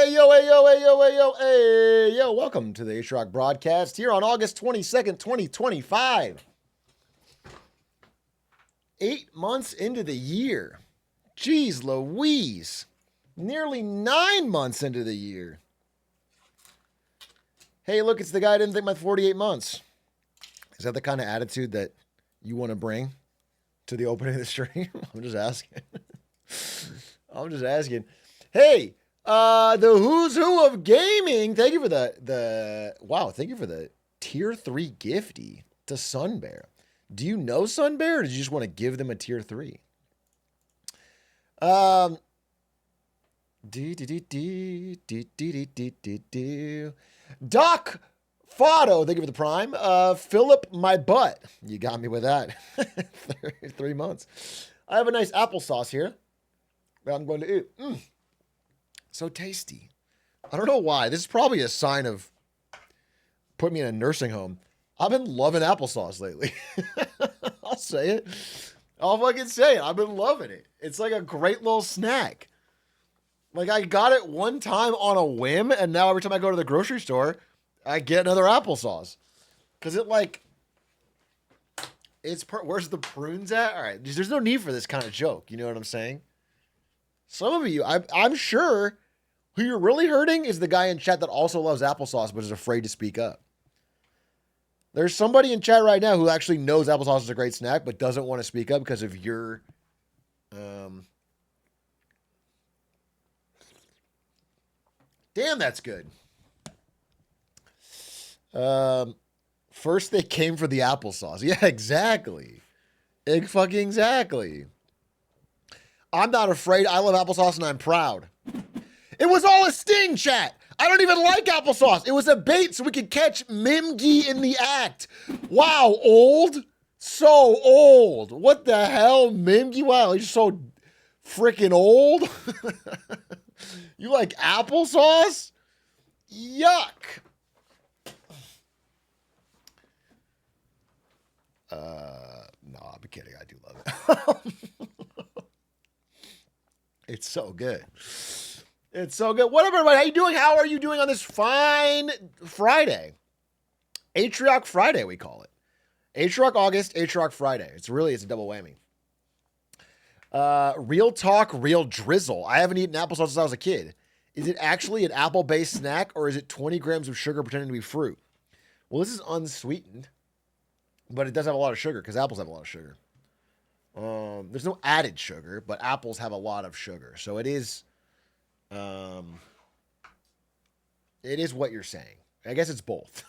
hey, yo, hey, yo, hey, yo, hey, yo, hey, yo. Welcome to the H-Rock broadcast here on August 22nd, 2025. 8 months into the year. Jeez Louise. Nearly 9 months into the year. Hey, look, it's the guy I didn't think my 48 months. Is that the kind of attitude that you want to bring to the opening of the stream? I'm just asking. I'm just asking. Hey, the who's who of gaming. Thank you for thank you for the tier 3 gifty to Sunbear. Do you know Sunbear, or did you just want to give them a tier 3? Doc Fotto, thank you for the prime. Philip, my butt. You got me with that. 3 months. I have a nice applesauce here that I'm going to eat. So tasty. I don't know why. This is probably a sign of putting me in a nursing home. I've been loving applesauce lately. I'll say it. I'll fucking say it. I've been loving it. It's like a great little snack. Like, I got it one time on a whim, and now every time I go to the grocery store, I get another applesauce. Because where's the prunes at? All right, there's no need for this kind of joke. You know what I'm saying? Some of you, I'm sure who you're really hurting is the guy in chat that also loves applesauce but is afraid to speak up. There's somebody in chat right now who actually knows applesauce is a great snack but doesn't want to speak up because of your... Damn, that's good. First they came for the applesauce. Yeah, exactly. Exactly. I'm not afraid. I love applesauce and I'm proud. It was all a sting, chat. I don't even like applesauce. It was a bait so we could catch Mimgy in the act. Wow, old? So old. What the hell, Mimgy? Wow, you're so freaking old. You like applesauce? Yuck. No, I'm kidding. I do love it. It's so good. It's so good. What up, everybody? How you doing? How are you doing on this fine Friday? H-Rock Friday, we call it. H-Rock August, H-Rock Friday. It's a double whammy. Real talk, real drizzle. I haven't eaten applesauce since I was a kid. Is it actually an apple-based snack, or is it 20 grams of sugar pretending to be fruit? Well, this is unsweetened, but it does have a lot of sugar because apples have a lot of sugar. There's no added sugar, but apples have a lot of sugar. So it is what you're saying. I guess it's both.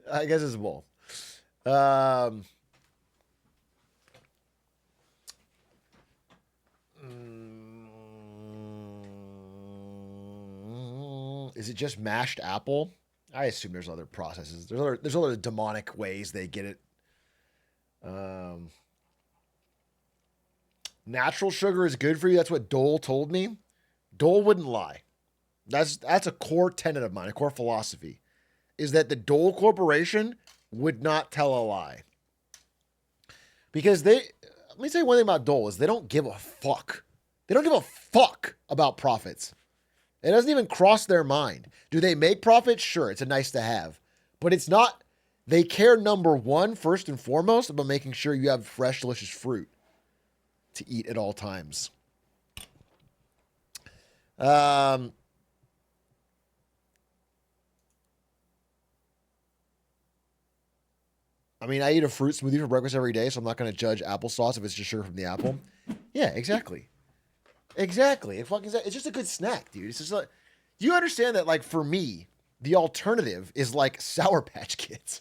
I guess it's both. Is it just mashed apple? I assume there's other processes. There's other demonic ways they get it. Natural sugar is good for you. That's what Dole told me. Dole wouldn't lie. That's a core tenet of mine, a core philosophy, is that the Dole Corporation would not tell a lie. Because let me say one thing about Dole is they don't give a fuck. They don't give a fuck about profits. It doesn't even cross their mind. Do they make profits? Sure, it's a nice to have. But it's not, they care number one, first and foremost, about making sure you have fresh, delicious fruit to eat at all times. I mean, I eat a fruit smoothie for breakfast every day, so I'm not going to judge applesauce if it's just sugar from the apple. Yeah, exactly. Exactly. It's just a good snack, dude. It's just like, you understand that, like, for me, the alternative is like Sour Patch Kids.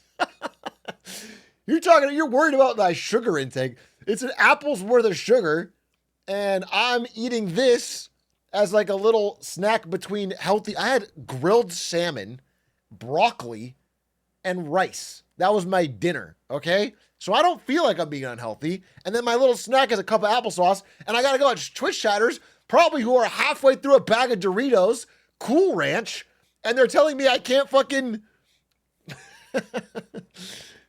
You're worried about my sugar intake. It's an apple's worth of sugar, and I'm eating this as like a little snack between healthy. I had grilled salmon, broccoli, and rice. That was my dinner, okay? So I don't feel like I'm being unhealthy. And then my little snack is a cup of applesauce, and I gotta go watch Twitch chatters, probably who are halfway through a bag of Doritos, Cool Ranch, and they're telling me I can't fucking...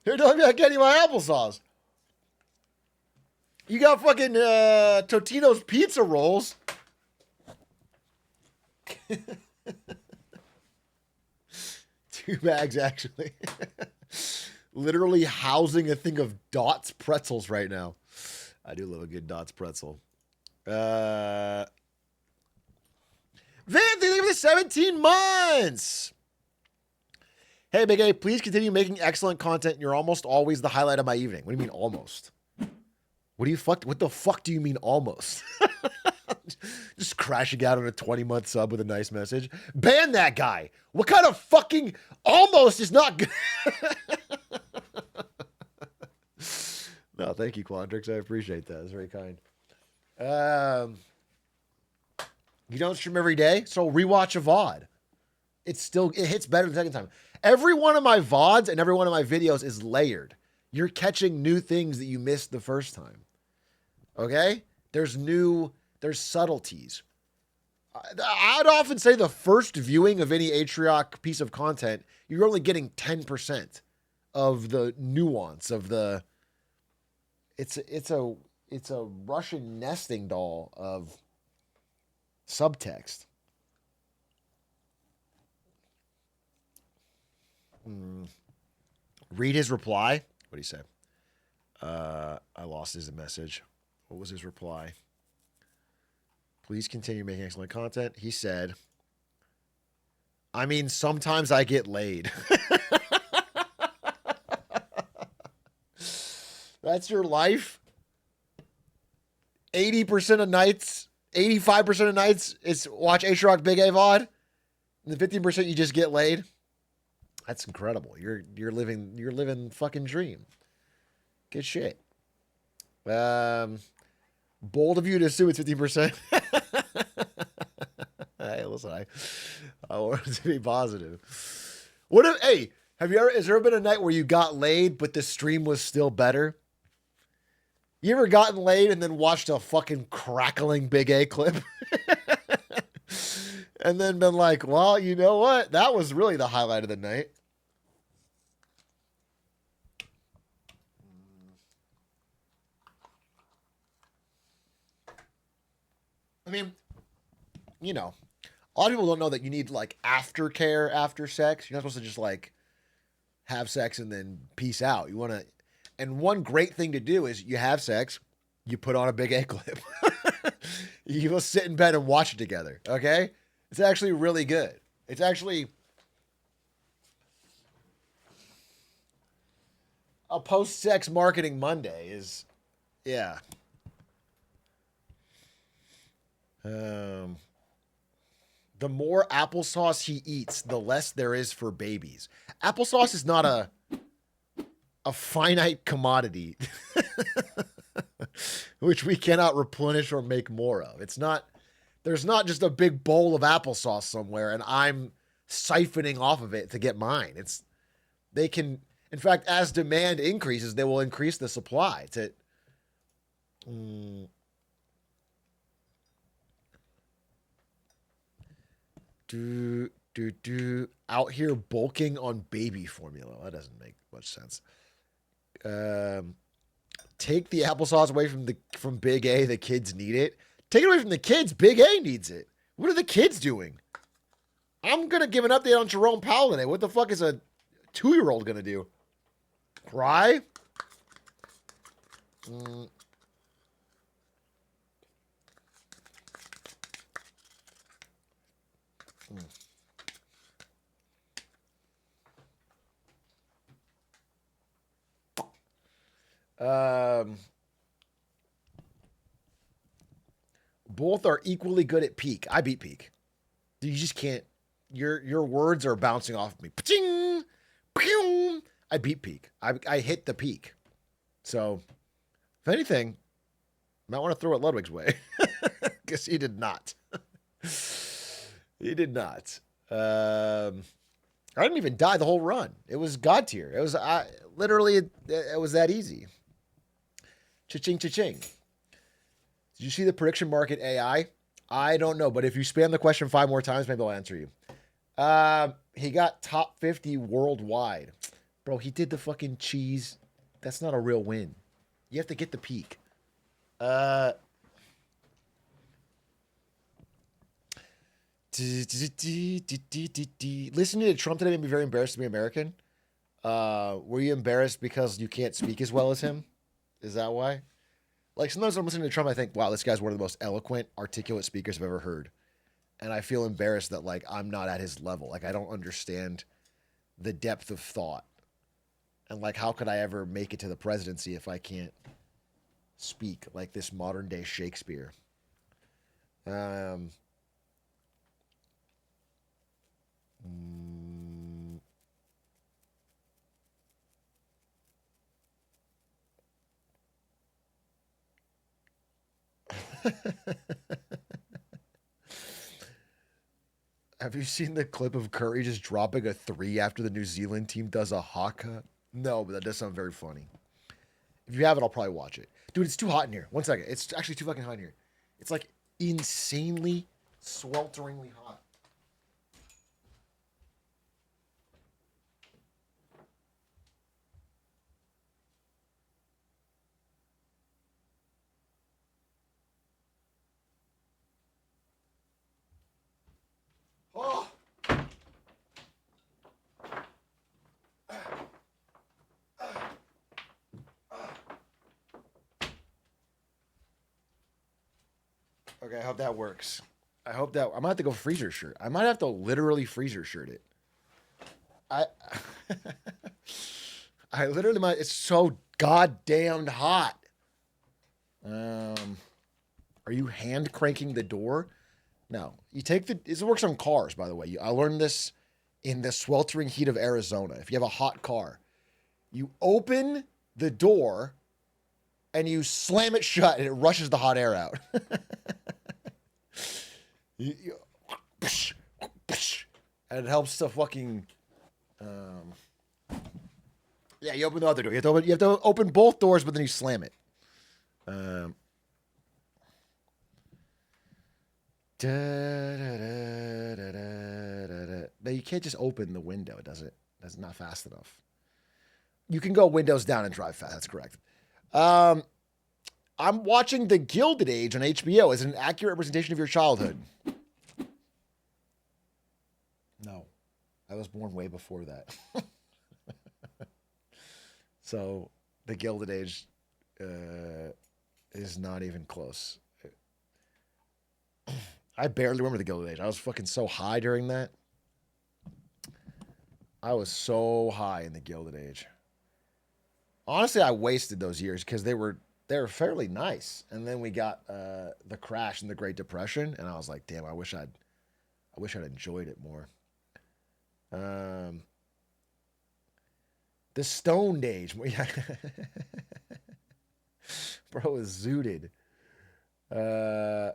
They're telling me I can't eat my applesauce. You got fucking Totino's pizza rolls. 2 bags, actually. Literally housing a thing of Dots pretzels right now. I do love a good Dots pretzel. Van, thank you for the 17 months. Hey, Big A, please continue making excellent content. You're almost always the highlight of my evening. What do you mean almost? What the fuck do you mean almost? Just crashing out on a 20-month sub with a nice message. Ban that guy. What kind of fucking almost is not good? No, thank you, Quandrix. I appreciate that. That's very kind. You don't stream every day, so rewatch a VOD. It hits better the second time. Every one of my VODs and every one of my videos is layered. You're catching new things that you missed the first time. Okay? There's subtleties. I'd often say the first viewing of any Atrioc piece of content, you're only getting 10% of the nuance of the. It's a Russian nesting doll of subtext. Read his reply. What did he say? I lost his message. What was his reply? Please continue making excellent content. He said, I mean, sometimes I get laid. That's your life. 80% of nights, 85% of nights, it's watch Atrioc Big A VOD. And the 15% you just get laid. That's incredible. You're living fucking dream. Good shit. Bold of you to assume it's 15%. Hey, listen, I want it to be positive. Has there ever been a night where you got laid, but the stream was still better? You ever gotten laid and then watched a fucking crackling Big A clip? And then been like, well, you know what? That was really the highlight of the night. I mean, you know, a lot of people don't know that you need like aftercare after sex. You're not supposed to just like have sex and then peace out. You want to, and one great thing to do is you have sex, you put on a Big A clip. You will sit in bed and watch it together. Okay. It's actually really good. It's actually a post-sex marketing Monday is, yeah. The more applesauce he eats, the less there is for babies. Applesauce is not a finite commodity, which we cannot replenish or make more of. There's not just a big bowl of applesauce somewhere and I'm siphoning off of it to get mine. In fact, as demand increases, they will increase the supply out here bulking on baby formula. That doesn't make much sense. Take the applesauce away from Big A. The kids need it. Take it away from the kids. Big A needs it. What are the kids doing? I'm gonna give an update on Jerome Powell today. What the fuck is a 2-year-old gonna do? Cry? Both are equally good at peak. I beat peak. You just can't. Your words are bouncing off of me. Paching, pew. I beat peak. I hit the peak. So, if anything, might want to throw it Ludwig's way, because he did not. He did not. I didn't even die the whole run. It was God tier. It was literally it was that easy. Cha-ching, cha-ching. Did you see the prediction market AI? I don't know, but if you spam the question 5 more times, maybe I'll answer you. He got top 50 worldwide. Bro, he did the fucking cheese. That's not a real win. You have to get the peak. Listening to Trump today made me very embarrassed to be American. Were you embarrassed because you can't speak as well as him? Is that why? Like sometimes I'm listening to Trump, I think, wow, this guy's one of the most eloquent, articulate speakers I've ever heard. And I feel embarrassed that like I'm not at his level. Like I don't understand the depth of thought. And like how could I ever make it to the presidency if I can't speak like this modern day Shakespeare? Um mm, Have you seen the clip of Curry just dropping a three after the New Zealand team does a haka? No, but that does sound very funny. If you have it, I'll probably watch it. Dude, it's too hot in here. One second. It's actually too fucking hot in here. It's like insanely, swelteringly hot. Oh! Okay, I hope that works. I hope that I might have to go freezer shirt. I might have to literally freezer shirt it. I I literally might. It's so goddamn hot. Um, are you hand cranking the door? No. You take the. This works on cars, by the way. I learned this in the sweltering heat of Arizona. If you have a hot car, you open the door and you slam it shut, and it rushes the hot air out. you, and it helps to fucking. Um, yeah, you open the other door. You have to open both doors, but then you slam it. Um, No, you can't just open the window. It doesn't. That's not fast enough. You can go windows down and drive fast. That's correct. Um, I'm watching The Gilded Age on HBO. Is it an accurate representation of your childhood? No, I was born way before that. So The Gilded Age is not even close. I barely remember The Gilded Age. I was fucking so high during that. I was so high in The Gilded Age. Honestly, I wasted those years because they were fairly nice. And then we got the crash and the Great Depression, and I was like, damn, I wish I'd enjoyed it more. Um, the Stoned Age, bro, was zooted. Uh,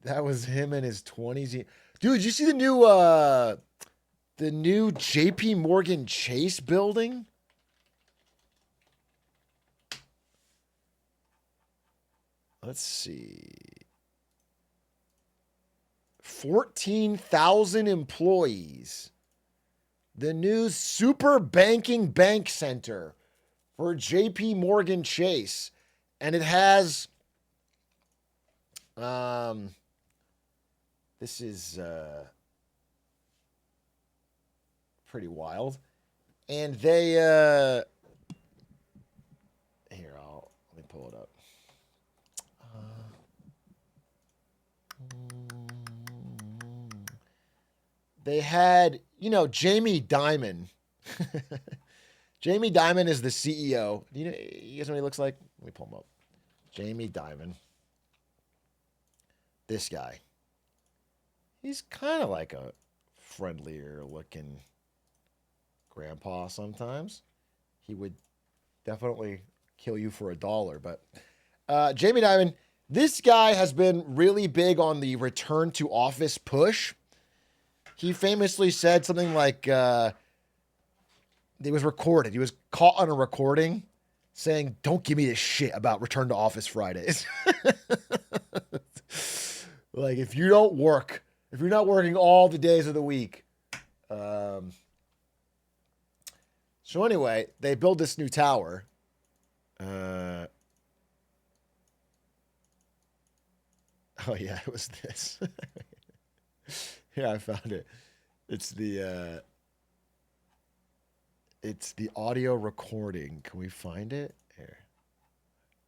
that was him in his 20s. Dude, did you see the new JP Morgan Chase building? Let's see. 14,000 employees. The new super banking bank center for JP Morgan Chase. And it has this is pretty wild. And they here, let me pull it up. They had, Jamie Dimon. Jamie Dimon is the CEO. You guys know what he looks like? Let me pull him up. Jamie Dimon. This guy. He's kind of like a friendlier looking grandpa sometimes. He would definitely kill you for $1, but Jamie Dimon, this guy has been really big on the return to office push. He famously said something like, it was recorded. He was caught on a recording saying, "Don't give me this shit about return to office Fridays." Like, if you're not working all the days of the week. So anyway, they build this new tower. Oh yeah, it was this. Here, I found it. It's the audio recording. Can we find it? Here.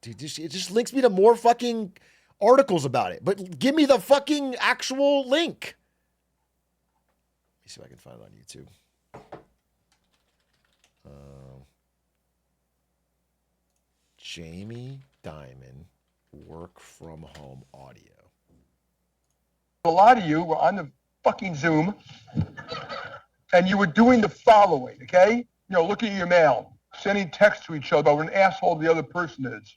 Dude, it just links me to more fucking articles about it. But give me the fucking actual link. Let me see if I can find it on YouTube. Jamie Dimon, work from home audio. A lot of you were on the fucking Zoom and you were doing the following, okay? Looking at your mail, sending texts to each other about what an asshole the other person is.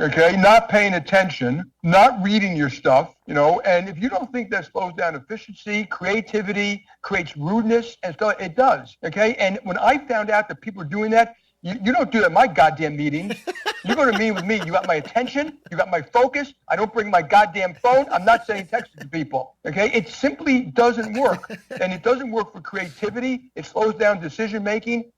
Okay, not paying attention, not reading your stuff, and if you don't think that slows down efficiency, creativity, creates rudeness and stuff, it does, okay? And when I found out that people are doing that, you don't do that in my goddamn meetings. You go to meet with me, you got my attention, you got my focus. I don't bring my goddamn phone. I'm not sending texts to people, okay? It simply doesn't work, and it doesn't work for creativity. It slows down decision-making.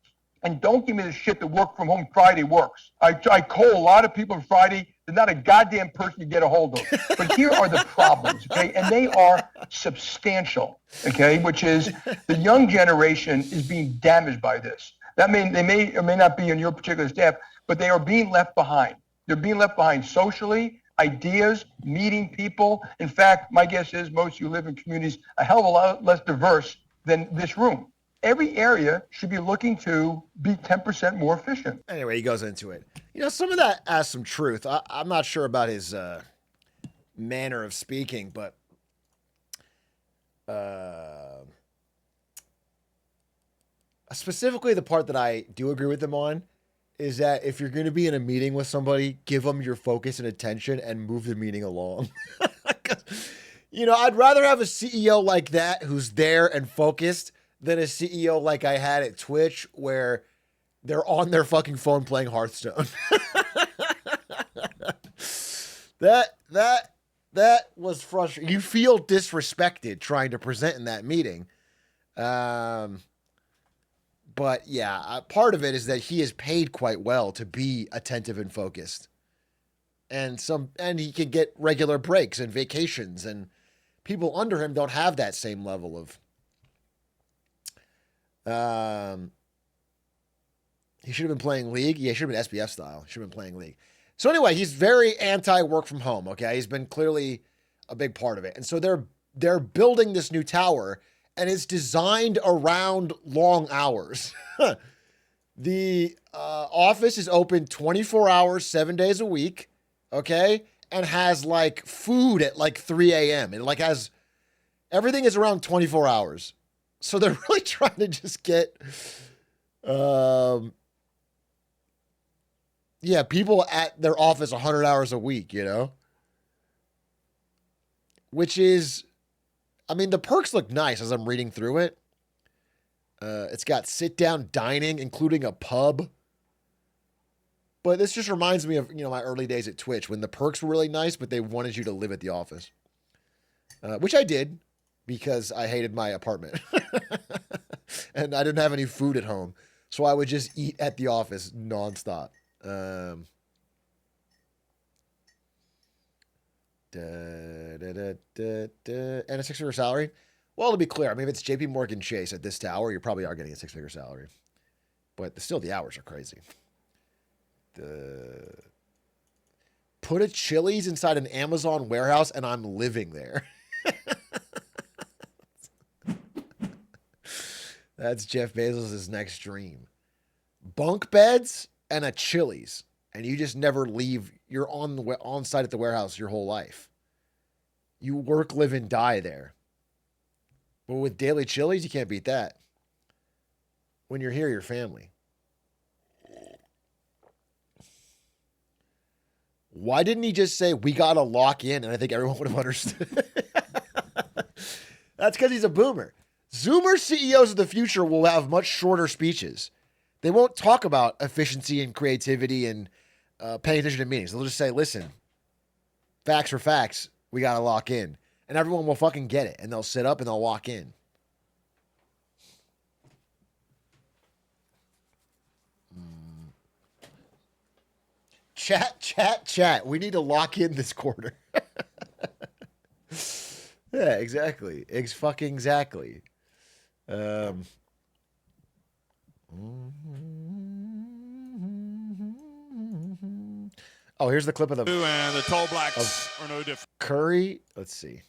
And don't give me the shit that work from home Friday works. I call a lot of people on Friday. They're not a goddamn person you get a hold of. But here are the problems, okay? And they are substantial, okay? Which is the young generation is being damaged by this. They may or may not be in your particular staff, but they are being left behind. They're being left behind socially, ideas, meeting people. In fact, my guess is most of you live in communities a hell of a lot less diverse than this room. Every area should be looking to be 10% more efficient. Anyway, he goes into it. Some of that has some truth. I'm not sure about his manner of speaking, but specifically the part that I do agree with him on is that if you're going to be in a meeting with somebody, give them your focus and attention and move the meeting along. I'd rather have a CEO like that who's there and focused than a CEO like I had at Twitch where they're on their fucking phone playing Hearthstone. That was frustrating. You feel disrespected trying to present in that meeting. But yeah, part of it is that he is paid quite well to be attentive and focused. And he can get regular breaks and vacations, and people under him don't have that same level of he should have been playing League. Yeah, he should have been SBF style. He should have been playing League. So anyway, he's very anti-work from home, okay? He's been clearly a big part of it. And so they're building this new tower, and it's designed around long hours. The office is open 24 hours, 7 days a week, okay? And has, food at, 3 a.m. And, has... Everything is around 24 hours. So they're really trying to just get, people at their office 100 hours a week, Which is, the perks look nice as I'm reading through it. It's got sit-down dining, including a pub. But this just reminds me of, my early days at Twitch when the perks were really nice, but they wanted you to live at the office. Which I did. Because I hated my apartment. And I didn't have any food at home. So I would just eat at the office nonstop. And a 6-figure salary? Well, to be clear, if it's JP Morgan Chase at this tower, you probably are getting a 6-figure salary. But still, the hours are crazy. Put a Chili's inside an Amazon warehouse and I'm living there. That's Jeff Bezos' next dream. Bunk beds and a Chili's. And you just never leave. You're on site at the warehouse your whole life. You work, live, and die there. But with daily Chili's, you can't beat that. When you're here, you're family. Why didn't he just say, we got to lock in? And I think everyone would have understood. That's because he's a boomer. Zoomer CEOs of the future will have much shorter speeches. They won't talk about efficiency and creativity and paying attention to meetings. They'll just say, listen, facts for facts, we got to lock in. And everyone will fucking get it. And they'll sit up and they'll walk in. Chat. We need to lock in this quarter. Yeah, exactly. Fucking exactly. Um, oh, here's the clip of And the Tall Blacks are no different. Curry. Let's see.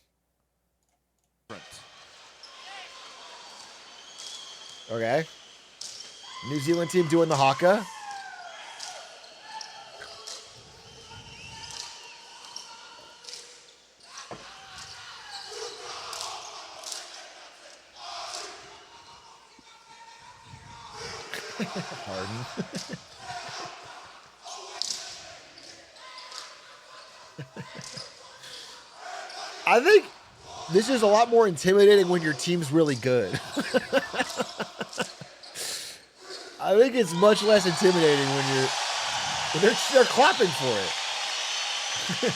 Okay. New Zealand team doing the haka. Harden. I think this is a lot more intimidating when your team's really good. I think it's much less intimidating when they're clapping for it.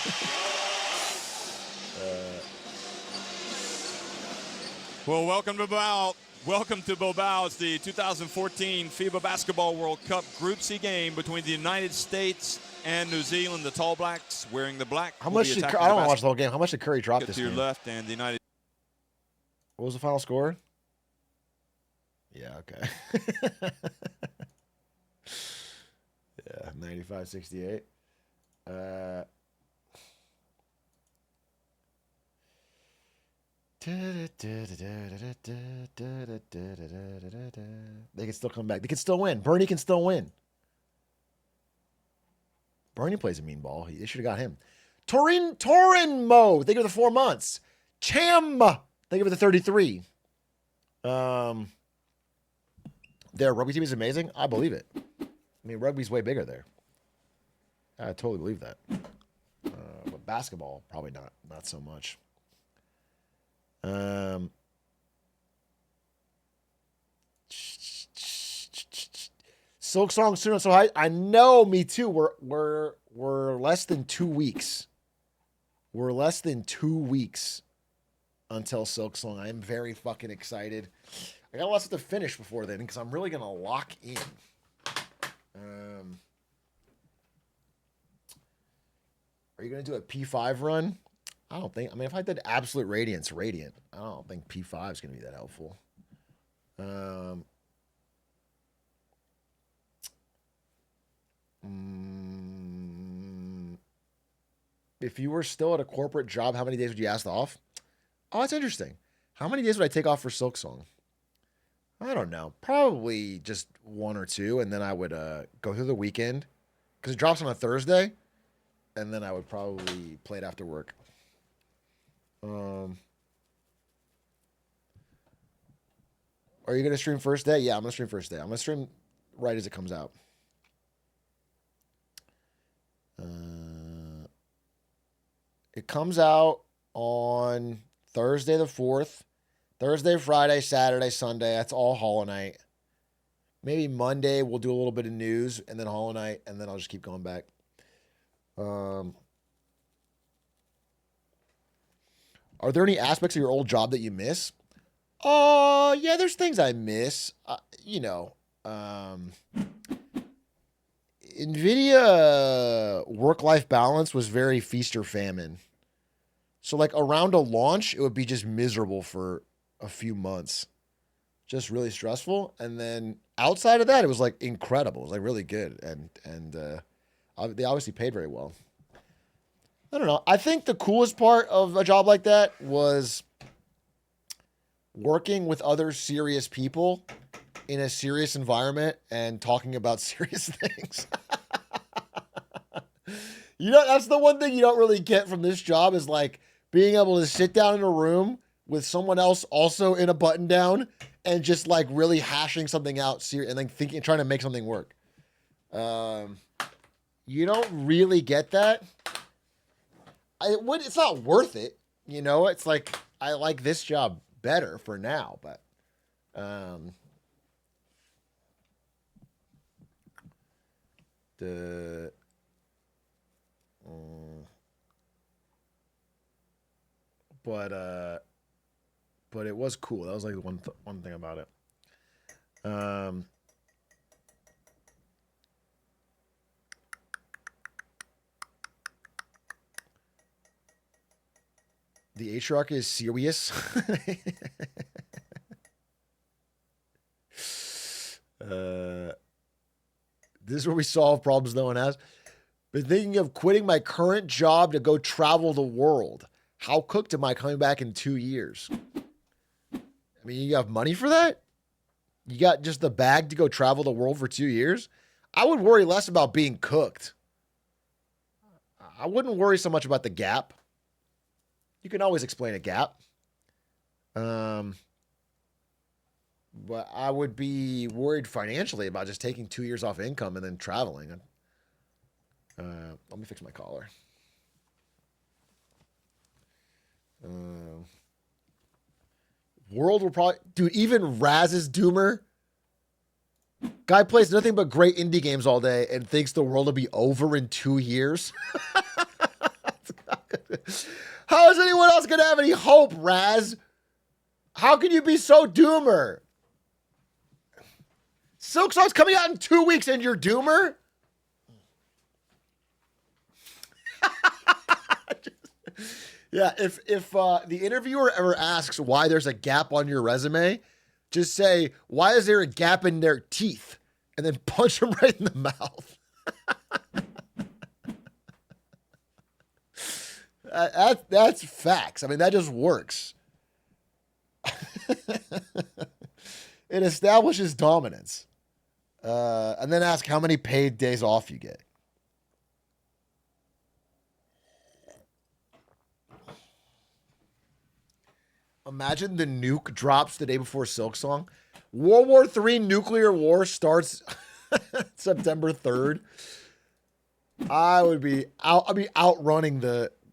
Well, welcome to Bilbao. Welcome to Bilbao. It's the 2014 FIBA Basketball World Cup Group C game between the United States and New Zealand. The Tall Blacks wearing the black. How much did I don't want to watch the whole game. How much did Curry drop this to your game? left and the United. What was the final score? Yeah, okay. Yeah, 95-68. They can still come back. They can still win. Bernie can still win. Bernie plays a mean ball. They should have got him. Torin Mo. Thank you for the 4 months. Cham. Thank you for the 33. Their rugby team is amazing. I believe it. I mean, rugby's way bigger there. I totally believe that. But basketball, probably not so much. Silk Song soon. So I know, me too. We're less than 2 weeks. We're less than 2 weeks until Silk Song. I am very fucking excited. I got lots to finish before then because I'm really gonna lock in. Are you gonna do a P5 run? I don't think. I mean, if I did Absolute Radiance Radiant, I don't think P5 is gonna be that helpful. If you were still at a corporate job, how many days would you ask off? Oh, that's interesting. How many days would I take off for Silk Song? I don't know. Probably just 1 or 2, and then I would go through the weekend because it drops on a Thursday, and then I would probably play it after work. Are you gonna stream first day? Yeah, I'm gonna stream first day. I'm gonna stream right as it comes out. It comes out on Thursday the 4th. Thursday, Friday, Saturday, Sunday. That's all Hollow Knight. Maybe Monday we'll do a little bit of news and then Hollow Knight, and then I'll just keep going back. Are there any aspects of your old job that you miss? Yeah, there's things I miss. NVIDIA work-life balance was very feast or famine. So like around a launch, it would be just miserable for a few months. Just really stressful. And then outside of that, it was like incredible. It was like really good. And they obviously paid very well. I don't know. I think the coolest part of a job like that was working with other serious people in a serious environment and talking about serious things. That's the one thing you don't really get from this job is like being able to sit down in a room with someone else also in a button down and just like really hashing something out and then trying to make something work. You don't really get that. It's not worth it. It's like, I like this job better for now, but, but it was cool. That was like one thing about it. The Atriarch is serious. This is where we solve problems no one has. Been thinking of quitting my current job to go travel the world. How cooked am I coming back in 2 years? I mean, you have money for that? You got just the bag to go travel the world for 2 years? I would worry less about being cooked. I wouldn't worry so much about the gap. You can always explain a gap. But I would be worried financially about just taking 2 years off income and then traveling. Let me fix my collar. World will probably... Dude, even Raz's Doomer... Guy plays nothing but great indie games all day and thinks the world will be over in 2 years. How is anyone else going to have any hope, Raz? How can you be so doomer? Silksong's coming out in 2 weeks and you're doomer? Yeah, if the interviewer ever asks why there's a gap on your resume, just say, why is there a gap in their teeth? And then punch them right in the mouth. That's facts. I mean, that just works. It establishes dominance. And then ask how many paid days off you get. Imagine the nuke drops the day before Silksong. World War III nuclear war starts September 3rd. I'd be outrunning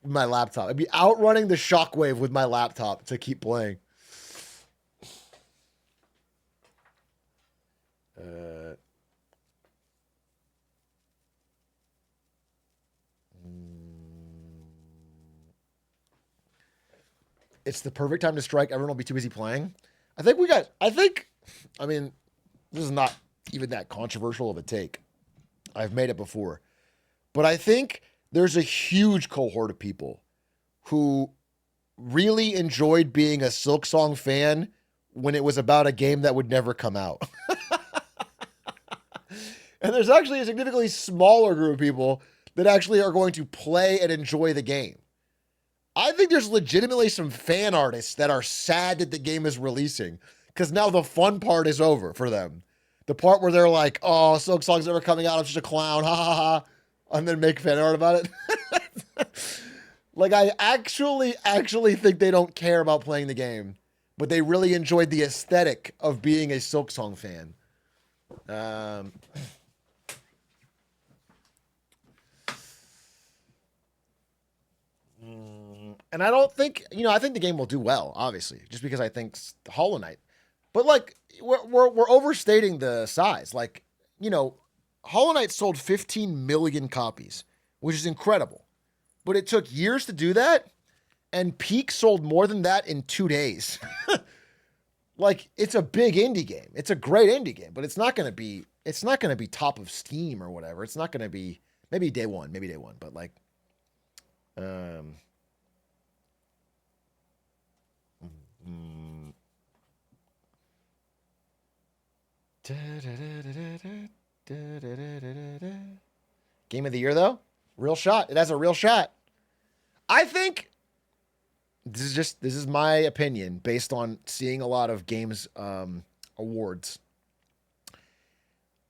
my laptop. I'd be outrunning the shockwave with my laptop to keep playing. It's the perfect time to strike. Everyone will be too busy playing. I mean, this is not even that controversial of a take. I've made it before. But I think there's a huge cohort of people who really enjoyed being a Silksong fan when it was about a game that would never come out. And there's actually a significantly smaller group of people that actually are going to play and enjoy the game. I think there's legitimately some fan artists that are sad that the game is releasing because now the fun part is over for them. The part where they're like, oh, Silksong's never coming out. I'm just a clown. Ha ha ha. And then make fan art about it. Like, I actually think they don't care about playing the game, but they really enjoyed the aesthetic of being a Silksong fan. And I don't think, I think the game will do well, obviously, just because I think Hollow Knight. But, like, we're overstating the size. Like, Hollow Knight sold 15 million copies, which is incredible. But it took years to do that, and Peak sold more than that in 2 days. Like, it's a big indie game. It's a great indie game, but it's not going to be top of Steam or whatever. It's not going to be maybe day one, but like Game of the year, though? Real shot. It has a real shot. I think this is my opinion based on seeing a lot of games awards.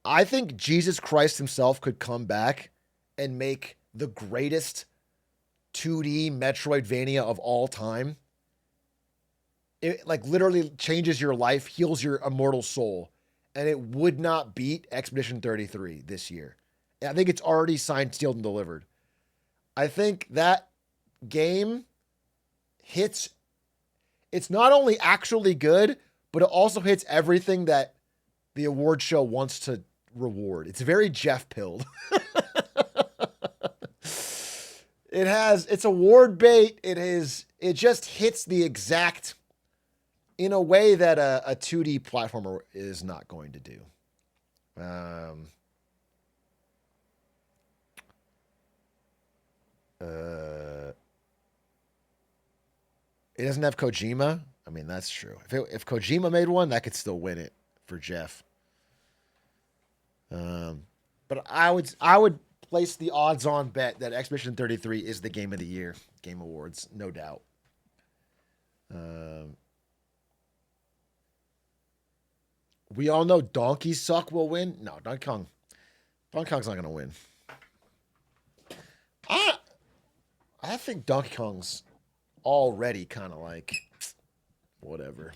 I think Jesus Christ himself could come back and make the greatest 2D Metroidvania of all time. It like literally changes your life, heals your immortal soul, and it would not beat Expedition 33 this year. I think it's already signed, sealed, and delivered. I think that game hits... It's not only actually good, but it also hits everything that the award show wants to reward. It's very Jeff pilled. It's award bait. It just hits the exact... in a way that a 2D platformer is not going to do. It doesn't have Kojima. I mean, that's true. If Kojima made one, that could still win it for Jeff. But I would place the odds-on bet that Expedition 33 is the game of the year, Game Awards, no doubt. We all know Donkey Suck will win. No, Donkey Kong's not going to win. I think Donkey Kong's already kind of like whatever.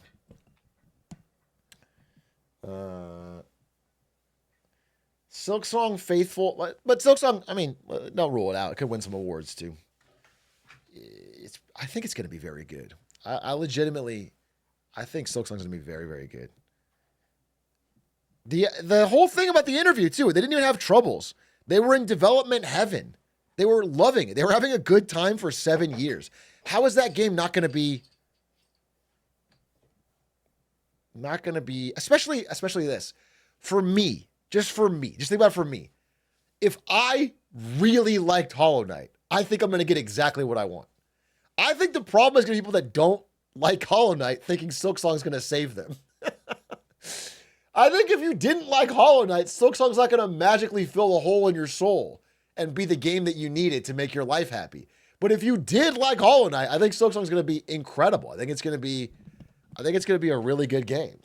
Silk Song Faithful, but Silk Song, I mean, don't rule it out. It could win some awards too. I think it's going to be very good. I legitimately, I think Silk Song's going to be very, very good. The whole thing about the interview too, they didn't even have troubles. They were in development heaven. They were loving it. They were having a good time for 7 years. How is that game not going to be? Not going to be, especially this, for me. Just think about it for me. If I really liked Hollow Knight, I think I'm going to get exactly what I want. I think the problem is going to be people that don't like Hollow Knight thinking Silk Song is going to save them. I think if you didn't like Hollow Knight, Silk Song's not going to magically fill a hole in your soul and be the game that you needed to make your life happy. But if you did like Hollow Knight, I think Silk Song's going to be incredible. I think it's going to be a really good game.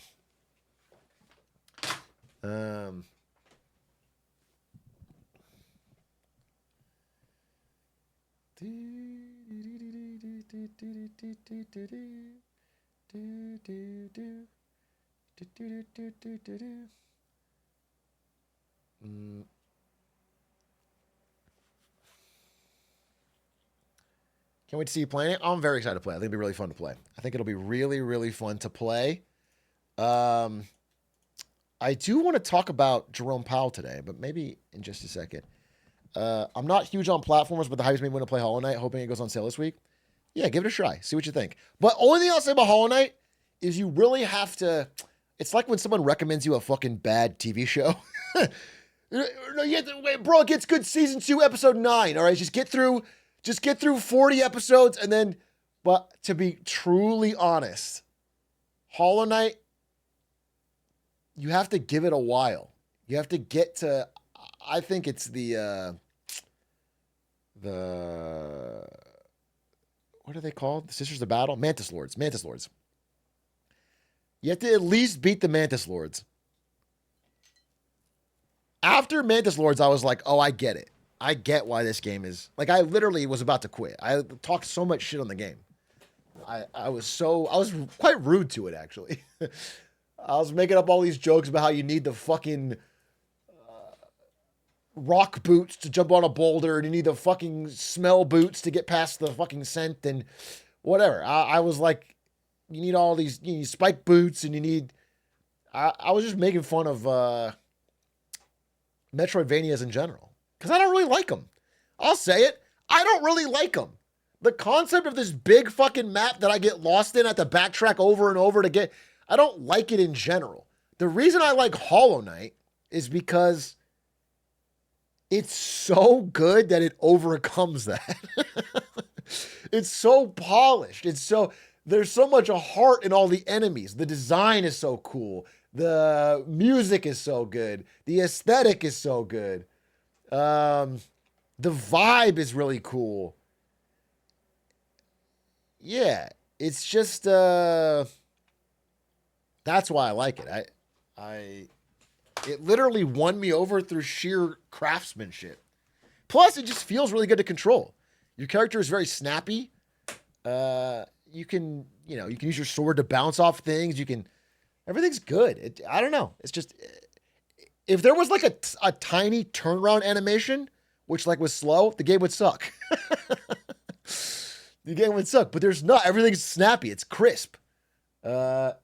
Can't wait to see you playing it. I'm very excited to play. I think it'll be really fun to play. I think it'll be really, really fun to play. I do want to talk about Jerome Powell today, but maybe in just a second. I'm not huge on platformers, but the hype's made me want to play Hollow Knight, hoping it goes on sale this week. Yeah, give it a try. See what you think. But only thing I'll say about Hollow Knight is you really have to... It's like when someone recommends you a fucking bad TV show. No, you have to, wait, bro, it gets good season 2, episode 9. All right, just get through 40 episodes, and then... But to be truly honest, Hollow Knight, you have to give it a while. You have to get to... I think it's the what are they called? The Sisters of Battle? Mantis Lords. You have to at least beat the Mantis Lords. After Mantis Lords, I was like, oh, I get it. I get why this game is... Like, I literally was about to quit. I talked so much shit on the game. I was quite rude to it, actually. I was making up all these jokes about how you need the fucking... rock boots to jump on a boulder, and you need the fucking smell boots to get past the fucking scent and whatever. I was like, you need all these, you need spike boots, and you need... I was just making fun of Metroidvanias in general, because I don't really like them. I'll say it. I don't really like them. The concept of this big fucking map that I get lost in, I have to backtrack over and over to get... I don't like it in general. The reason I like Hollow Knight is because... it's so good that it overcomes that. It's so polished. There's so much heart in all the enemies. The design is so cool. The music is so good. The aesthetic is so good. The vibe is really cool. Yeah, it's just, that's why I like it. It literally won me over through sheer craftsmanship. Plus, it just feels really good to control. Your character is very snappy. You can use your sword to bounce off things. Everything's good. I don't know. It's just, if there was like a tiny turnaround animation, which like was slow, the game would suck. The game would suck, but there's not. Everything's snappy. It's crisp. So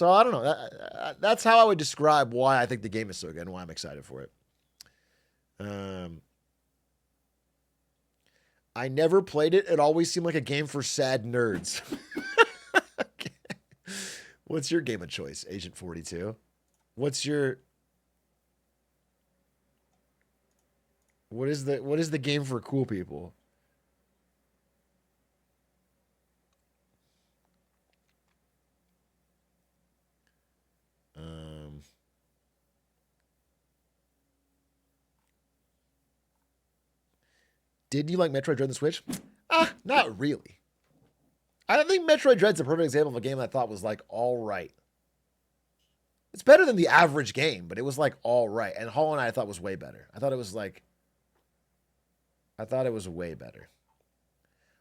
I don't know. That's how I would describe why I think the game is so good and why I'm excited for it. I never played it. It always seemed like a game for sad nerds. Okay. What's your game of choice, Agent 42? What is the game for cool people? Did you like Metroid Dread on the Switch? Not really. I don't think Metroid Dread's a perfect example of a game I thought was like all right. It's better than the average game, but it was like all right. And Hollow Knight I thought was way better. I thought it was way better.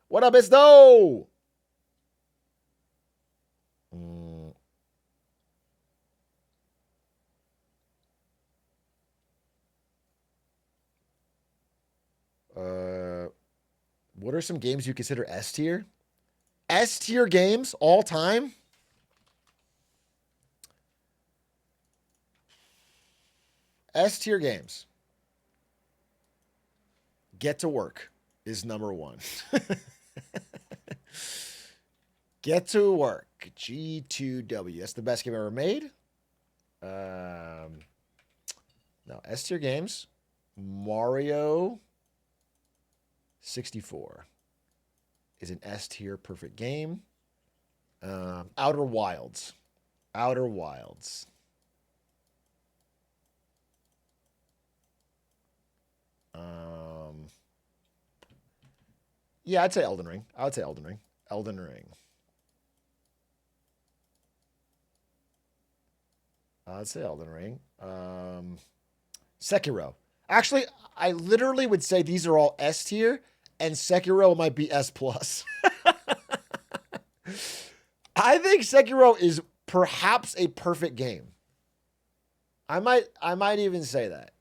What up, Isto? What are some games you consider S tier? S tier games all time? S tier games. Get to Work is number one. Get to Work. G2W. That's the best game ever made. No, S tier games. Mario 64 is an S tier perfect game. Outer Wilds. Outer Wilds. Yeah, I'd say Elden Ring. Elden Ring. I'd say Elden Ring. Sekiro. Actually, I literally would say these are all S tier, and Sekiro might be S plus. I think Sekiro is perhaps a perfect game. I might even say that.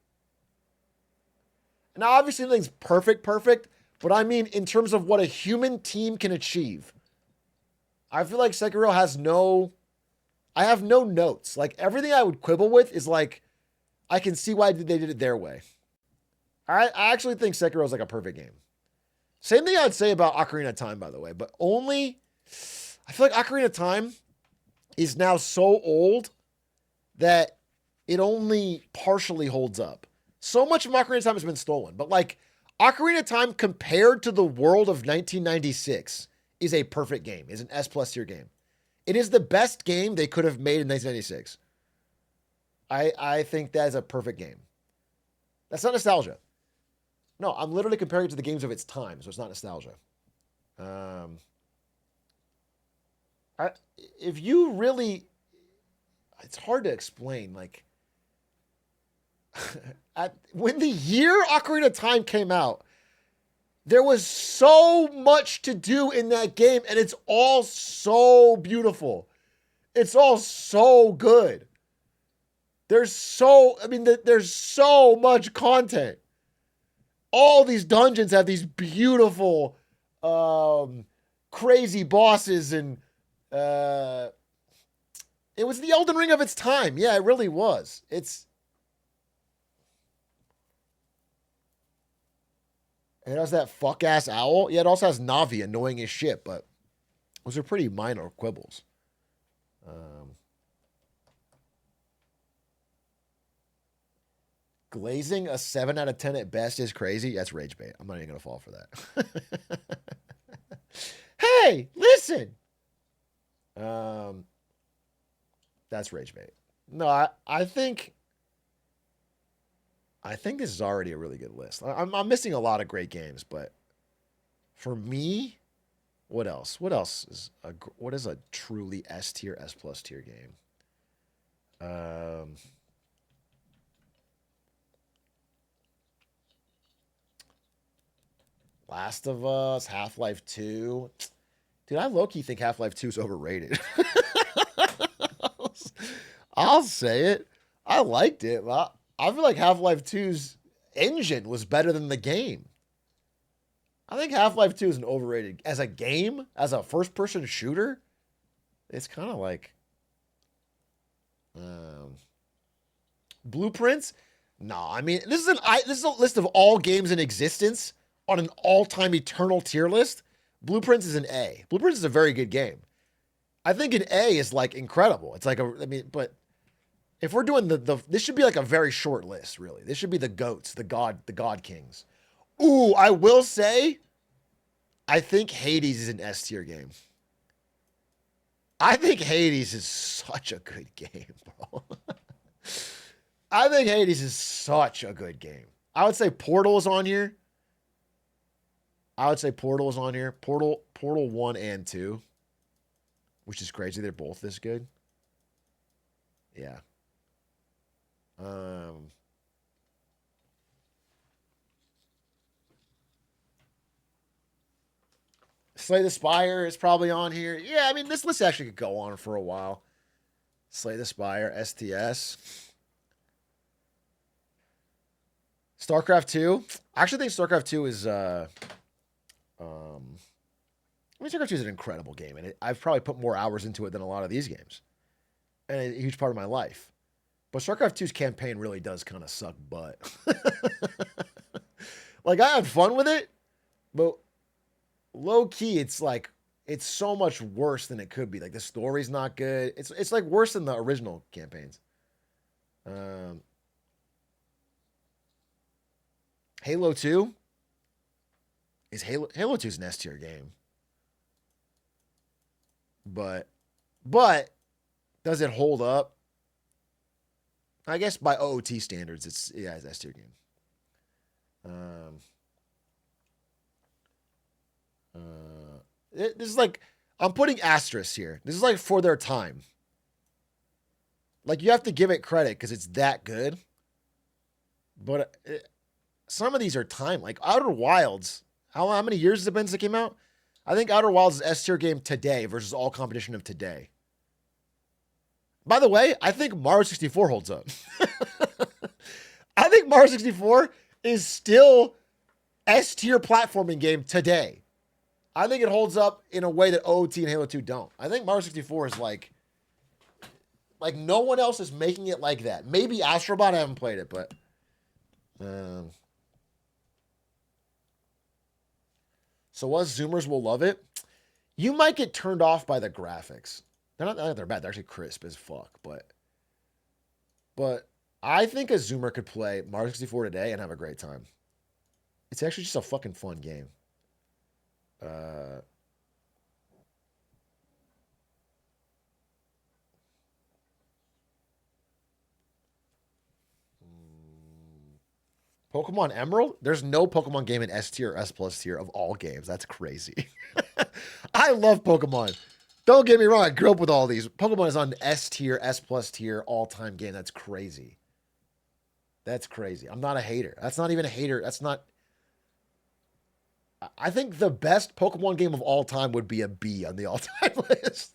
Now, obviously, nothing's perfect, but I mean in terms of what a human team can achieve. I feel like Sekiro has I have no notes. Like, everything I would quibble with is like, I can see why they did it their way. I actually think Sekiro is like a perfect game. Same thing I'd say about Ocarina of Time, by the way, but only, I feel like Ocarina of Time is now so old that it only partially holds up. So much of Ocarina of Time has been stolen, but like Ocarina of Time compared to the world of 1996 is a perfect game, is an S plus tier game. It is the best game they could have made in 1996. I think that is a perfect game. That's not nostalgia. No, I'm literally comparing it to the games of its time, so it's not nostalgia. If you really, it's hard to explain. Like, when the year Ocarina of Time came out, there was so much to do in that game, and it's all so beautiful. It's all so good. There's so much content. All these dungeons have these beautiful, crazy bosses, and it was the Elden Ring of its time. Yeah, it really was. It has that fuck-ass owl. Yeah, it also has Navi annoying as shit, but those are pretty minor quibbles. Glazing a 7 out of 10 at best is crazy. That's rage bait. I'm not even going to fall for that. Hey, listen. That's rage bait. No, I think this is already a really good list. I'm missing a lot of great games, but for me, what else? What is a truly S tier, S plus tier game? Last of Us, Half-Life 2. Dude, I low-key think Half-Life 2 is overrated. I'll say it. I liked it, but I feel like Half-Life 2's engine was better than the game. I think Half-Life 2 is an overrated. As a game, as a first-person shooter, it's kind of like... Blueprints? No, I mean, this is a list of all games in existence on an all-time eternal tier list. Blueprints is an A. Blueprints is a very good game. I think an A is like incredible. It's like but if we're doing this should be like a very short list, really. This should be the GOATs, the God Kings. Ooh, I will say, I think Hades is an S tier game. I think Hades is such a good game, bro. I think Hades is such a good game. I would say Portal is on here. I would say Portal is on here. Portal 1 and 2, which is crazy. They're both this good. Yeah. Slay the Spire is probably on here. Yeah, I mean, this list actually could go on for a while. Slay the Spire, STS. StarCraft 2. I actually think StarCraft 2 is StarCraft 2 is an incredible game, and I've probably put more hours into it than a lot of these games. And a huge part of my life. But StarCraft 2's campaign really does kind of suck butt. Like, I had fun with it, but low key, it's like, it's so much worse than it could be. Like, the story's not good. It's like worse than the original campaigns. Halo 2 is Halo 2 is an S tier game. But does it hold up? I guess by OOT standards, it's an S tier game. This is like, I'm putting asterisks here. This is like for their time. Like, you have to give it credit because it's that good. But some of these are time. Like Outer Wilds. How many years has it been since it came out? I think Outer Wilds is S tier game today versus all competition of today. By the way, I think Mario 64 holds up. I think Mario 64 is still S tier platforming game today. I think it holds up in a way that OOT and Halo 2 don't. I think Mario 64 is like no one else is making it like that. Maybe Astrobot, I haven't played it, but so us Zoomers will love it. You might get turned off by the graphics. They're bad. They're actually crisp as fuck, but I think a Zoomer could play Mario 64 today and have a great time. It's actually just a fucking fun game. Pokemon Emerald? There's no Pokemon game in S tier or S plus tier of all games. That's crazy. I love Pokemon. Don't get me wrong. I grew up with all these. Pokemon is on S tier, S plus tier, all-time game. That's crazy. That's crazy. I'm not a hater. That's not even a hater. That's not... I think the best Pokemon game of all time would be a B on the all-time list.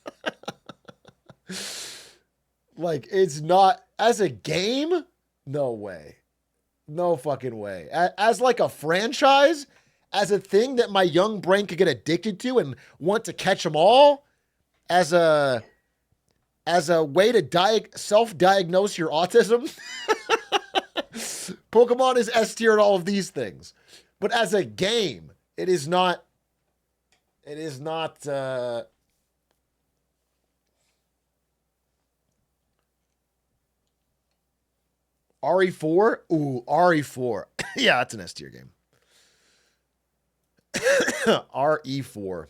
Like, it's not... As a game? No way. No fucking way. As like a franchise? As a thing that my young brain could get addicted to and want to catch them all? As a way to self-diagnose your autism? Pokemon is S tier at all of these things. But as a game, it is not RE4? Ooh, RE4. Yeah, that's an S tier game. RE4.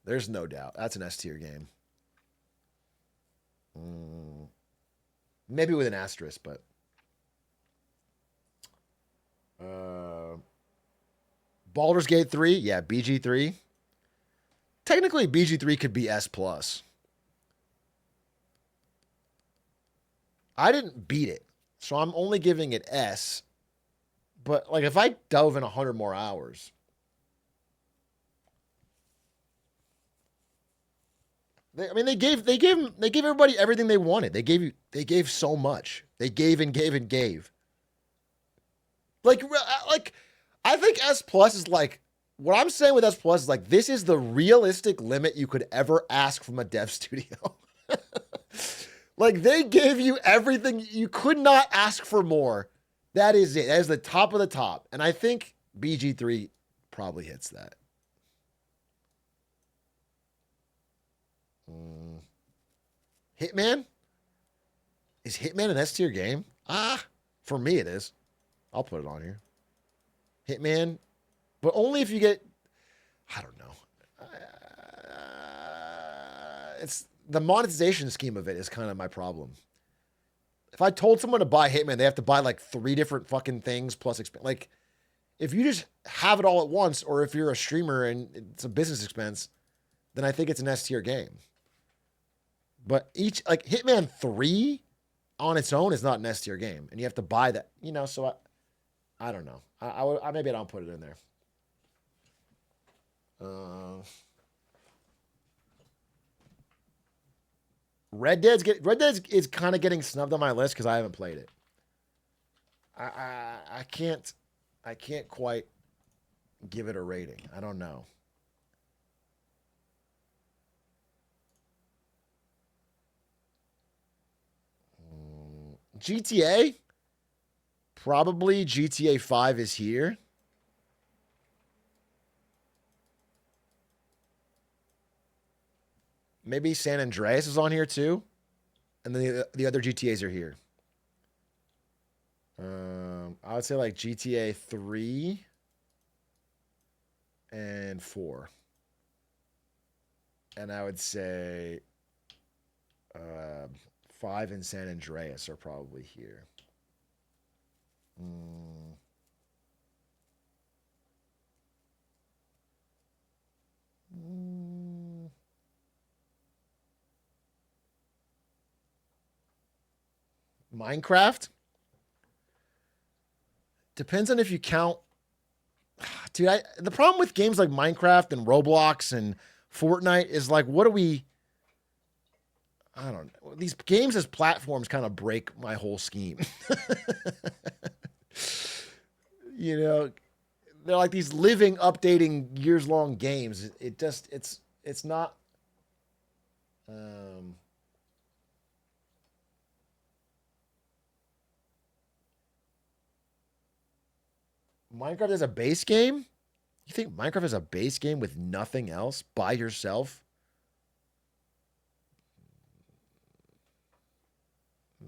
There's no doubt. That's an S tier game. Maybe with an asterisk, but... Baldur's Gate 3? Yeah, BG3. Technically, BG3 could be S+. I didn't beat it, so I'm only giving it S. But, like, if I dove in 100 more hours... They gave everybody everything they wanted. They gave so much. They gave and gave and gave. Like I think S plus is like, what I'm saying with S plus is like, this is the realistic limit you could ever ask from a dev studio. Like, they gave you everything. You could not ask for more. That is it. That is the top of the top. And I think BG3 probably hits that. Hitman? Is Hitman an S tier game? For me it is. I'll put it on here. Hitman, but only if you get, I don't know. It's the monetization scheme of it is kind of my problem. If I told someone to buy Hitman, they have to buy like 3 different fucking things plus like If you just have it all at once, or if you're a streamer and it's a business expense, then I think it's an S tier game. But Hitman 3 on its own is not an S tier game, and you have to buy that, so I don't know. I maybe I don't put it in there. Red Dead is kind of getting snubbed on my list because I haven't played it. I can't quite give it a rating. I don't know. GTA? Probably GTA 5 is here. Maybe San Andreas is on here too. And then the other GTAs are here. I would say like GTA 3 and 4. And I would say 5 and San Andreas are probably here. Minecraft? Depends on if you count. Dude, the problem with games like Minecraft and Roblox and Fortnite is like, what do we... I don't know. These games as platforms kind of break my whole scheme. They're like these living, updating, years-long games. It's not... Minecraft is a base game? You think Minecraft is a base game with nothing else by yourself?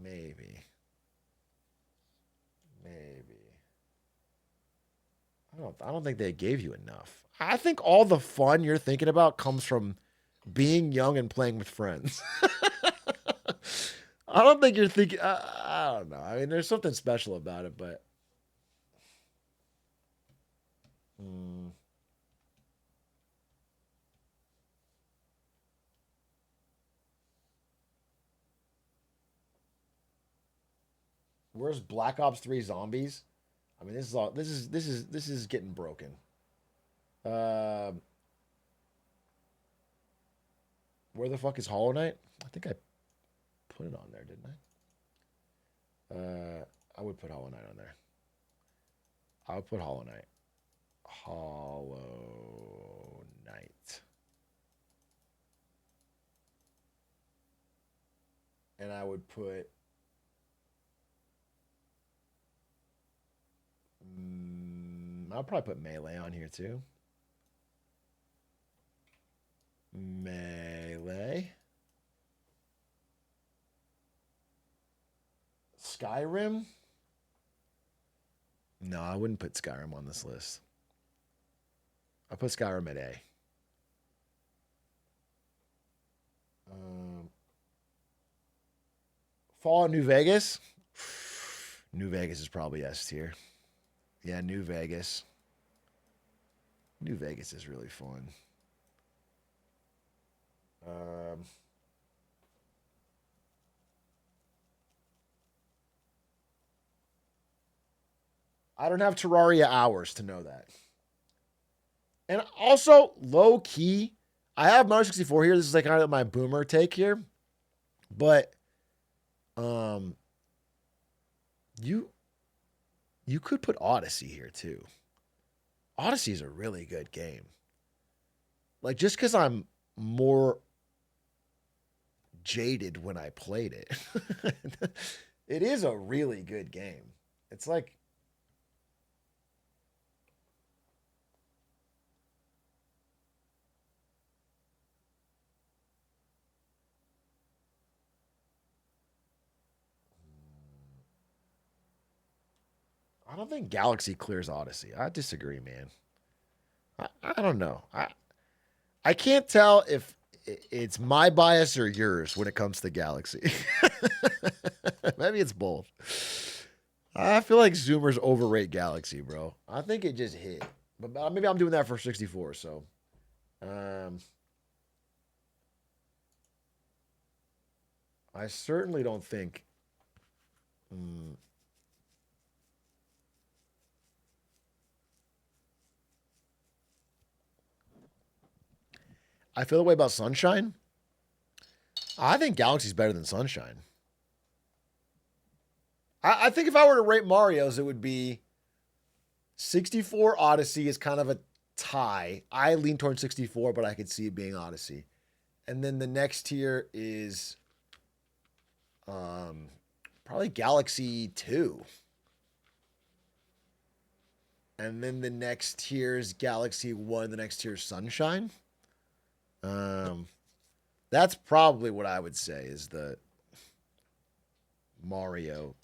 Maybe. I don't think they gave you enough. I think all the fun you're thinking about comes from being young and playing with friends. I don't think you're thinking... I don't know. I mean, there's something special about it, but... Where's Black Ops 3 Zombies? I mean, this is getting broken. Where the fuck is Hollow Knight? I think I put it on there, didn't I? I would put Hollow Knight on there. I would put Hollow Knight. Hollow Knight. And I would put... I'll probably put Melee on here too. Melee. Skyrim? No, I wouldn't put Skyrim on this list. I put Skyrim at A. Fallout New Vegas? New Vegas is probably S tier. Yeah, New Vegas. New Vegas is really fun. I don't have Terraria hours to know that. And also, low key, I have Mario 64 here. This is like kind of my boomer take here. But you could put Odyssey here too. Odyssey is a really good game. Like, just because I'm more jaded when I played it, it is a really good game. It's like... I don't think Galaxy clears Odyssey. I disagree, man. I don't know. I can't tell if it's my bias or yours when it comes to Galaxy. Maybe it's both. I feel like Zoomers overrate Galaxy, bro. I think it just hit. But maybe I'm doing that for 64, so. I certainly don't think. I feel the way about Sunshine. I think Galaxy's better than Sunshine. I think if I were to rate Mario's, it would be 64 Odyssey is kind of a tie. I lean towards 64, but I could see it being Odyssey. And then the next tier is probably Galaxy 2. And then the next tier is Galaxy 1. The next tier is Sunshine. That's probably what I would say is the Mario.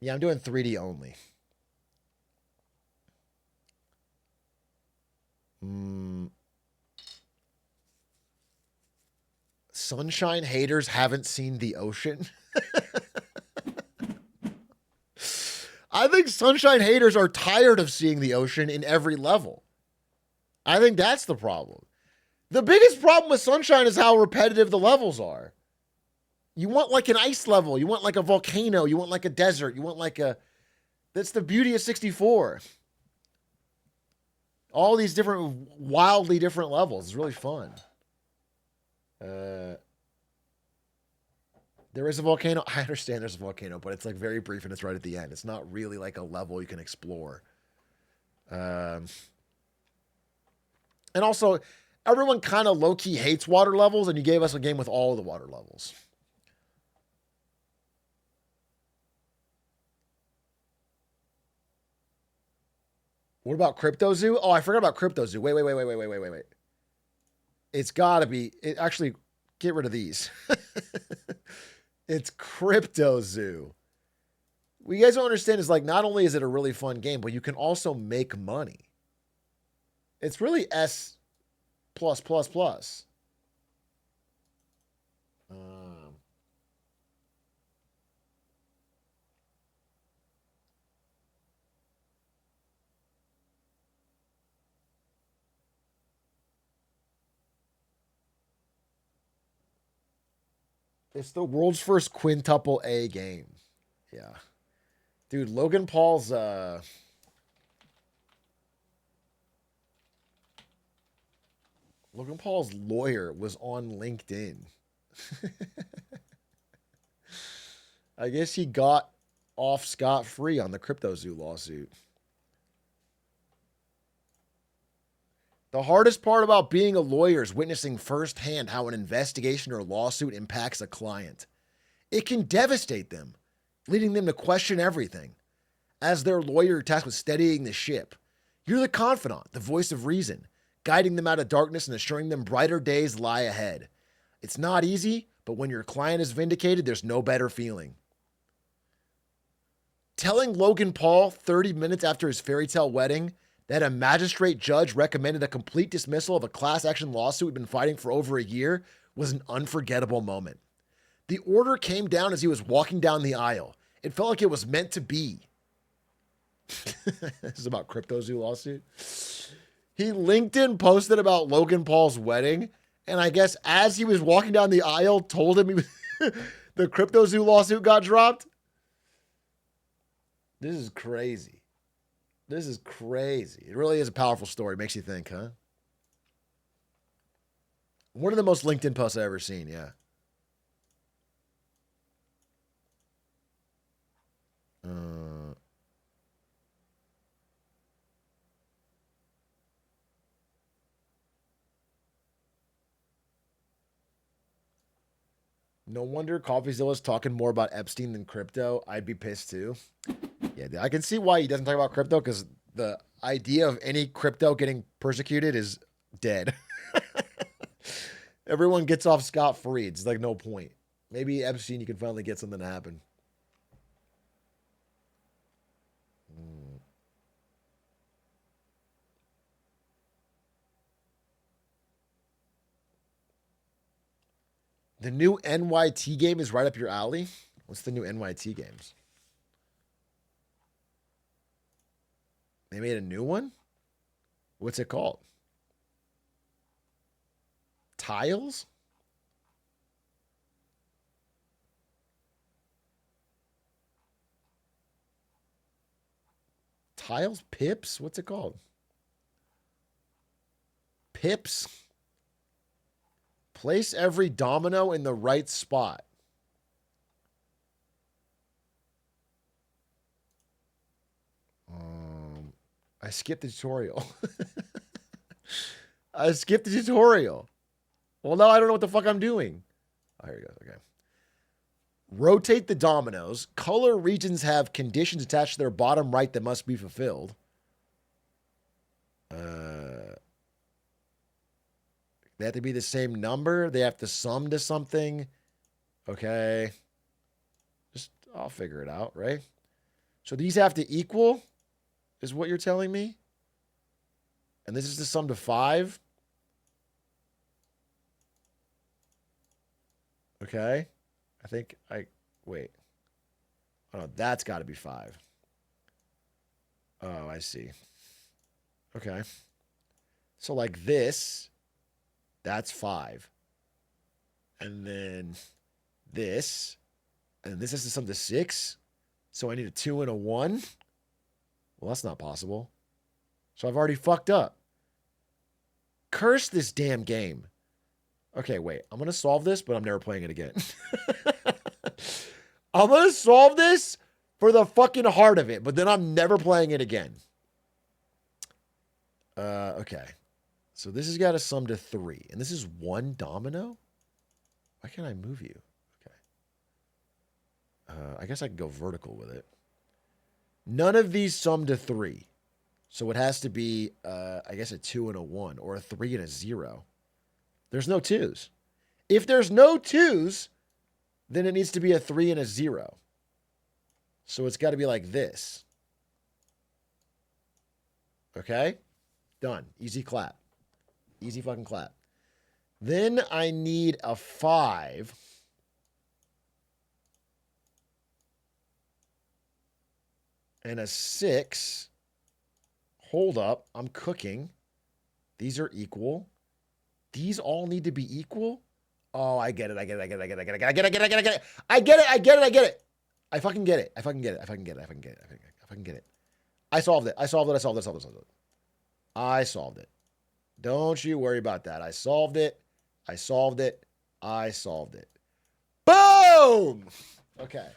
Yeah, I'm doing 3D only. Sunshine haters haven't seen the ocean. I think Sunshine haters are tired of seeing the ocean in every level. I think that's the problem. The biggest problem with Sunshine is how repetitive the levels are. You want like an ice level. You want like a volcano. You want like a desert. You want like a... That's the beauty of 64. All these different, wildly different levels. It's really fun. There is a volcano. I understand there's a volcano, but it's like very brief and it's right at the end. It's not really like a level you can explore. And also, everyone kind of low-key hates water levels, and you gave us a game with all of the water levels. What about Crypto Zoo? Oh, I forgot about Crypto Zoo. Wait. It's got to be... Actually, get rid of these. It's Crypto Zoo. What you guys don't understand is, like, not only is it a really fun game, but you can also make money. It's really S+++. It's the world's first quintuple A game. Yeah. Dude, Logan Paul's lawyer was on LinkedIn. I guess he got off scot-free on the Crypto Zoo lawsuit. The hardest part about being a lawyer is witnessing firsthand how an investigation or lawsuit impacts a client. It can devastate them, leading them to question everything. As their lawyer, you're tasked with steadying the ship. You're the confidant, the voice of reason, guiding them out of darkness and assuring them brighter days lie ahead. It's not easy, but when your client is vindicated, there's no better feeling. Telling Logan Paul 30 minutes after his fairy tale wedding that a magistrate judge recommended a complete dismissal of a class action lawsuit we'd been fighting for over a year was an unforgettable moment. The order came down as he was walking down the aisle. It felt like it was meant to be. This is about Crypto Zoo lawsuit. He LinkedIn posted about Logan Paul's wedding, and I guess as he was walking down the aisle, told him the Crypto Zoo lawsuit got dropped. This is crazy. This is crazy. It really is a powerful story. Makes you think, huh? One of the most LinkedIn posts I've ever seen, yeah. No wonder CoffeeZilla's talking more about Epstein than crypto. I'd be pissed too. Yeah, I can see why he doesn't talk about crypto, because the idea of any crypto getting persecuted is dead. Everyone gets off scot-free. It's like no point. Maybe Epstein, you can finally get something to happen. The new NYT game is right up your alley. What's the new NYT games? They made a new one? What's it called? Tiles? Tiles? Pips? What's it called? Pips? Place every domino in the right spot. I skipped the tutorial. I skipped the tutorial. Well, now I don't know what the fuck I'm doing. Oh, here we go. Okay. Rotate the dominoes. Color regions have conditions attached to their bottom right that must be fulfilled. They have to be the same number. They have to sum to something. Okay. I'll figure it out, right? So these have to equal, is what you're telling me? And this is the sum to 5. Okay. Wait. Oh, that's got to be 5. Oh, I see. Okay. So like this, that's 5. And then this, and this is the sum to 6. So I need a 2 and a 1. Well, that's not possible. So I've already fucked up. Curse this damn game. Okay, wait. I'm going to solve this, but I'm never playing it again. I'm going to solve this for the fucking heart of it, but then I'm never playing it again. Okay. So this has got a sum to 3. And this is 1 domino? Why can't I move you? Okay. I guess I can go vertical with it. None of these sum to 3. So it has to be, I guess, a 2 and a 1, or a 3 and a 0. There's no 2s. If there's no 2s, then it needs to be a 3 and a 0. So it's got to be like this. Okay? Done. Easy clap. Easy fucking clap. Then I need a 5. And a 6. Hold up. I'm cooking. These are equal. These all need to be equal? Oh, I get it. I fucking get it. I fucking get it. I solved it. I solved it. Don't you worry about that. I solved it. Boom! Okay.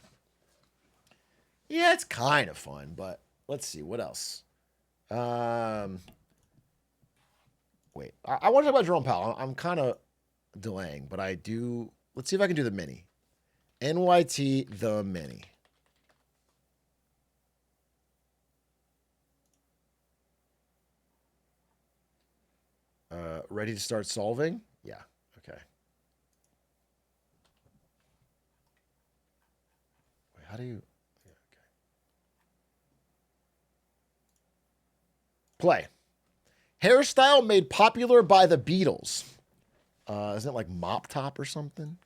Yeah, it's kind of fun, but let's see. What else? Wait. I want to talk about Jerome Powell. I'm kind of delaying, but I do. Let's see if I can do the mini. NYT the mini. Ready to start solving? Yeah. Okay. Wait, how do you? Yeah, okay. Play. Hairstyle made popular by the Beatles. Isn't it like Mop Top or something?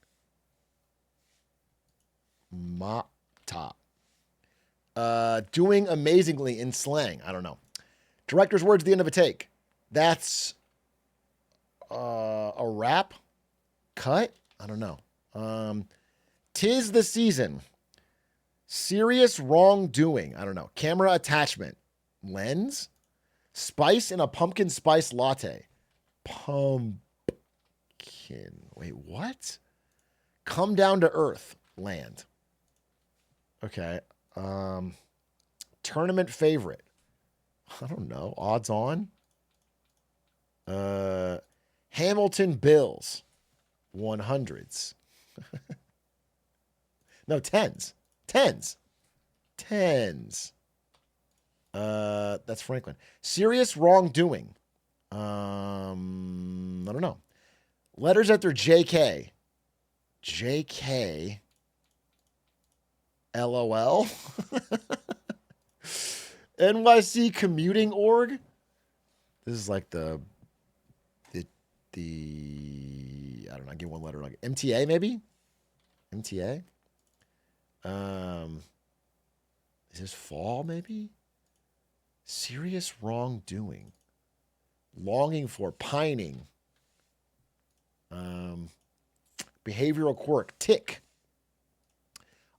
Mop Top. Doing amazingly in slang. I don't know. Director's words at the end of a take. That's a rap cut? I don't know. 'Tis the season. Serious wrongdoing. I don't know. Camera attachment. Lens. Spice in a pumpkin spice latte. Pumpkin. Wait, what? Come down to earth. Land. Okay. Tournament favorite. I don't know. Odds on. Hamilton Bills. 100s. No, 10s. 10s. That's Franklin. Serious wrongdoing. I don't know. Letters after JK. JK. LOL. NYC commuting org. This is like the I don't know, give one letter, like MTA maybe? MTA? Is this fall, maybe? Serious wrongdoing. Longing for, pining. Behavioral quirk, tick.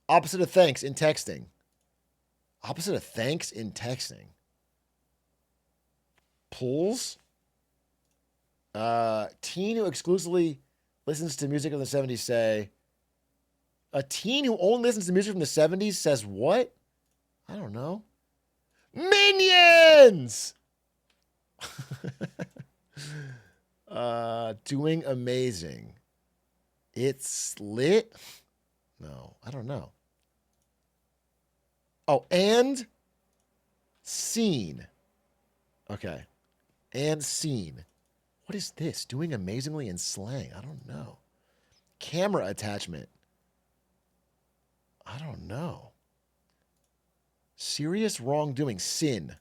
Opposite of thanks in texting. Opposite of thanks in texting. Pulls. Teen who exclusively listens to music of the 70s say. A teen who only listens to music from the 70s says what? I don't know. Minions! Doing amazing. It's lit? No, I don't know. Oh, and scene. Okay. And scene. What is this? Doing amazingly in slang? I don't know. Camera attachment. I don't know. Serious wrongdoing. Sin.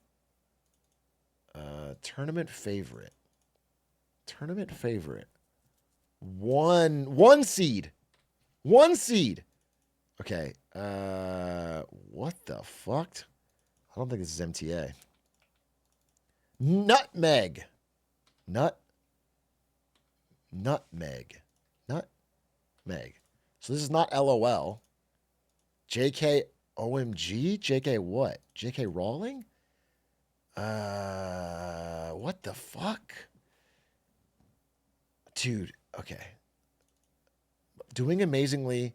Tournament favorite. Tournament favorite. One seed. One seed. Okay. What the fuck? I don't think this is MTA. Nutmeg. Nutmeg. Nutmeg. So this is not LOL. JK OMG? JK what? JK Rowling? What the fuck? Dude, okay. Doing amazingly,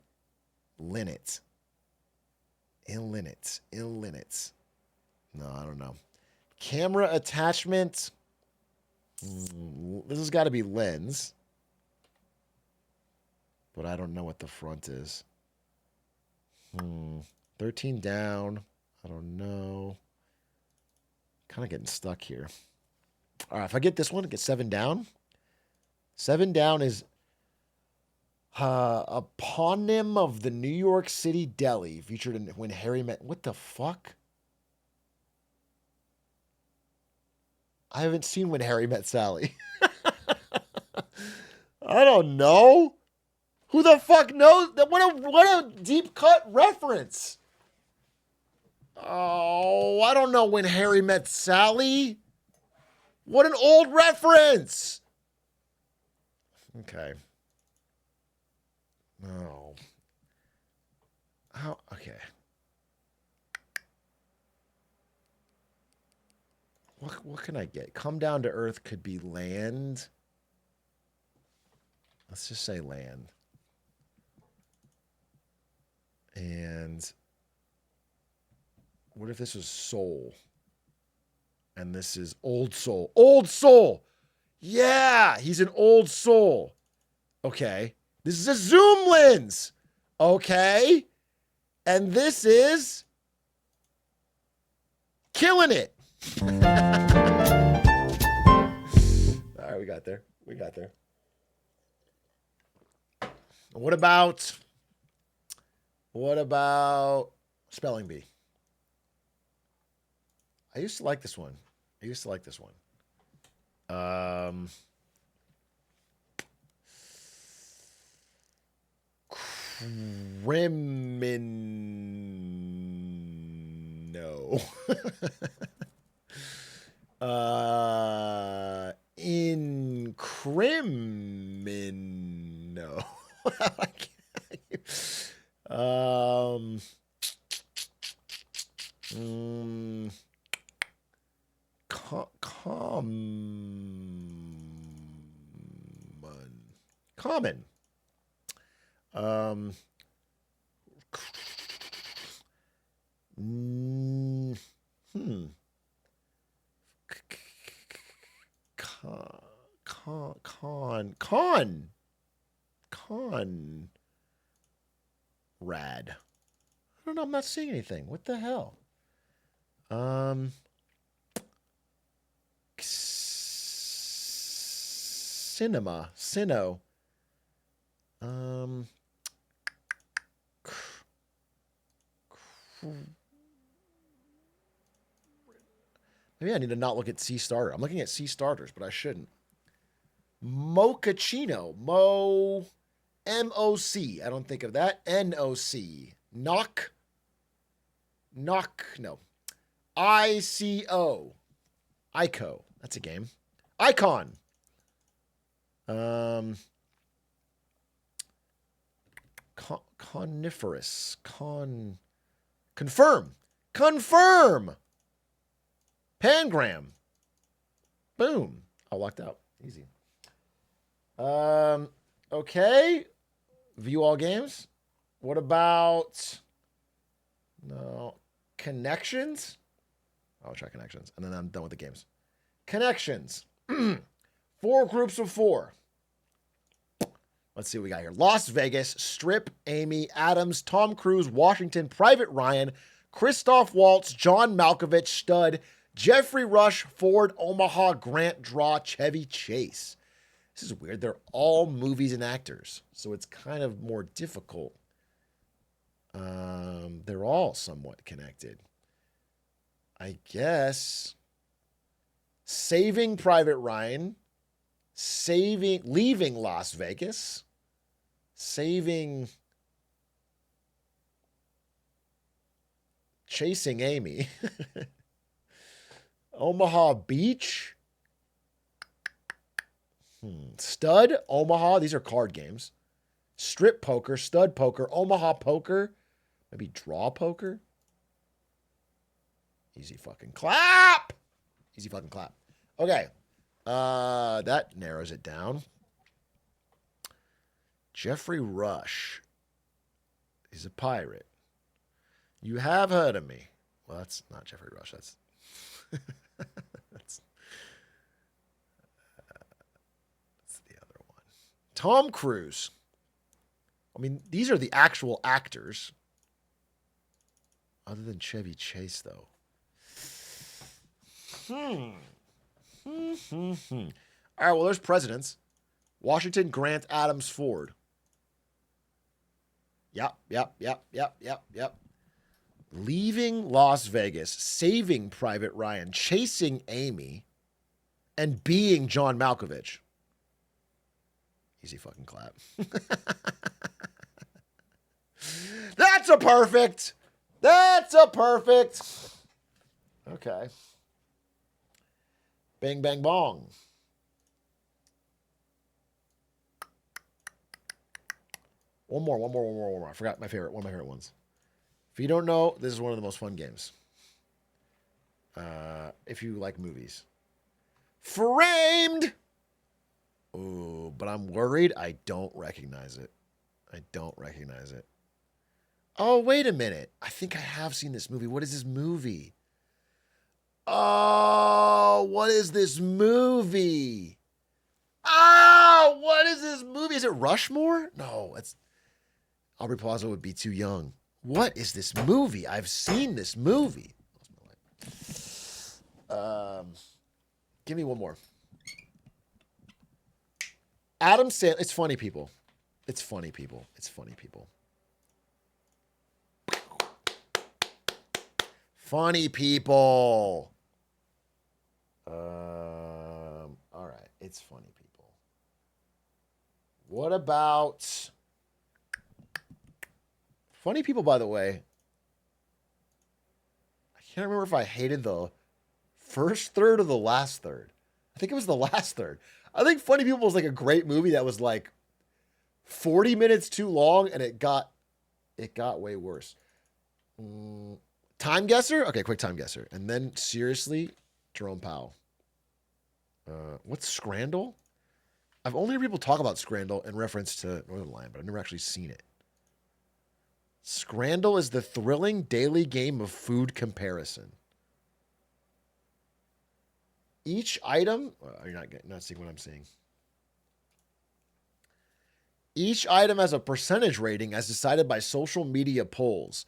Linux. In Linux. No, I don't know. Camera attachment. This has got to be lens. But I don't know what the front is. 13 down. I don't know. Kind of getting stuck here. All right, if I get this one, get 7 down. 7 down is a eponym of the New York City deli featured in When Harry Met. What the fuck? I haven't seen When Harry Met Sally. I don't know. Who the fuck knows? What a deep cut reference. Oh, I don't know When Harry Met Sally. What an old reference. Okay. No. How? Okay. What can I get? Come down to earth could be land. Let's just say land. And what if this was soul? And this is old soul. Old soul! Yeah! He's an old soul. Okay. This is a zoom lens. Okay. And this is killing it. All right, we got there. What about spelling bee? I used to like this one. Crimino. Incrimino. Common. Conrad. I don't know. I'm not seeing anything. What the hell? Cinema. Sino. Maybe I need to not look at C starter. I'm looking at C starters, but I shouldn't. Mochaccino. MOC. I don't think of that. NOC. No. ICO. ICO. That's a game. Icon. Coniferous. Confirm. Pangram. Boom. I walked out. Easy. Okay. View all games. What about connections? I'll try connections, and then I'm done with the games. Connections. 4 groups of 4. Let's see what we got here. Las Vegas, Strip, Amy, Adams, Tom Cruise, Washington, Private Ryan, Christoph Waltz, John Malkovich, Stud, Jeffrey Rush, Ford, Omaha, Grant, Draw, Chevy Chase. This is weird. They're all movies and actors, so it's kind of more difficult. They're all somewhat connected. I guess Saving Private Ryan, Leaving Las Vegas, Chasing Amy, Omaha Beach, Stud, Omaha. These are card games. Strip Poker, Stud Poker, Omaha Poker, maybe Draw Poker. Easy fucking clap. Okay. That narrows it down. Jeffrey Rush. He's a pirate. You have heard of me. Well, that's not Jeffrey Rush. That's that's the other one. Tom Cruise. I mean, these are the actual actors. Other than Chevy Chase, though. All right, well, there's presidents. Washington, Grant, Adams, Ford. Yep. Leaving Las Vegas, Saving Private Ryan, Chasing Amy, and Being John Malkovich. Easy fucking clap. That's a perfect. Okay. Bang, bang, bong. One more. I forgot one of my favorite ones. If you don't know, this is one of the most fun games. If you like movies. Framed! Oh, but I'm worried I don't recognize it. Oh, wait a minute. I think I have seen this movie. What is this movie? Oh, what is this movie? Is it Rushmore? No, it's Aubrey Plaza would be too young. What is this movie? I've seen this movie. Give me one more. Adam Sandler. It's funny people. Funny people. All right. It's funny people. What about funny people, by the way? I can't remember if I hated the first third or the last third. I think it was the last third. I think Funny People was like a great movie that was like 40 minutes too long, and it got way worse. Time Guessr? Okay, quick time guesser. And then, seriously, Jerome Powell. What's Scrandal? I've only heard people talk about Scrandal in reference to Northern Lion, but I've never actually seen it. Scrandal is the thrilling daily game of food comparison. Each item... you're not seeing what I'm seeing. Each item has a percentage rating as decided by social media polls.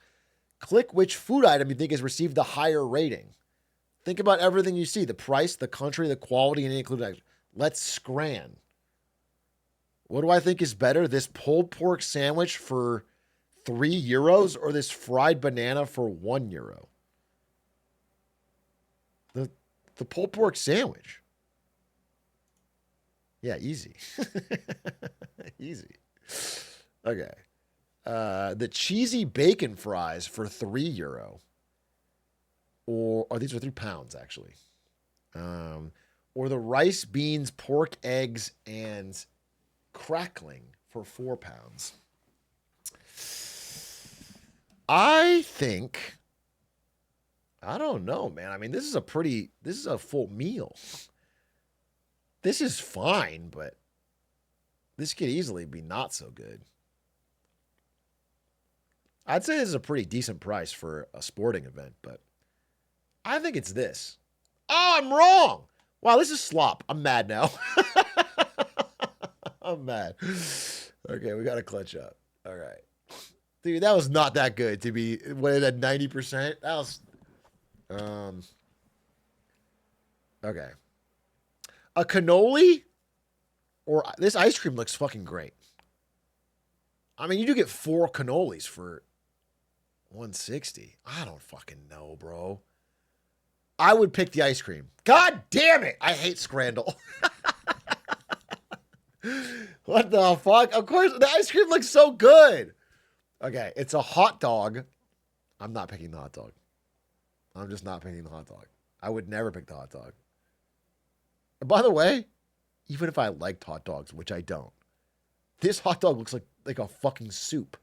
Click which food item you think has received the higher rating. Think about everything you see. The price, the country, the quality, and any included. Let's scran. What do I think is better? This pulled pork sandwich for €3 or this fried banana for €1? The pulled pork sandwich. Yeah, easy. Easy. Okay. The cheesy bacon fries for €3. Or these are £3 actually. Or the rice, beans, pork, eggs, and crackling for £4. I think, I don't know, man. I mean, this is a full meal. This is fine, but this could easily be not so good. I'd say this is a pretty decent price for a sporting event, but I think it's this. Oh, I'm wrong. Wow, this is slop. I'm mad now. I'm mad. Okay, we got to clutch up. All right. Dude, that was not that good to be weighted at 90%. That was... Okay. A cannoli? Or this ice cream looks fucking great. I mean, you do get 4 cannolis for $160. I don't fucking know, bro. I would pick the ice cream. God damn it! I hate Scrandle. What the fuck? Of course, the ice cream looks so good. Okay, it's a hot dog. I'm not picking the hot dog. I'm just not picking the hot dog. I would never pick the hot dog. And by the way, even if I liked hot dogs, which I don't, this hot dog looks like a fucking soup.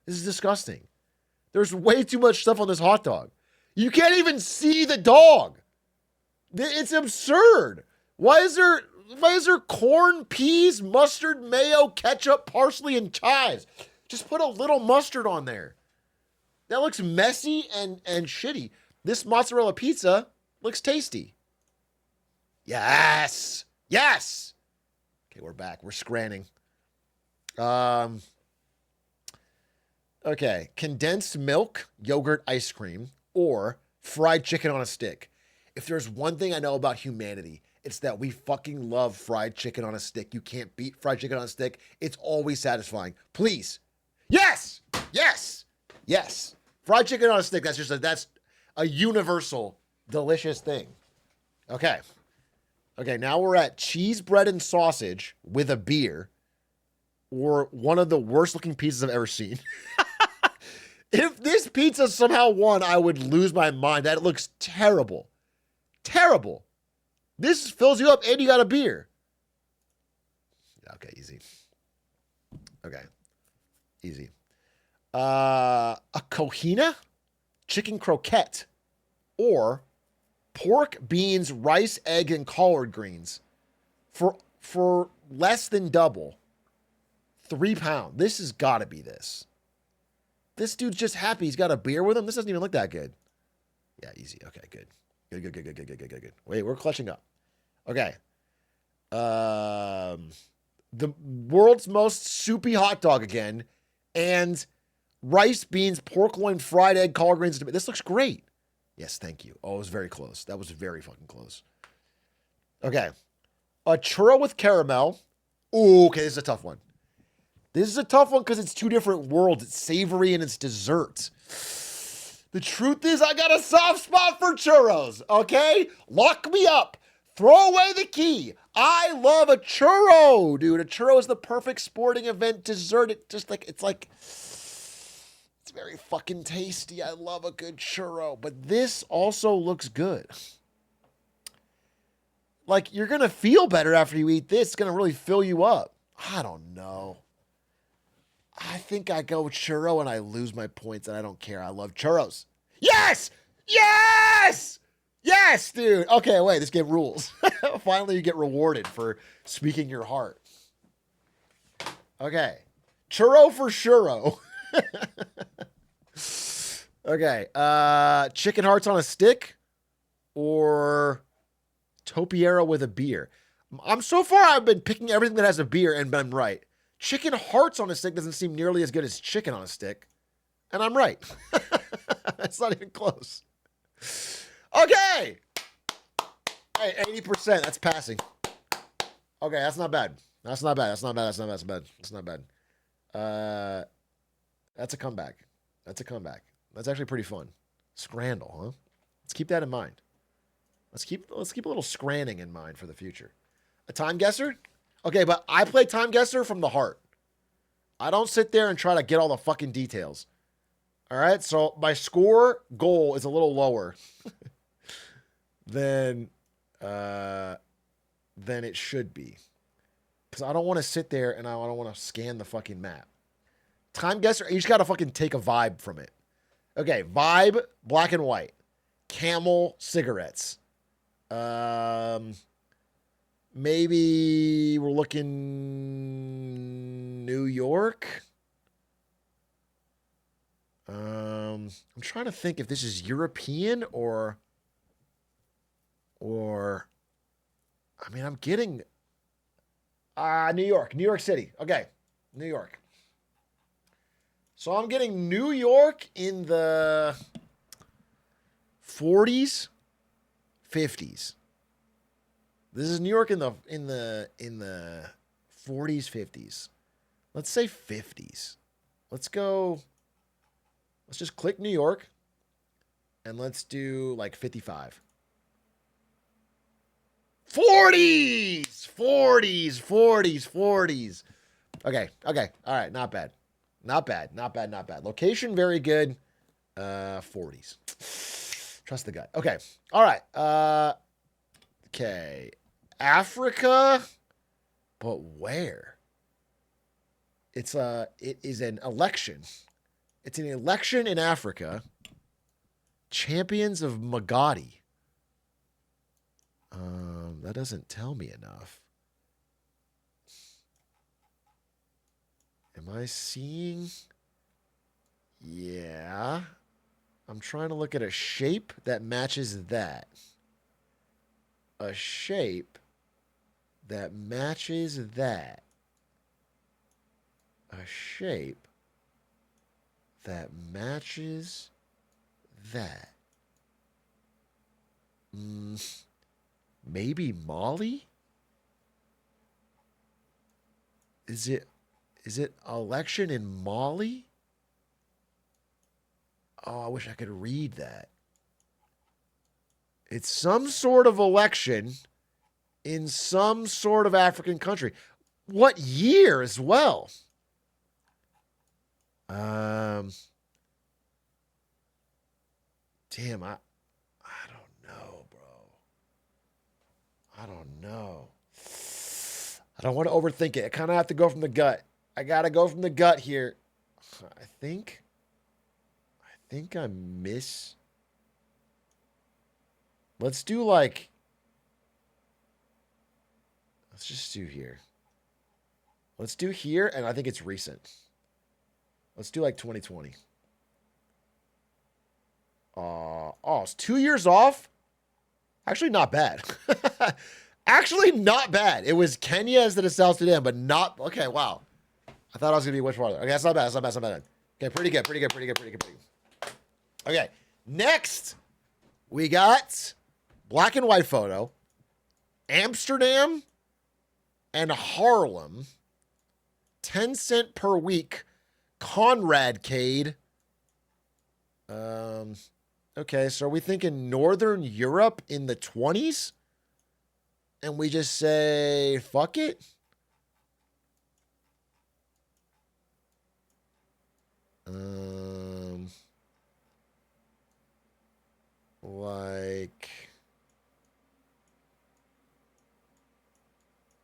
This is disgusting. There's way too much stuff on this hot dog. You can't even see the dog. It's absurd. Why is there corn, peas, mustard, mayo, ketchup, parsley, and chives? Just put a little mustard on there. That looks messy and shitty. This mozzarella pizza looks tasty. Yes. Yes. Okay, we're back. We're scranning. Okay. Condensed milk, yogurt, ice cream, or fried chicken on a stick. If there's one thing I know about humanity, it's that we fucking love fried chicken on a stick. You can't beat fried chicken on a stick. It's always satisfying. Please. Yes. Yes. Yes. Fried chicken on a stick. That's a universal delicious thing. Okay. Okay. Now we're at cheese, bread, and sausage with a beer, or one of the worst looking pizzas I've ever seen. If this pizza somehow won, I would lose my mind. That looks terrible. Terrible. This fills you up and you got a beer. Okay, easy. Okay. Easy. A cohina, chicken croquette, or pork, beans, rice, egg, and collard greens for less than double. £3. This has got to be this. This dude's just happy he's got a beer with him. This doesn't even look that good. Yeah, easy. Okay, good. Good. Wait, we're clutching up. Okay. The world's most soupy hot dog again, and rice, beans, pork loin, fried egg, collard greens. This looks great. Yes, thank you. Oh, it was very close. That was very fucking close. Okay. A churro with caramel. Ooh, okay, this is a tough one. This is a tough one because it's two different worlds. It's savory and it's dessert. The truth is, I got a soft spot for churros, okay? Lock me up. Throw away the key. I love a churro, dude. A churro is the perfect sporting event dessert. It's very fucking tasty. I love a good churro. But this also looks good. Like, you're going to feel better after you eat this. It's going to really fill you up. I don't know. I think I go churro and I lose my points and I don't care. I love churros. Yes! Yes! Yes, dude. Okay, wait, this game rules. Finally, you get rewarded for speaking your heart. Okay. Churro for churro. Okay. Chicken hearts on a stick or topiary with a beer. I've been picking everything that has a beer and been right. Chicken hearts on a stick doesn't seem nearly as good as chicken on a stick. And I'm right. It's not even close. Okay. Hey, 80%. That's passing. Okay, that's not bad. That's not bad. That's not bad. That's not bad. That's bad. That's not bad. That's a comeback. That's a comeback. That's actually pretty fun. Scrandle, huh? Let's keep that in mind. Let's keep a little scranning in mind for the future. A time guesser? Okay, but I play time guesser from the heart. I don't sit there and try to get all the fucking details. All right, so my score goal is a little lower than it should be. Because I don't want to sit there and I don't want to scan the fucking map. Time Guessr, you just got to fucking take a vibe from it. Okay, vibe, black and white. Camel cigarettes. Maybe we're looking New York. I'm trying to think if this is European or I mean, I'm getting New York City. Okay, New York. So I'm getting New York in the 40s, 50s. This is New York in the 40s, 50s. Let's say 50s. Let's just click New York and let's do like 55. 40s. Okay. All right, not bad. Location very good. 40s. Trust the gut. Okay. All right. Okay. Africa, but where? It is an election. It's an election in Africa. Champions of Magadi. That doesn't tell me enough. Am I seeing? Yeah. I'm trying to look at a shape that matches that. A shape that matches that. A shape that matches that. Maybe Mali? Is it election in Mali? Oh, I wish I could read that. It's some sort of election in some sort of African country. What year as well? Damn, I don't know, bro. I don't know. I don't want to overthink it. I kind of have to go from the gut. I got to go from the gut here. I think I miss. Let's do like. Let's just do here. Let's do here, and I think it's recent. Let's do like 2020. It's 2 years off? Actually, not bad. Actually, not bad. It was Kenya instead of South Sudan, but not... Okay, wow. I thought I was going to be much farther. Okay, that's not bad. Okay, pretty good. Okay, next, we got black and white photo, Amsterdam and Harlem, 10 cent per week, Conrad Cade. Okay, so are we thinking Northern Europe in the 20s? And we just say, fuck it?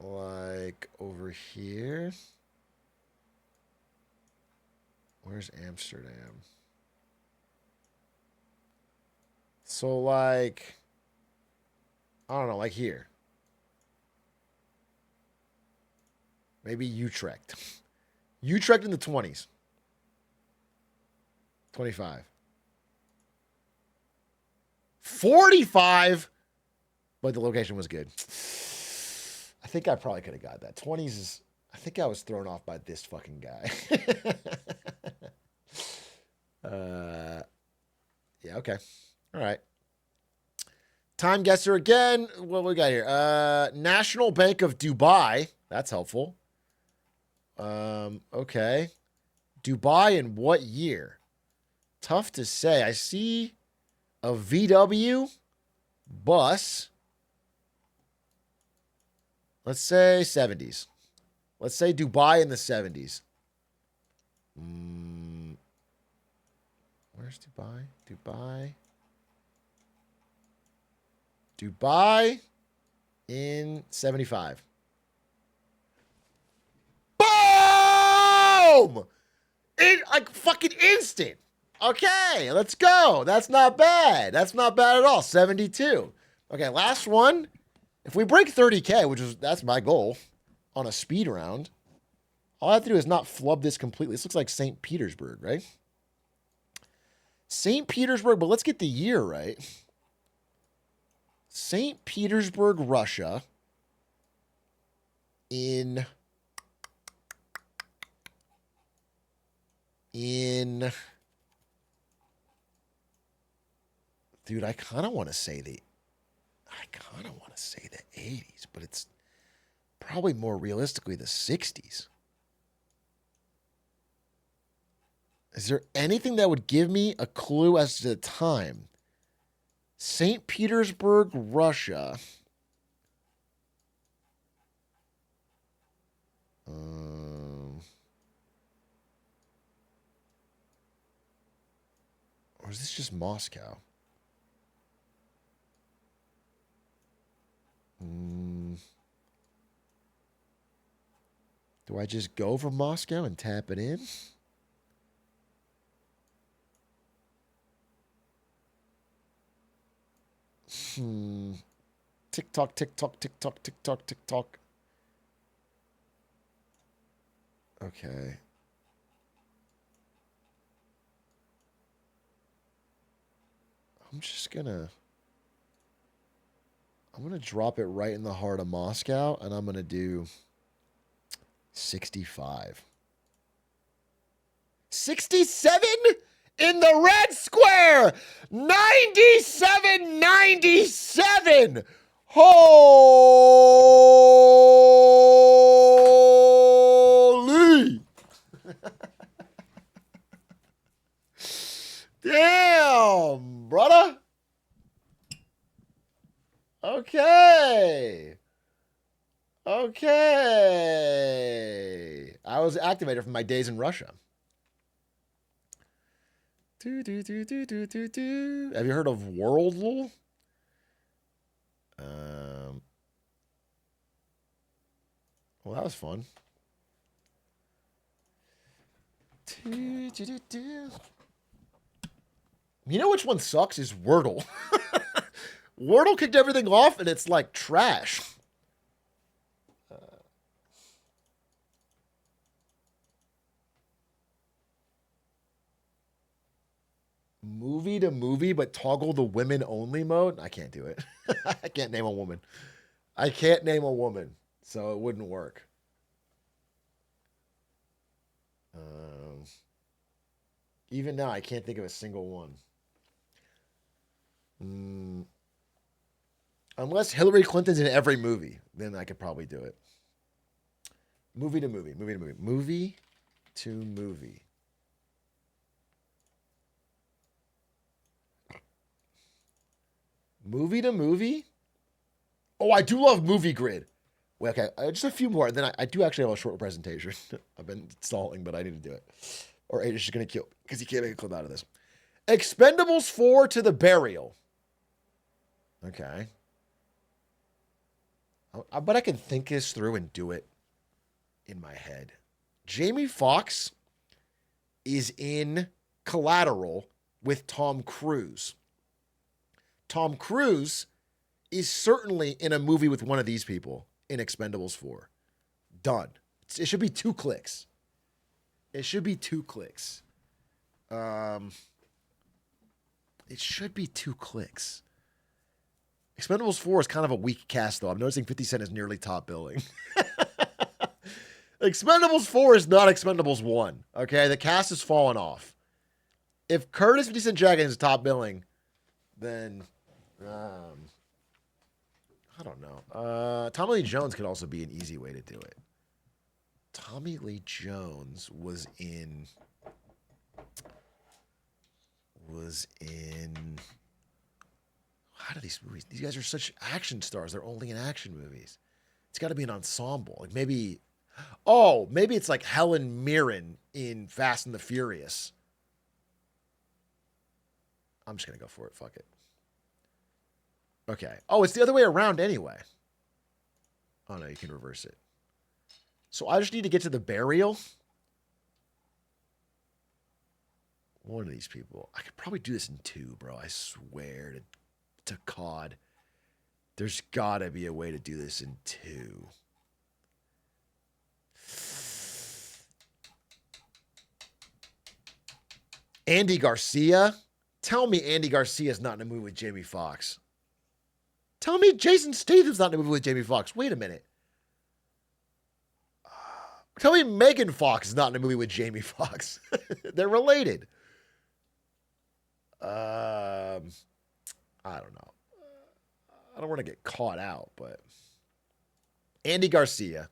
Like over here. Where's Amsterdam? So like, I don't know, like here. Maybe Utrecht. Utrecht in the 20s. 25. 45. But the location was good. I think I probably could have got that. 20s is... I think I was thrown off by this fucking guy. Yeah, okay. All right. Time Guessr again. What we got here? National Bank of Dubai. That's helpful. Okay. Dubai in what year? Tough to say. I see a VW bus. Let's say 70s. Let's say Dubai in the 70s. Where's Dubai? Dubai in 75. Boom! Like fucking instant. Okay, let's go. That's not bad. That's not bad at all. 72. Okay, last one. If we break 30K, that's my goal on a speed round, all I have to do is not flub this completely. This looks like St. Petersburg, right? St. Petersburg, but let's get the year right. St. Petersburg, Russia in dude, I kind of want to say the 80s, but it's probably more realistically the 60s. Is there anything that would give me a clue as to the time? St. Petersburg, Russia. Or is this just Moscow? Do I just go for Moscow and tap it in? Tick tock, tick tock, tick tock, tick tock, tick tock. Okay. I'm gonna drop it right in the heart of Moscow, and I'm gonna do 65. 67 in the red square. 97-97. Holy. Damn, brother. Okay. I was activated from my days in Russia. Have you heard of Worldle? Well, that was fun. You know which one sucks is Wordle. Wordle kicked everything off, and it's like trash. Movie to movie, but toggle the women only mode? I can't do it. I can't name a woman. So it wouldn't work. Even now, I can't think of a single one. Unless Hillary Clinton's in every movie, then I could probably do it. Movie to movie. Movie to movie. Movie to movie? Oh, I do love Movie Grid. Wait, okay, just a few more, and then I do actually have a short presentation. I've been stalling, but I need to do it. Or Aiden is just going to kill, because he can't make a clip out of this. Expendables 4 to the burial. Okay. But I can think this through and do it in my head. Jamie Foxx is in Collateral with Tom Cruise. Tom Cruise is certainly in a movie with one of these people in Expendables 4. Done. It should be 2 clicks. It should be 2 clicks. Expendables 4 is kind of a weak cast, though. I'm noticing 50 Cent is nearly top billing. Expendables 4 is not Expendables 1. Okay, the cast has fallen off. If Curtis 50 Cent Jackson is top billing, then I don't know. Tommy Lee Jones could also be an easy way to do it. Tommy Lee Jones was in how do these movies? These guys are such action stars. They're only in action movies. It's got to be an ensemble. Like maybe Oh, maybe it's like Helen Mirren in Fast and the Furious. I'm just going to go for it. Fuck it. Okay. Oh, it's the other way around anyway. Oh, no, you can reverse it. So I just need to get to the burial. One of these people. I could probably do this in 2, bro. I swear to COD. There's got to be a way to do this in 2. Andy Garcia? Tell me Andy Garcia's not in a movie with Jamie Foxx. Tell me Jason Statham's not in a movie with Jamie Foxx. Wait a minute. Tell me Megan Fox is not in a movie with Jamie Foxx. They're related. I don't know. I don't want to get caught out, but Andy Garcia.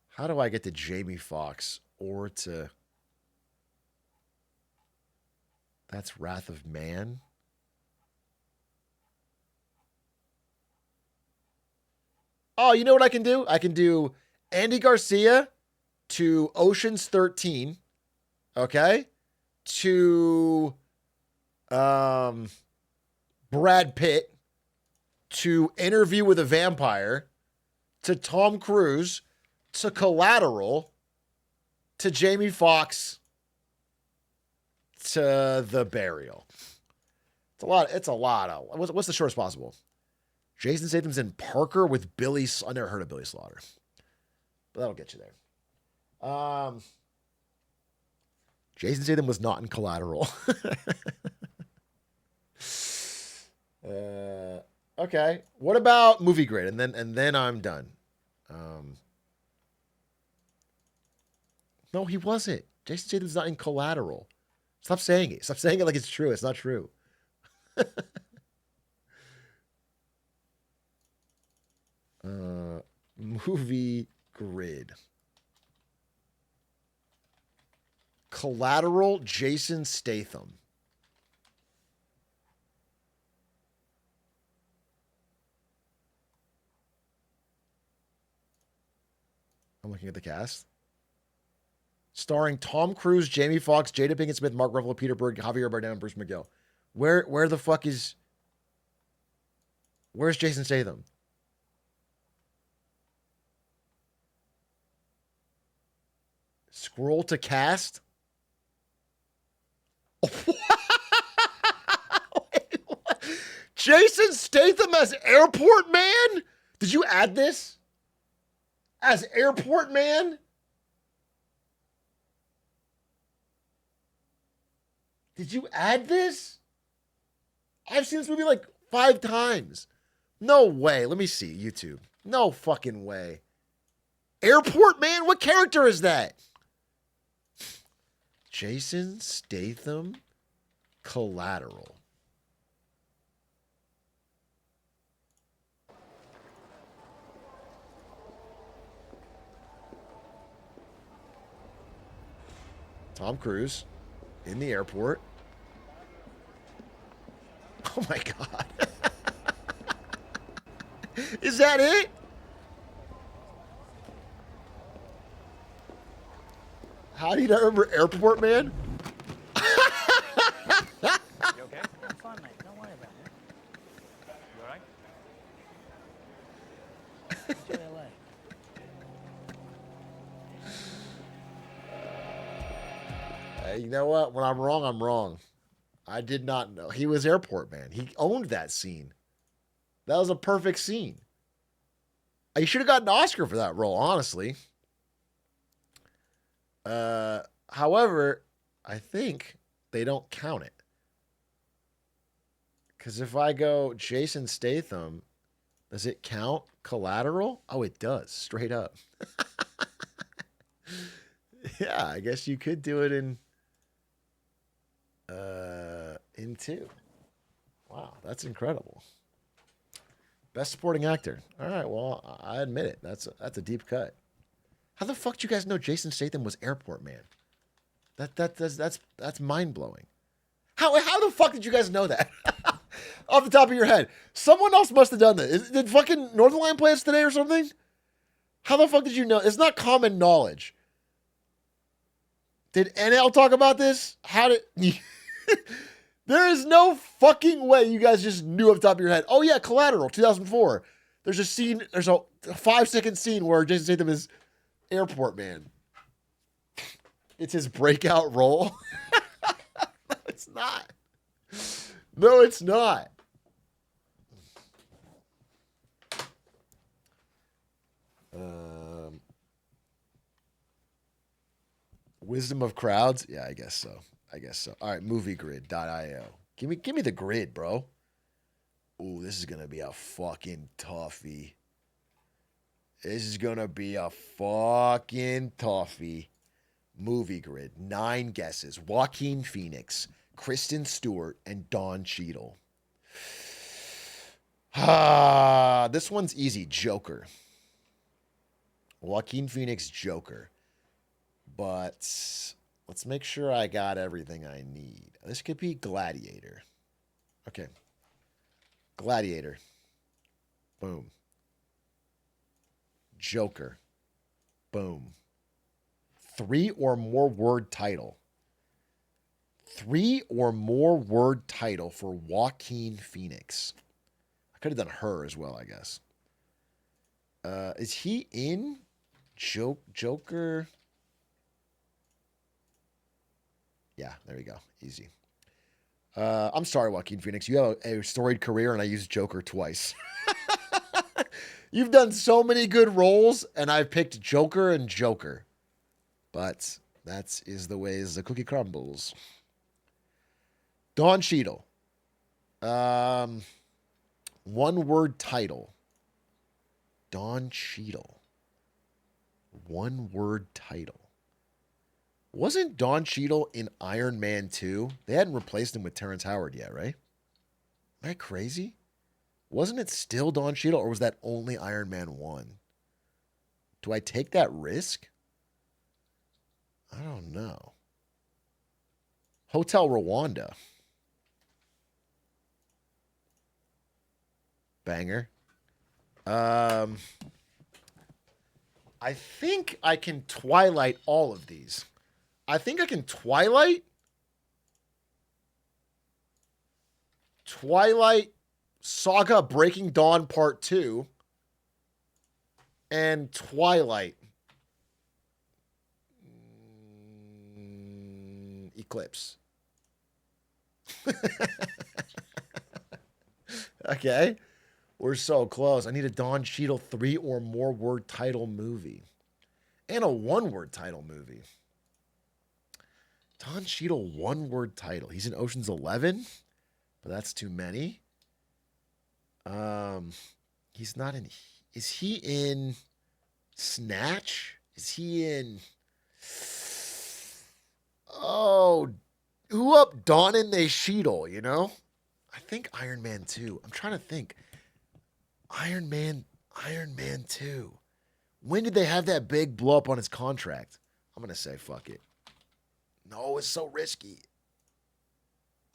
How do I get to Jamie Foxx or to... That's Wrath of Man. Oh, you know what I can do? I can do Andy Garcia to Ocean's 13. Okay? To Brad Pitt, to Interview with a Vampire, to Tom Cruise, to Collateral, to Jamie Foxx, to The Burial. It's a lot of... What's the shortest possible? Jason Statham's in Parker with Billy... I never heard of Billy Slaughter. But that'll get you there. Jason Statham was not in Collateral. Okay. What about Movie Grid? And then I'm done. No, he wasn't. Jason Statham's not in Collateral. Stop saying it. Stop saying it like it's true. It's not true. Movie Grid. Collateral, Jason Statham. I'm looking at the cast. Starring Tom Cruise, Jamie Foxx, Jada Pinkett Smith, Mark Ruffalo, Peter Berg, Javier Bardem, and Bruce McGill. Where the fuck is... Where's Jason Statham? Scroll to cast. Wait, what? Jason Statham as Airport Man? Did you add this? As Airport Man? Did you add this? I've seen this movie like 5 times. No way. Let me see. YouTube. No fucking way. Airport Man? What character is that? Jason Statham, Collateral. Tom Cruise in the airport. Oh my God. Is that it? How do you not remember Airport Man? You okay? I'm fine, mate. Don't worry about it. You alright? Enjoy LA. You know what? When I'm wrong, I'm wrong. I did not know. He was Airport Man. He owned that scene. That was a perfect scene. He should have gotten an Oscar for that role, honestly. However, I think they don't count it. Because if I go Jason Statham, does it count Collateral? Oh, it does. Straight up. Yeah, I guess you could do it in 2. Wow, that's incredible. Best supporting actor. All right, well, I admit it. That's a deep cut. How the fuck do you guys know Jason Statham was Airport Man? That's mind blowing. How the fuck did you guys know that? Off the top of your head, someone else must have done that. Did fucking Northern Line play us today or something? How the fuck did you know? It's not common knowledge. Did NL talk about this? How did... There is no fucking way you guys just knew off the top of your head. Oh yeah, Collateral, 2004. There's a scene, there's a 5-second scene where Jason Statham is airport man. It's his breakout role. No, it's not. No, it's not. Wisdom of crowds? Yeah, I guess so. All right, moviegrid.io. Give me the grid, bro. Ooh, this is gonna be a fucking toughie. This is gonna be a fucking toughie. Movie grid. 9 guesses. Joaquin Phoenix, Kristen Stewart, and Don Cheadle. This one's easy. Joker. Joaquin Phoenix, Joker. But let's make sure I got everything I need. This could be Gladiator. Okay. Gladiator. Boom. Joker. Boom. 3 or more word title. 3 or more word title for Joaquin Phoenix. I could have done her as well, I guess. Is he in Joker? Yeah, there we go. Easy. I'm sorry, Joaquin Phoenix. You have a storied career, and I used Joker twice. You've done so many good roles, and I've picked Joker and Joker. But that is the ways the cookie crumbles. Don Cheadle. 1 word title. Don Cheadle. 1 word title. Wasn't Don Cheadle in Iron Man 2? They hadn't replaced him with Terrence Howard yet, right? Am I crazy? Wasn't it still Don Cheadle, or was that only Iron Man 1? Do I take that risk? I don't know. Hotel Rwanda. Banger. I think I can Twilight all of these. I think I can Twilight Saga Breaking Dawn Part 2 and Twilight Eclipse. Okay. We're so close. I need a Don Cheadle 3 or more word title movie. And a 1 word title movie. Don Cheadle 1 word title. He's in Ocean's 11, but that's too many. He's not in. Is he in Snatch? Is he in? Oh, who up Don and they Cheadle? You know, I think Iron Man 2. I'm trying to think. Iron Man 2. When did they have that big blow up on his contract? I'm gonna say fuck it. No, it's so risky.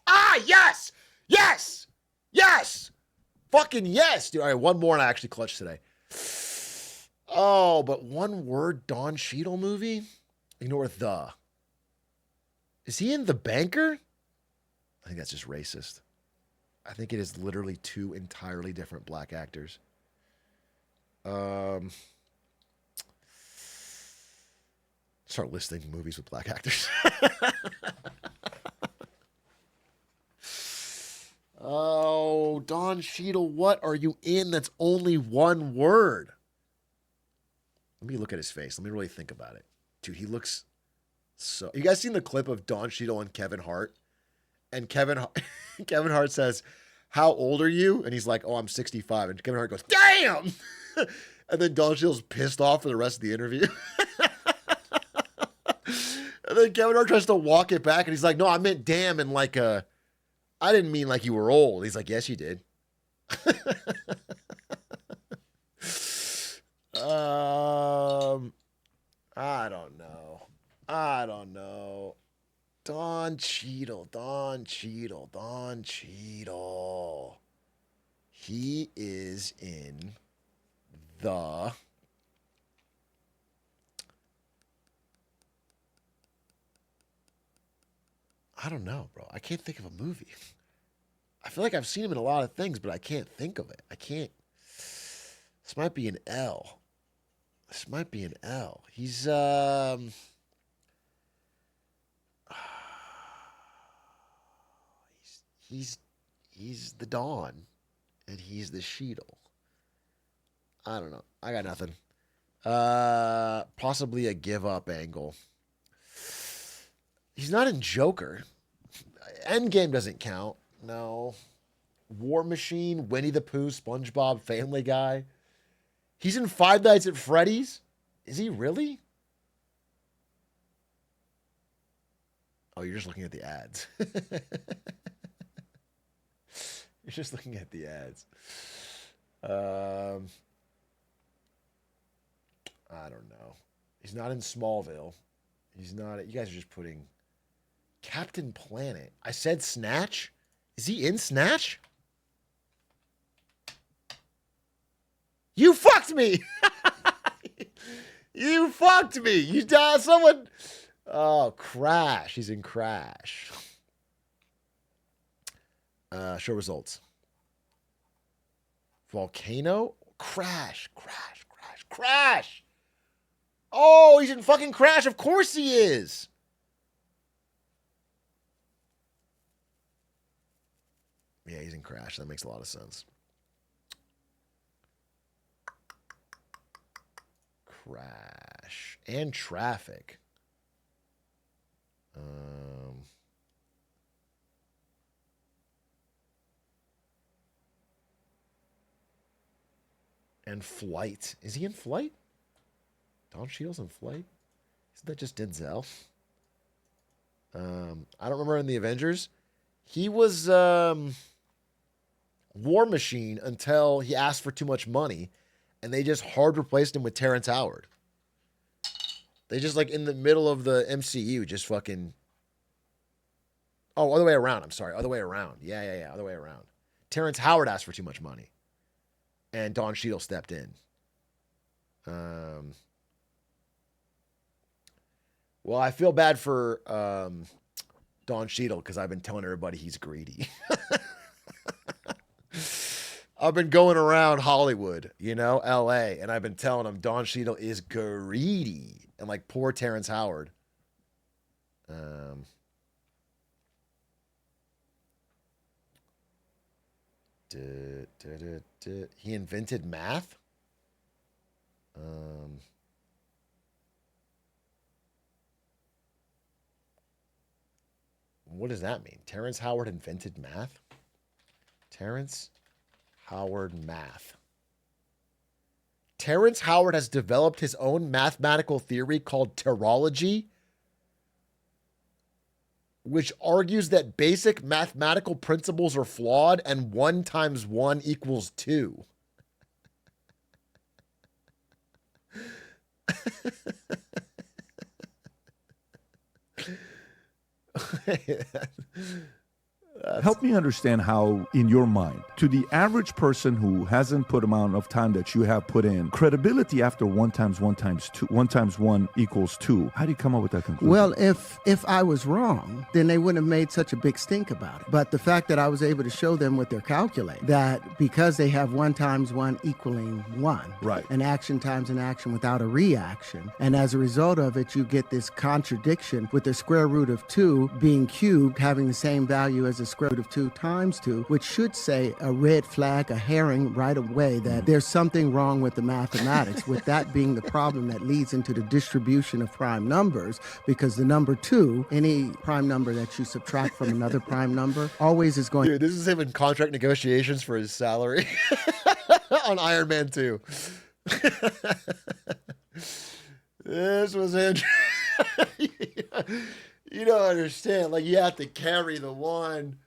Ah, yes! Yes! Yes! Fucking yes, dude. All right, 1 more and I actually clutched today. Oh, but 1 word Don Cheadle movie? Ignore the. Is he in The Banker? I think that's just racist. I think it is literally 2 entirely different black actors. Start listing movies with black actors. Oh, Don Cheadle, what are you in that's only 1 word? Let me look at his face. Let me really think about it. Dude, he looks so... You guys seen the clip of Don Cheadle and Kevin Hart? And Kevin Hart says, "How old are you?" And he's like, "Oh, I'm 65." And Kevin Hart goes, "Damn!" And then Don Cheadle's pissed off for the rest of the interview. And then Kevin Hart tries to walk it back, and he's like, "No, I meant damn in like a... I didn't mean like you were old." He's like, "Yes, you did." I don't know. Don Cheadle. He is in the I don't know, bro. I can't think of a movie. I feel like I've seen him in a lot of things, but I can't think of it. I can't. This might be an L. This might be an L. He's the Dawn, and he's the Cheadle. I don't know. I got nothing. Possibly a give up angle. He's not in Joker. Endgame doesn't count. No. War Machine, Winnie the Pooh, SpongeBob, Family Guy. He's in Five Nights at Freddy's? Is he really? Oh, you're just looking at the ads. You're just looking at the ads. I don't know. He's not in Smallville. He's not. You guys are just putting Captain Planet. I said Snatch. Is he in Snatch? You fucked me. You fucked me. You died. Someone. Oh, Crash. He's in Crash. Show results. Volcano. Crash. Oh, he's in fucking Crash. Of course he is. Yeah, he's in Crash. That makes a lot of sense. Crash. And Traffic. And Flight. Is he in Flight? Don Cheadle's in Flight? Isn't that just Denzel? I don't remember in the Avengers. He was War Machine until he asked for too much money, and they just hard replaced him with Terrence Howard. They just, like, in the middle of the MCU, just fucking... Oh, other way around. I'm sorry. Other way around. Yeah. Other way around. Terrence Howard asked for too much money, and Don Cheadle stepped in. Well, I feel bad for Don Cheadle because I've been telling everybody he's greedy. I've been going around Hollywood, LA, and I've been telling him Don Cheadle is greedy. And like poor Terrence Howard. He invented math? What does that mean? Terrence Howard invented math? Terrence Howard math. Terrence Howard has developed his own mathematical theory called terology, which argues that basic mathematical principles are flawed and 1 times 1 equals 2. Help me understand how, in your mind, to the average person who hasn't put amount of time that you have put in, credibility after 1 times 1 times 2, 1 times 1 equals 2. How do you come up with that conclusion? Well, if I was wrong, then they wouldn't have made such a big stink about it. But the fact that I was able to show them with their calculator that because they have 1 times 1 equaling 1, right, an action times an action without a reaction, and as a result of it, you get this contradiction with the square root of 2 being cubed having the same value as the square root of 2 times 2, which should say a red flag, a herring right away that there's something wrong with the mathematics, with that being the problem that leads into the distribution of prime numbers, because the number 2, any prime number that you subtract from another prime number, always is going... Dude, this is him in contract negotiations for his salary on Iron Man 2. This was it. You don't understand. Like, you have to carry the one...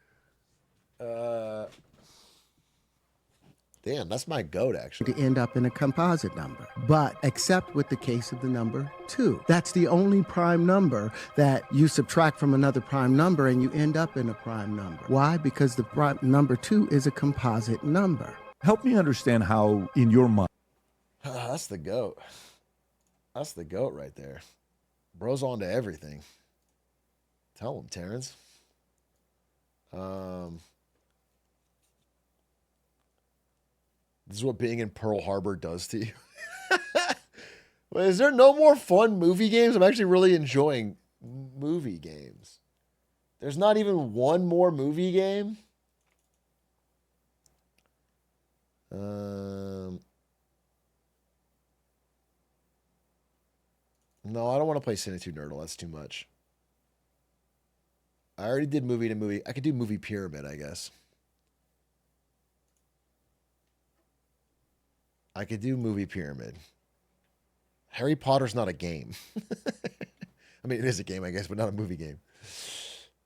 Damn, that's my goat, actually. To end up in a composite number, but except with the case of the number 2. That's the only prime number that you subtract from another prime number and you end up in a prime number. Why? Because the prime number 2 is a composite number. Help me understand how, in your mind... That's the goat. That's the goat right there. Bro's on to everything. Tell him, Terrence. This is what being in Pearl Harbor does to you. Well, is there no more fun movie games? I'm actually really enjoying movie games. There's not even one more movie game. No, I don't want to play Cinetube Nerdle. That's too much. I already did movie to movie. I could do movie pyramid, I guess. I could do movie pyramid. Harry Potter's not a game. I mean, it is a game, I guess, but not a movie game.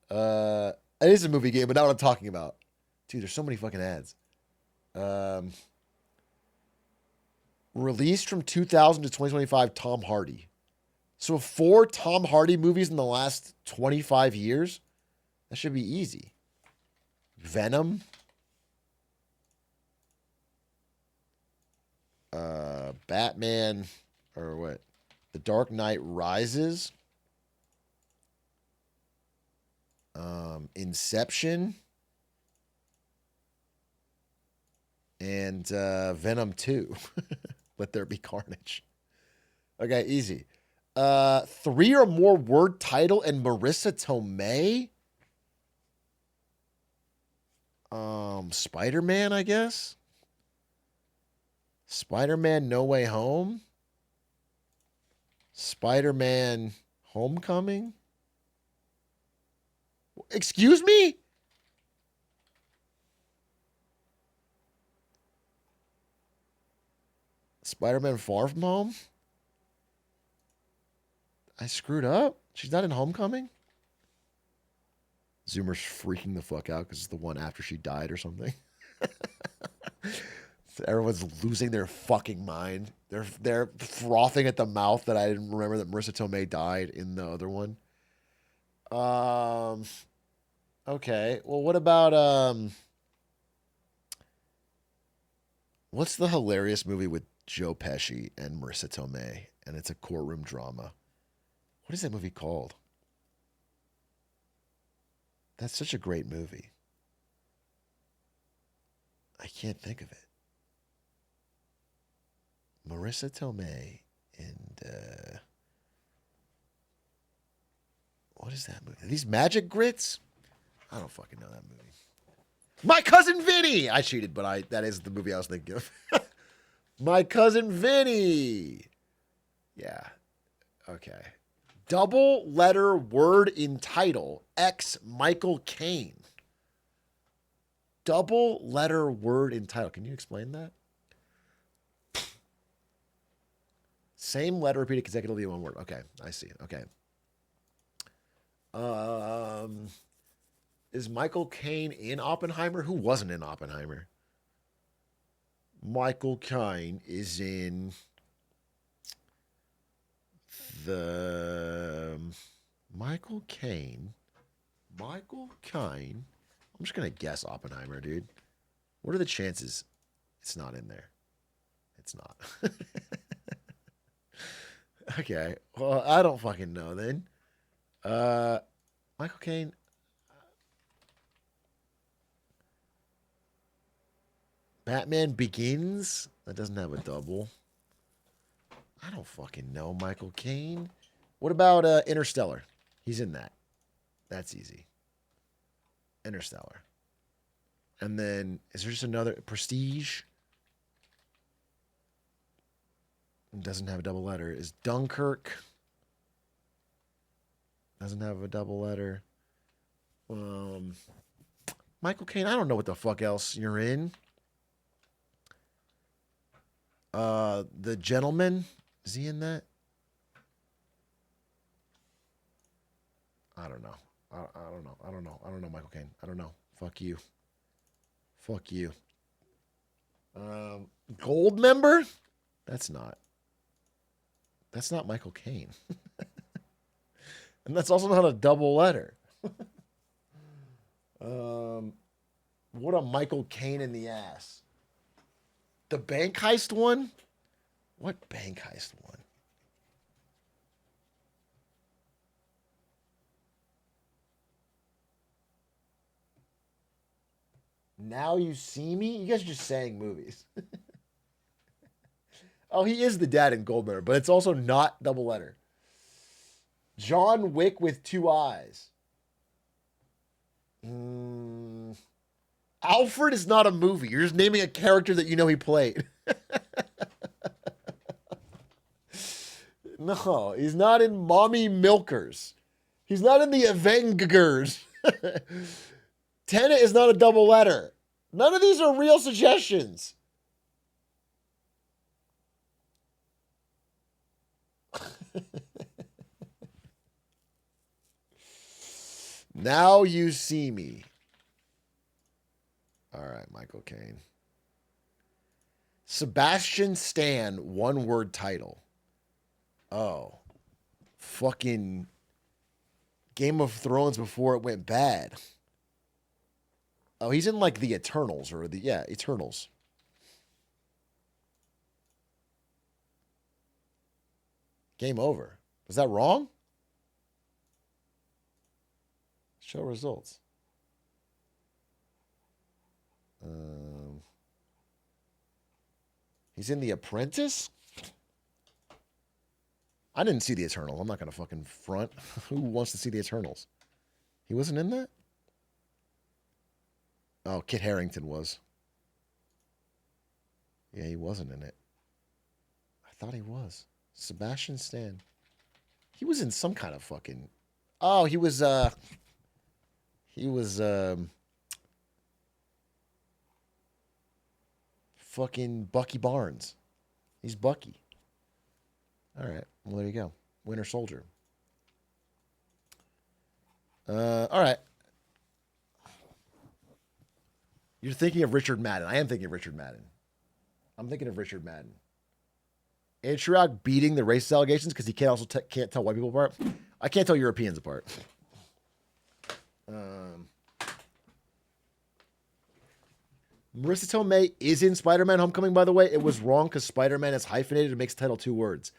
It is a movie game, but not what I'm talking about. Dude, there's so many fucking ads. Released from 2000 to 2025, Tom Hardy. So 4 Tom Hardy movies in the last 25 years? That should be easy. Venom. Batman, or what? The Dark Knight Rises. Inception. And Venom 2. Let There Be Carnage. Okay, easy. 3 or more word title and Marissa Tomei. Spider-Man, I guess. Spider-Man No Way Home. Spider-Man Homecoming. Excuse me? Spider-Man Far From Home? I screwed up? She's not in Homecoming? Zoomer's freaking the fuck out because it's the one after she died or something. Everyone's losing their fucking mind. They're frothing at the mouth that I didn't remember that Marissa Tomei died in the other one. Okay. Well, what about what's the hilarious movie with Joe Pesci and Marissa Tomei, and it's a courtroom drama? What is that movie called? That's such a great movie. I can't think of it. Marissa Tomei and what is that movie? Are these Magic Grits? I don't fucking know that movie. My Cousin Vinny! I cheated, but that is the movie I was thinking of. My Cousin Vinny! Yeah. Okay. Double letter word in title. X Michael Caine. Double letter word in title. Can you explain that? Same letter repeated consecutively in one word. Okay, I see. Okay. Is Michael Caine in Oppenheimer? Who wasn't in Oppenheimer? Michael Caine is in the Michael Caine. I'm just gonna guess Oppenheimer, dude. What are the chances it's not in there? It's not. Okay. Well, I don't fucking know then. Michael Caine. Batman Begins? That doesn't have a double. I don't fucking know Michael Caine. What about Interstellar? He's in that. That's easy. Interstellar. And then, is there just another? Prestige? It doesn't have a double letter. Is Dunkirk? Doesn't have a double letter. Michael Caine, I don't know what the fuck else you're in. The Gentleman, is he in that? I don't know. I don't know Michael Caine. I don't know. Fuck you. Gold Member? That's not Michael Caine. And that's also not a double letter. What a Michael Caine in the ass. The bank heist one? What bank heist one? Now You See Me? You guys are just saying movies. Oh, he is the dad in Goldmember, but it's also not double letter. John Wick with 2 eyes. Alfred is not a movie. You're just naming a character that you know he played. No, he's not in Mommy Milkers. He's not in the Avengers. Tenet is not a double letter. None of these are real suggestions. Now You See Me. All right, Michael Caine. Sebastian Stan, one-word title. Oh. Fucking Game of Thrones before it went bad. Oh, he's in like the Eternals or the, yeah, Eternals. Game over. Was that wrong? Show results. He's in The Apprentice? I didn't see The Eternals. I'm not going to fucking front. Who wants to see The Eternals? He wasn't in that? Oh, Kit Harington was. Yeah, he wasn't in it. I thought he was. Sebastian Stan. He was in some kind of fucking... Oh, he was fucking Bucky Barnes. He's Bucky. All right. Well, there you go. Winter Soldier. All right. You're thinking of Richard Madden. I am thinking of Richard Madden. I'm thinking of Richard Madden. Ed Sheeran beating the racist allegations because he can't also can't tell white people apart. I can't tell Europeans apart. Marissa Tomei is in Spider-Man Homecoming, by the way. It was wrong because Spider-Man is hyphenated and makes the title 2 words.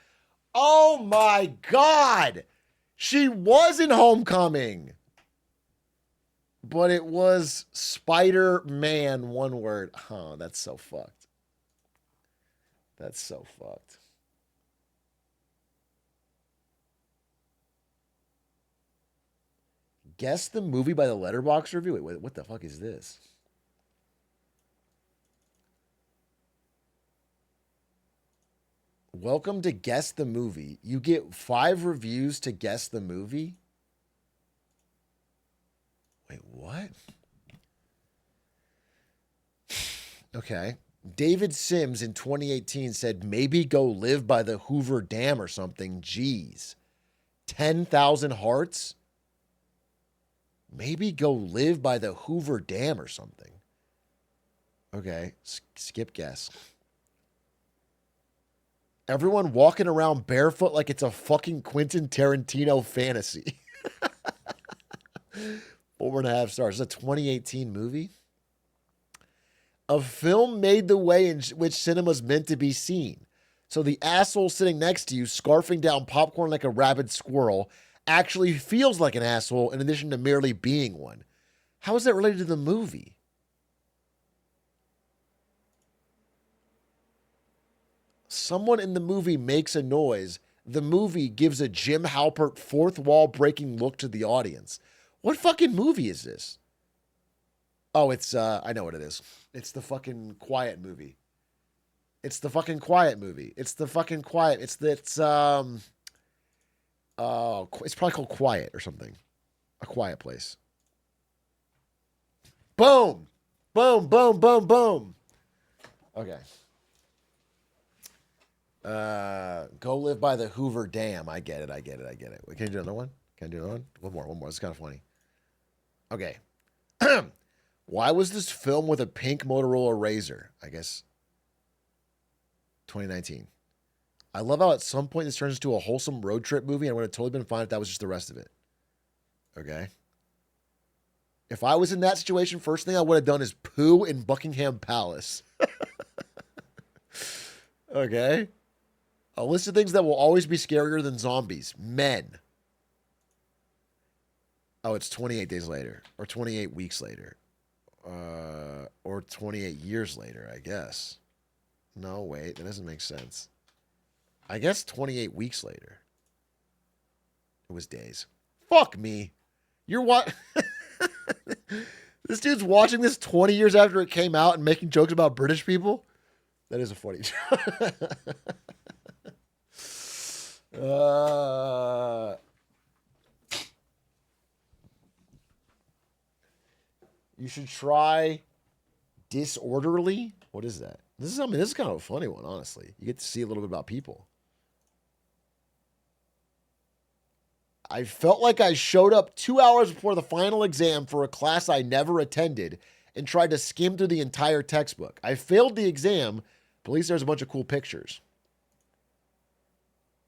Oh my God! She was in Homecoming! But it was Spider-Man, one word. Oh, that's so fucked. That's so fucked. Guess the movie by the Letterboxd review? Wait, what the fuck is this? Welcome to Guess the Movie. You get 5 reviews to guess the movie? Wait, what? Okay. David Sims in 2018 said, maybe go live by the Hoover Dam or something. Jeez. 10,000 hearts? Maybe go live by the Hoover Dam or something. Okay. Skip guess. Everyone walking around barefoot like it's a fucking Quentin Tarantino fantasy. 4.5 stars. It's a 2018 movie. A film made the way in which cinema's meant to be seen. So the asshole sitting next to you, scarfing down popcorn like a rabid squirrel, actually feels like an asshole in addition to merely being one. How is that related to the movie? Someone in the movie makes a noise. The movie gives a Jim Halpert fourth wall breaking look to the audience. What fucking movie is this? Oh, it's, I know what it is. It's the fucking Quiet movie. It's the fucking Quiet movie. It's the fucking Quiet. It's probably called Quiet or something. A Quiet Place. Boom! Boom, boom, boom, boom. Okay. Go live by the Hoover Dam. I get it. Wait, can you do another one? Can I do another one? One more. It's kind of funny. Okay. Why was this film with a pink Motorola Razr? I guess 2019. I love how at some point this turns into a wholesome road trip movie, and I would have totally been fine if that was just the rest of it. Okay. If I was in that situation, first thing I would have done is poo in Buckingham Palace. Okay. A list of things that will always be scarier than zombies. Men. Oh, it's 28 days later. Or 28 weeks later. Or 28 years later, I guess. No, wait, that doesn't make sense. I guess 28 weeks later. It was days. Fuck me. You're what? This dude's watching this 20 years after it came out and making jokes about British people? That is a funny joke. You should try Disorderly. What is that? This is kind of a funny one, honestly. You get to see a little bit about people. I felt like I showed up 2 hours before the final exam for a class I never attended and tried to skim through the entire textbook. I failed the exam, but at least there's a bunch of cool pictures.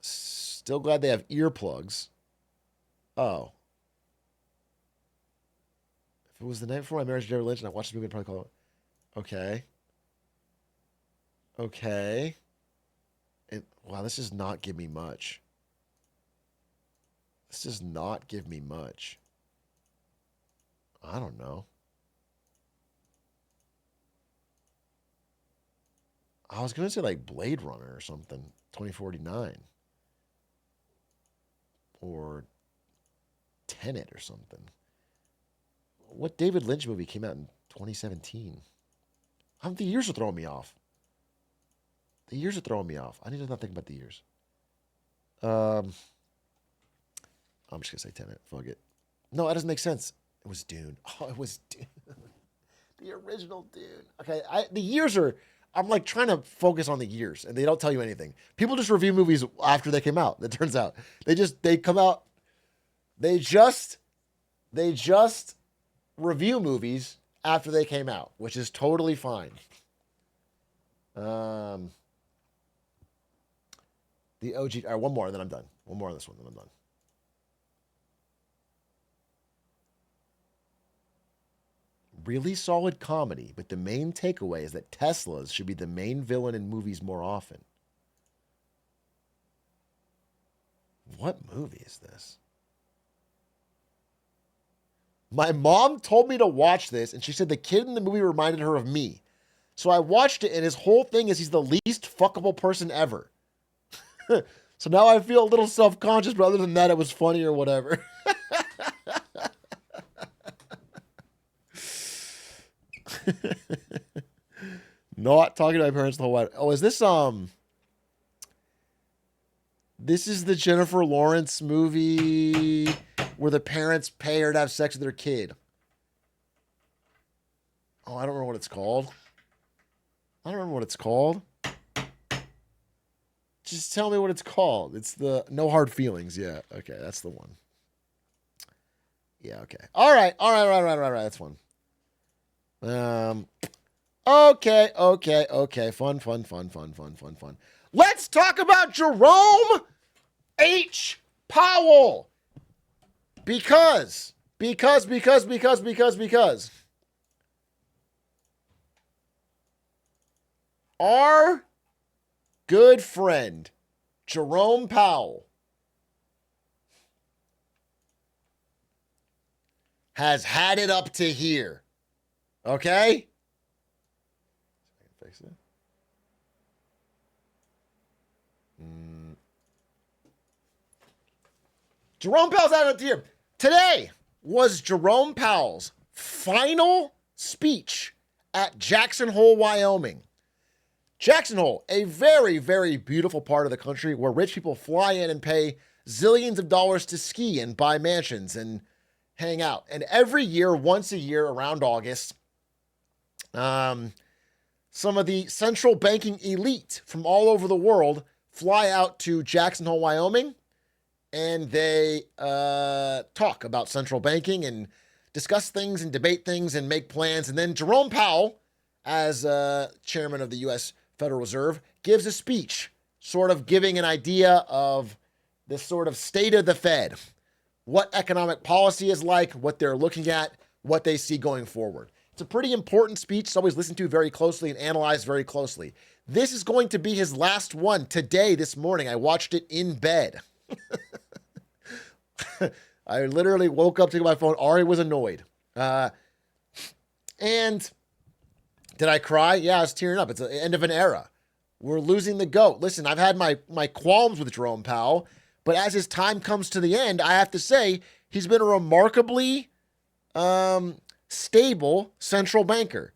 Still glad they have earplugs. Oh. If it was the night before my marriage to David Lynch and I watched the movie, I'd probably call it. Okay. Okay. Wow, this does not give me much. This does not give me much. I don't know. I was going to say like Blade Runner or something. 2049. Or Tenet or something. What David Lynch movie came out in 2017? The years are throwing me off. The years are throwing me off. I need to not think about the years. I'm just going to say Tenet. Fuck it. No, that doesn't make sense. It was Dune. Oh, it was Dune. The original Dune. Okay, the years are... I'm like trying to focus on the years, and they don't tell you anything. People just review movies after they came out. It turns out they come out. They just review movies after they came out, which is totally fine. The OG. All right, one more, and then I'm done. One more on this one, then I'm done. Really solid comedy, but the main takeaway is that Teslas should be the main villain in movies more often. What movie is this? My mom told me to watch this, and she said the kid in the movie reminded her of me. So I watched it, and his whole thing is he's the least fuckable person ever. So now I feel a little self-conscious, but other than that, it was funny or whatever. Not talking to my parents the whole way. Oh, is this this is the Jennifer Lawrence movie where the parents pay her to have sex with their kid. Oh, I don't remember what it's called. I don't remember what it's called. Just tell me what it's called. It's the No Hard Feelings. Yeah. Okay. That's the one. Yeah. Okay. All right. That's one. Okay. Fun. Let's talk about Jerome H. Powell. Because our good friend, Jerome Powell, has had it up to here. Okay? Fix it. Jerome Powell's had it up to here. Today was Jerome Powell's final speech at Jackson Hole, Wyoming. Jackson Hole, a very, very beautiful part of the country where rich people fly in and pay zillions of dollars to ski and buy mansions and hang out. And every year, once a year around August, some of the central banking elite from all over the world fly out to Jackson Hole, Wyoming, and they talk about central banking and discuss things and debate things and make plans. And then Jerome Powell, as chairman of the U.S. Federal Reserve, gives a speech sort of giving an idea of the sort of state of the Fed, what economic policy is like, what they're looking at, what they see going forward. It's a pretty important speech. It's always listened to very closely and analyzed very closely. This is going to be his last one today, this morning. I watched it in bed. I literally woke up to my phone. Ari was annoyed. And Did I cry? Yeah, I was tearing up. It's the end of an era. We're losing the GOAT. Listen, I've had my qualms with Jerome Powell, but as his time comes to the end, I have to say he's been a remarkably stable central banker.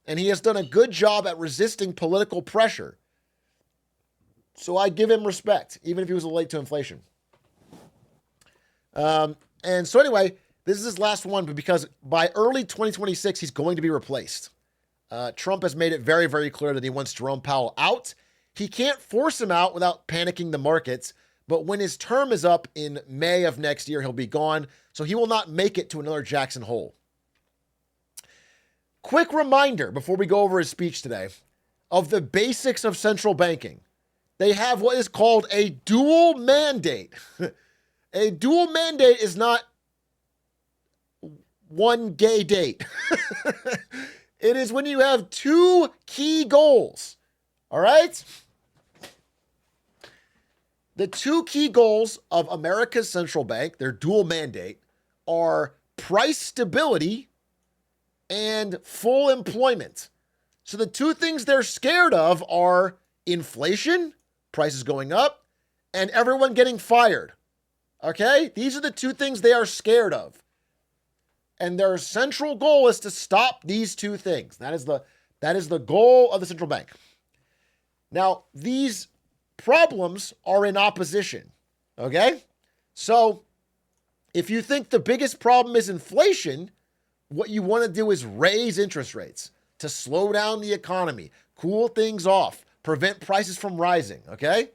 And he has done a good job at resisting political pressure. So I give him respect, even if he was late to inflation. And so anyway, this is his last one, but because by early 2026, he's going to be replaced. Trump has made it very, very clear that he wants Jerome Powell out. He can't force him out without panicking the markets, but when his term is up in May of next year, he'll be gone, so he will not make it to another Jackson Hole. Quick reminder before we go over his speech today of the basics of central banking. They have what is called a dual mandate. A dual mandate is not one gay date. It is when you have two key goals. All right? The two key goals of America's central bank, their dual mandate, are price stability and full employment. So the two things they're scared of are inflation, prices going up, and everyone getting fired. Okay? These are the two things they are scared of. And their central goal is to stop these two things. That is the goal of the central bank. Now, these problems are in opposition. Okay? So, if you think the biggest problem is inflation, what you want to do is raise interest rates to slow down the economy, cool things off, prevent prices from rising, okay?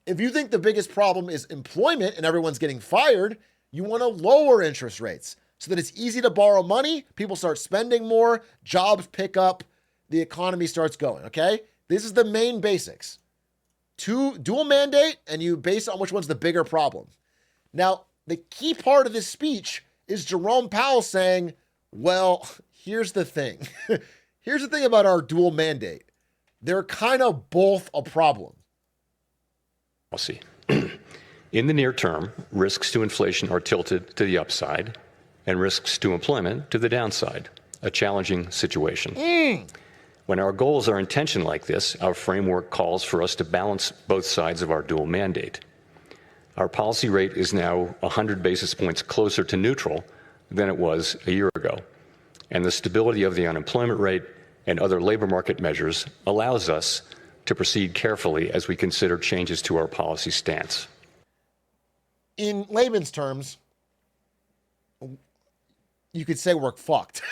If you think the biggest problem is employment and everyone's getting fired, you want to lower interest rates so that it's easy to borrow money, people start spending more, jobs pick up, the economy starts going, okay? This is the main basics. Dual mandate, and you base on which one's the bigger problem. Now, the key part of this speech is Jerome Powell saying, well, here's the thing. Here's the thing about our dual mandate. They're kind of both a problem. Policy. In the near term, risks to inflation are tilted to the upside and risks to employment to the downside, a challenging situation. When our goals are in tension like this, our framework calls for us to balance both sides of our dual mandate. Our policy rate is now 100 basis points closer to neutral than it was a year ago, and the stability of the unemployment rate and other labor market measures allows us to proceed carefully as we consider changes to our policy stance. In layman's terms, you could say we're fucked.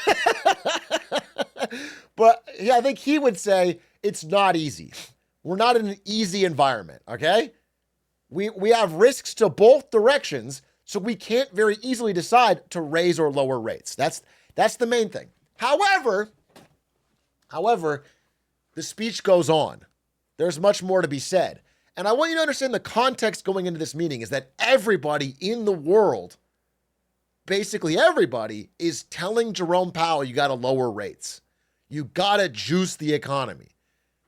But yeah, I think he would say it's not easy. We're not in an easy environment, okay? We have risks to both directions, so we can't very easily decide to raise or lower rates. That's the main thing. However, the speech goes on. There's much more to be said. And I want you to understand the context going into this meeting is that everybody in the world, basically everybody, is telling Jerome Powell, you got to lower rates. You got to juice the economy.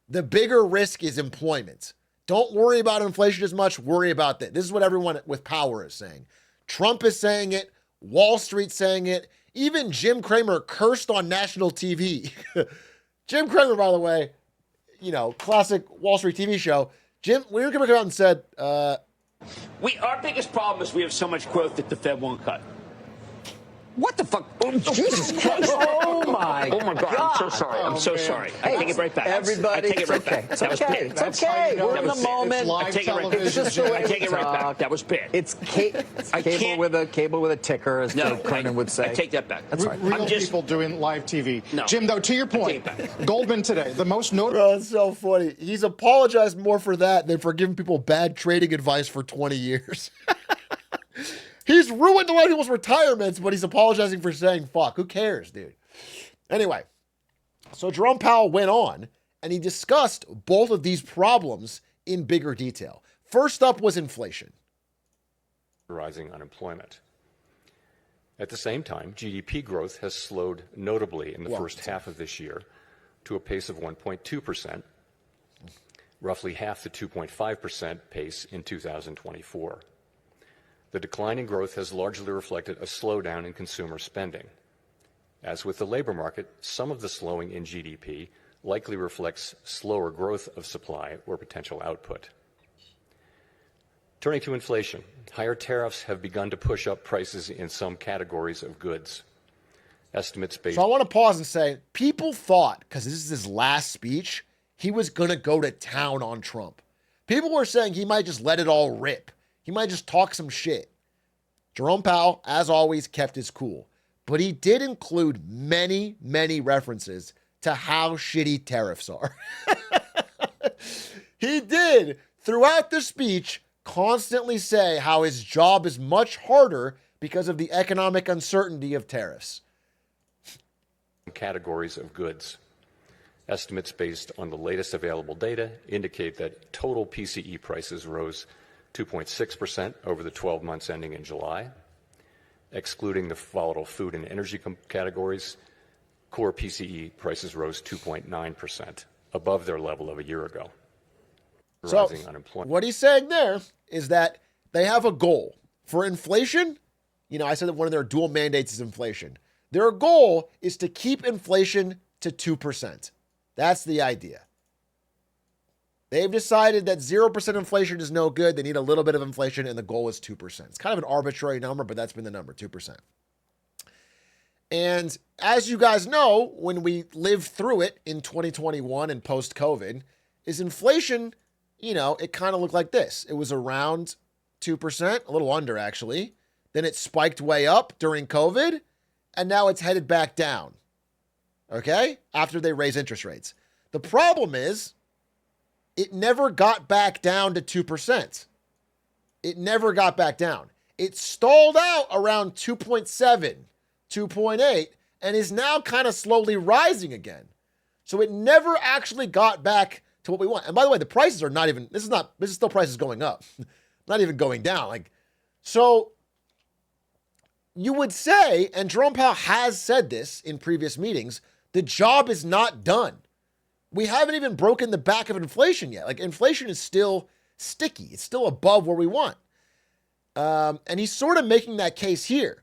The bigger risk is employment. Don't worry about inflation as much. Worry about that. This is what everyone with power is saying. Trump is saying it. Wall Street's saying it. Even Jim Cramer cursed on national TV. Jim Cramer, by the way, classic Wall Street TV show. Jim Cramer came out and said, our biggest problem is we have so much growth that the Fed won't cut. What the fuck? Oh, Jesus Christ. Oh, my God. I'm so sorry. I'm so sorry. I take it right back. Everybody, I take it right back. It's That was okay. bad. It's okay. We're in the moment. I take it right back. I take it right back. That was bad. It's cable with a ticker, as Jim Cramer would say. I take that back. That's right. Real people doing live TV. No. Jim, though, to your point, Goldman today, the most notable. bro, it's so funny. He's apologized more for that than for giving people bad trading advice for 20 years. He's ruined a lot of people's retirements, but he's apologizing for saying fuck. Who cares, dude? Anyway, so Jerome Powell went on and he discussed both of these problems in bigger detail. First up was inflation. Rising unemployment. At the same time, GDP growth has slowed notably in the first half of this year to a pace of 1.2%, roughly half the 2.5% pace in 2024. The decline in growth has largely reflected a slowdown in consumer spending. As with the labor market, some of the slowing in GDP likely reflects slower growth of supply or potential output. Turning to inflation, higher tariffs have begun to push up prices in some categories of goods. Estimates based. So I want to pause and say, people thought, because this is his last speech, he was going to go to town on Trump. People were saying he might just let it all rip. He might just talk some shit. Jerome Powell, as always, kept his cool. But he did include many, many references to how shitty tariffs are. He did, throughout the speech, constantly say how his job is much harder because of the economic uncertainty of tariffs. Categories of goods. Estimates based on the latest available data indicate that total PCE prices rose 2.6% over the 12 months ending in July. Excluding the volatile food and energy categories, core PCE prices rose 2.9%, above their level of a year ago. So what he's saying there is that they have a goal for inflation. You know, I said that one of their dual mandates is inflation. Their goal is to keep inflation to 2%. That's the idea. They've decided that 0% inflation is no good. They need a little bit of inflation, and the goal is 2%. It's kind of an arbitrary number, but that's been the number, 2%. And as you guys know, when we lived through it in 2021 and post-COVID, is inflation, you know, it kind of looked like this. It was around 2%, a little under actually. Then it spiked way up during COVID, and now it's headed back down. Okay? After they raise interest rates. The problem is, it never got back down to 2%. It never got back down. It stalled out around 2.7, 2.8, and is now kind of slowly rising again. So it never actually got back to what we want. And by the way, the prices are not even, this is still prices going up, not even going down. So you would say, and Jerome Powell has said this in previous meetings, the job is not done. We haven't even broken the back of inflation yet. Inflation is still sticky. It's still above where we want. And he's sort of making that case here.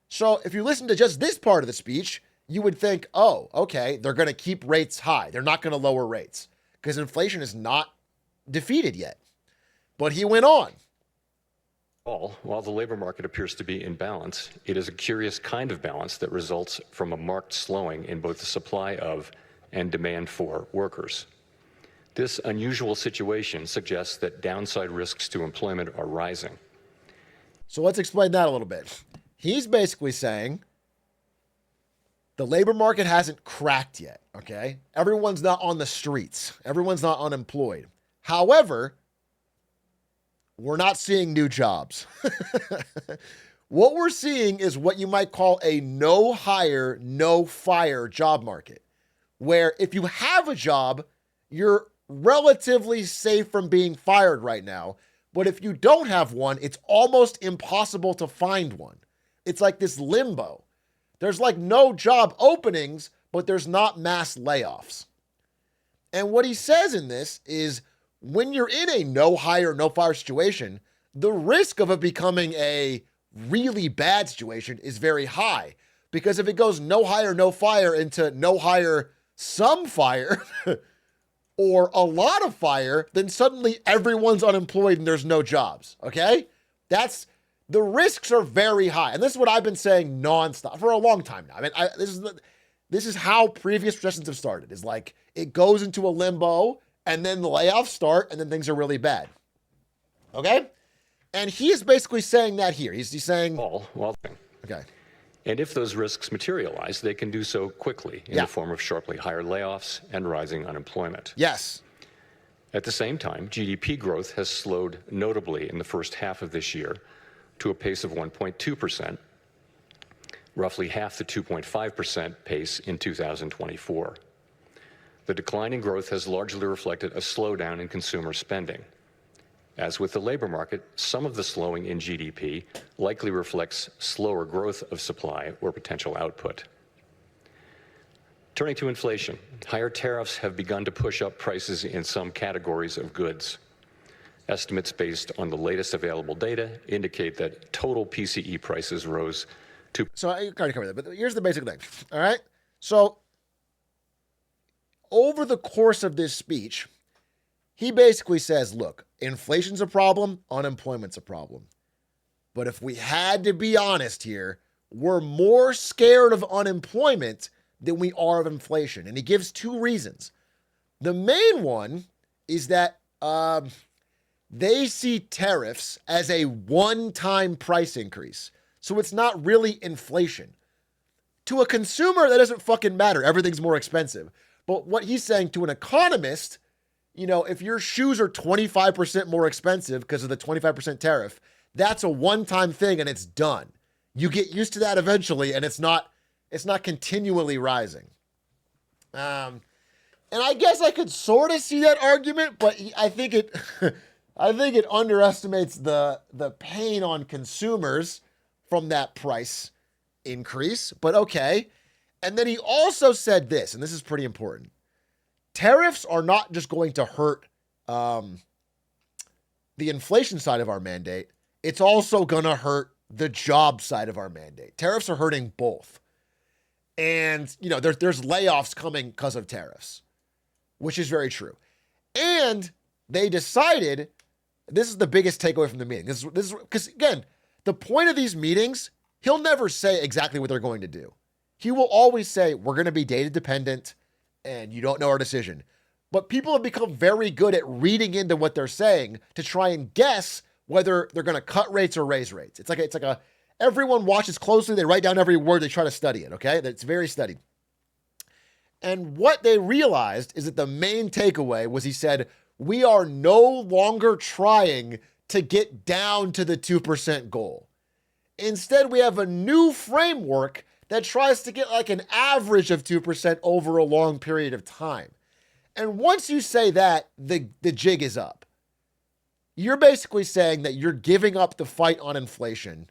So if you listen to just this part of the speech, you would think, oh, okay, they're going to keep rates high. They're not going to lower rates because inflation is not defeated yet. But he went on. While the labor market appears to be in balance, it is a curious kind of balance that results from a marked slowing in both the supply of and demand for workers. This unusual situation suggests that downside risks to employment are rising. So let's explain that a little bit. He's basically saying the labor market hasn't cracked yet, okay? Everyone's not on the streets. Everyone's not unemployed. However, we're not seeing new jobs. What we're seeing is what you might call a no hire, no fire job market, where if you have a job, you're relatively safe from being fired right now. But if you don't have one, it's almost impossible to find one. It's like this limbo. There's no job openings, but there's not mass layoffs. And what he says in this is when you're in a no hire, no fire situation, the risk of it becoming a really bad situation is very high. Because if it goes no hire, no fire into no hire, some fire or a lot of fire, then suddenly everyone's unemployed and there's no jobs. Okay? The risks are very high. And this is what I've been saying nonstop for a long time now. I mean, this is how previous recessions have started. Is it goes into a limbo and then the layoffs start and then things are really bad. Okay? And he is basically saying that here. He's saying, okay. And if those risks materialize, they can do so quickly in the form of sharply higher layoffs and rising unemployment. Yes. At the same time, GDP growth has slowed notably in the first half of this year to a pace of 1.2%, roughly half the 2.5% pace in 2024. The decline in growth has largely reflected a slowdown in consumer spending. As with the labor market, some of the slowing in GDP likely reflects slower growth of supply or potential output. Turning to inflation, higher tariffs have begun to push up prices in some categories of goods. Estimates based on the latest available data indicate that total PCE prices rose 2. So I already covered that, but here's the basic thing. All right. So over the course of this speech, he basically says, look, inflation's a problem, unemployment's a problem. But if we had to be honest here, we're more scared of unemployment than we are of inflation. And he gives 2 reasons. The main one is that they see tariffs as a one-time price increase. So it's not really inflation. To a consumer, that doesn't fucking matter. Everything's more expensive. But what he's saying to an economist, you know, if your shoes are 25% more expensive because of the 25% tariff, that's a one-time thing and it's done. You get used to that eventually, and it's not continually rising. And I guess I could sort of see that argument, but I think it underestimates the pain on consumers from that price increase. But okay. And then he also said this, and this is pretty important. Tariffs are not just going to hurt the inflation side of our mandate. It's also going to hurt the job side of our mandate. Tariffs are hurting both. And, you know, there's layoffs coming because of tariffs, which is very true. And they decided, this is the biggest takeaway from the meeting. This is because, again, the point of these meetings, he'll never say exactly what they're going to do. He will always say, we're going to be data dependent and you don't know our decision. But people have become very good at reading into what they're saying to try and guess whether they're going to cut rates or raise rates. It's like everyone watches closely. They write down every word. They try to study it. Okay. That's very studied. And what they realized is that the main takeaway was he said, we are no longer trying to get down to the 2% goal. Instead, we have a new framework that tries to get like an average of 2% over a long period of time. And once you say that, the jig is up. You're basically saying that you're giving up the fight on inflation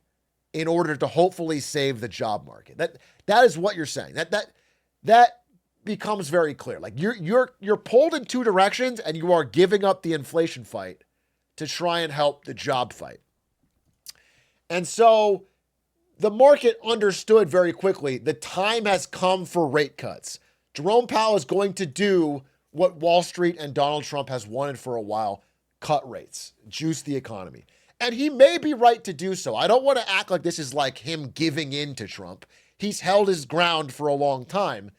in order to hopefully save the job market. That is what you're saying. That becomes very clear. Like you're pulled in 2 directions and you are giving up the inflation fight to try and help the job fight. And so the market understood very quickly the time has come for rate cuts. Jerome Powell is going to do what Wall Street and Donald Trump has wanted for a while, cut rates, juice the economy. And he may be right to do so. I don't want to act like this is like him giving in to Trump. He's held his ground for a long time.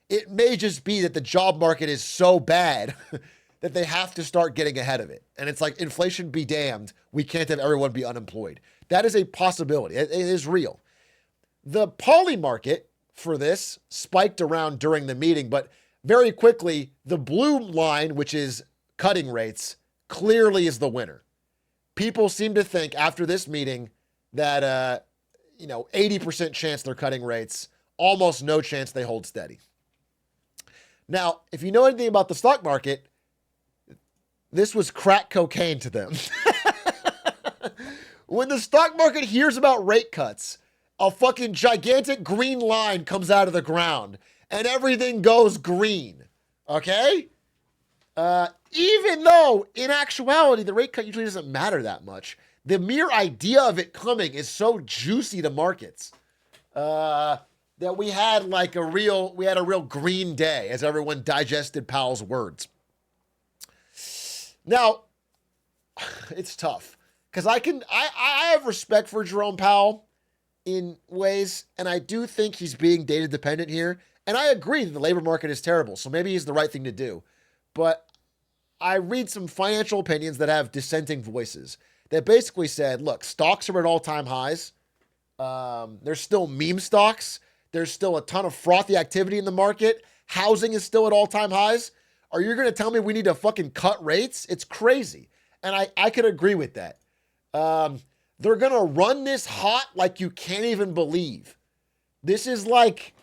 It may just be that the job market is so bad that they have to start getting ahead of it. And it's like, inflation be damned. We can't have everyone be unemployed. That is a possibility. It is real. The poly market for this spiked around during the meeting, but very quickly, the blue line, which is cutting rates, clearly is the winner. People seem to think after this meeting that, 80% chance they're cutting rates, almost no chance they hold steady. Now, if you know anything about the stock market, this was crack cocaine to them. When the stock market hears about rate cuts, a fucking gigantic green line comes out of the ground and everything goes green. Okay? Even though in actuality, the rate cut usually doesn't matter that much. The mere idea of it coming is so juicy to markets that we had a real green day as everyone digested Powell's words. Now, it's tough because I have respect for Jerome Powell in ways, and I do think he's being data dependent here. And I agree that the labor market is terrible, so maybe he's the right thing to do. But I read some financial opinions that have dissenting voices that basically said, look, stocks are at all-time highs. There's still meme stocks. There's still a ton of frothy activity in the market. Housing is still at all-time highs. Are you going to tell me we need to fucking cut rates? It's crazy. And I could agree with that. They're going to run this hot like you can't even believe. This is like,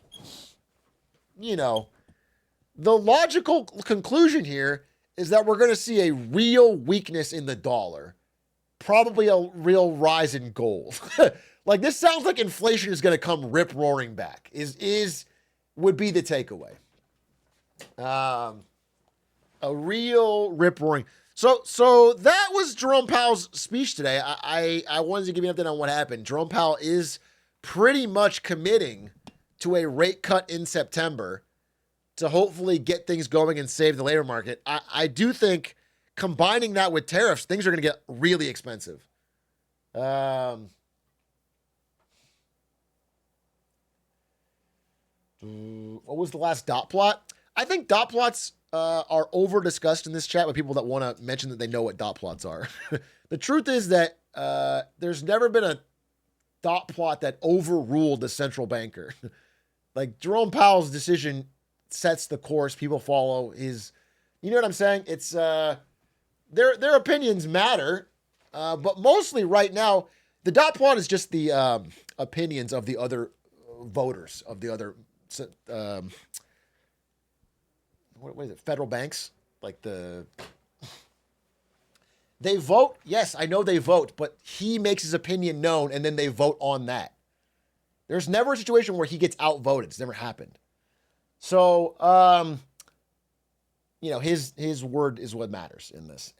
the logical conclusion here is that we're going to see a real weakness in the dollar. Probably a real rise in gold. Like, this sounds like inflation is going to come rip-roaring back, would be the takeaway. A real rip-roaring. So that was Jerome Powell's speech today. I wanted to give you an update on what happened. Jerome Powell is pretty much committing to a rate cut in September to hopefully get things going and save the labor market. I do think combining that with tariffs, things are going to get really expensive. What was the last dot plot? I think dot plots are over discussed in this chat by people that want to mention that they know what dot plots are. The truth is that there's never been a dot plot that overruled the central banker. Like Jerome Powell's decision sets the course. People follow his, you know what I'm saying? It's their opinions matter, but mostly right now, the dot plot is just the opinions of the other voters of the other. What is it? Federal banks, like they vote. Yes, I know they vote, but he makes his opinion known, and then they vote on that. There's never a situation where he gets outvoted. It's never happened. So, his word is what matters in this.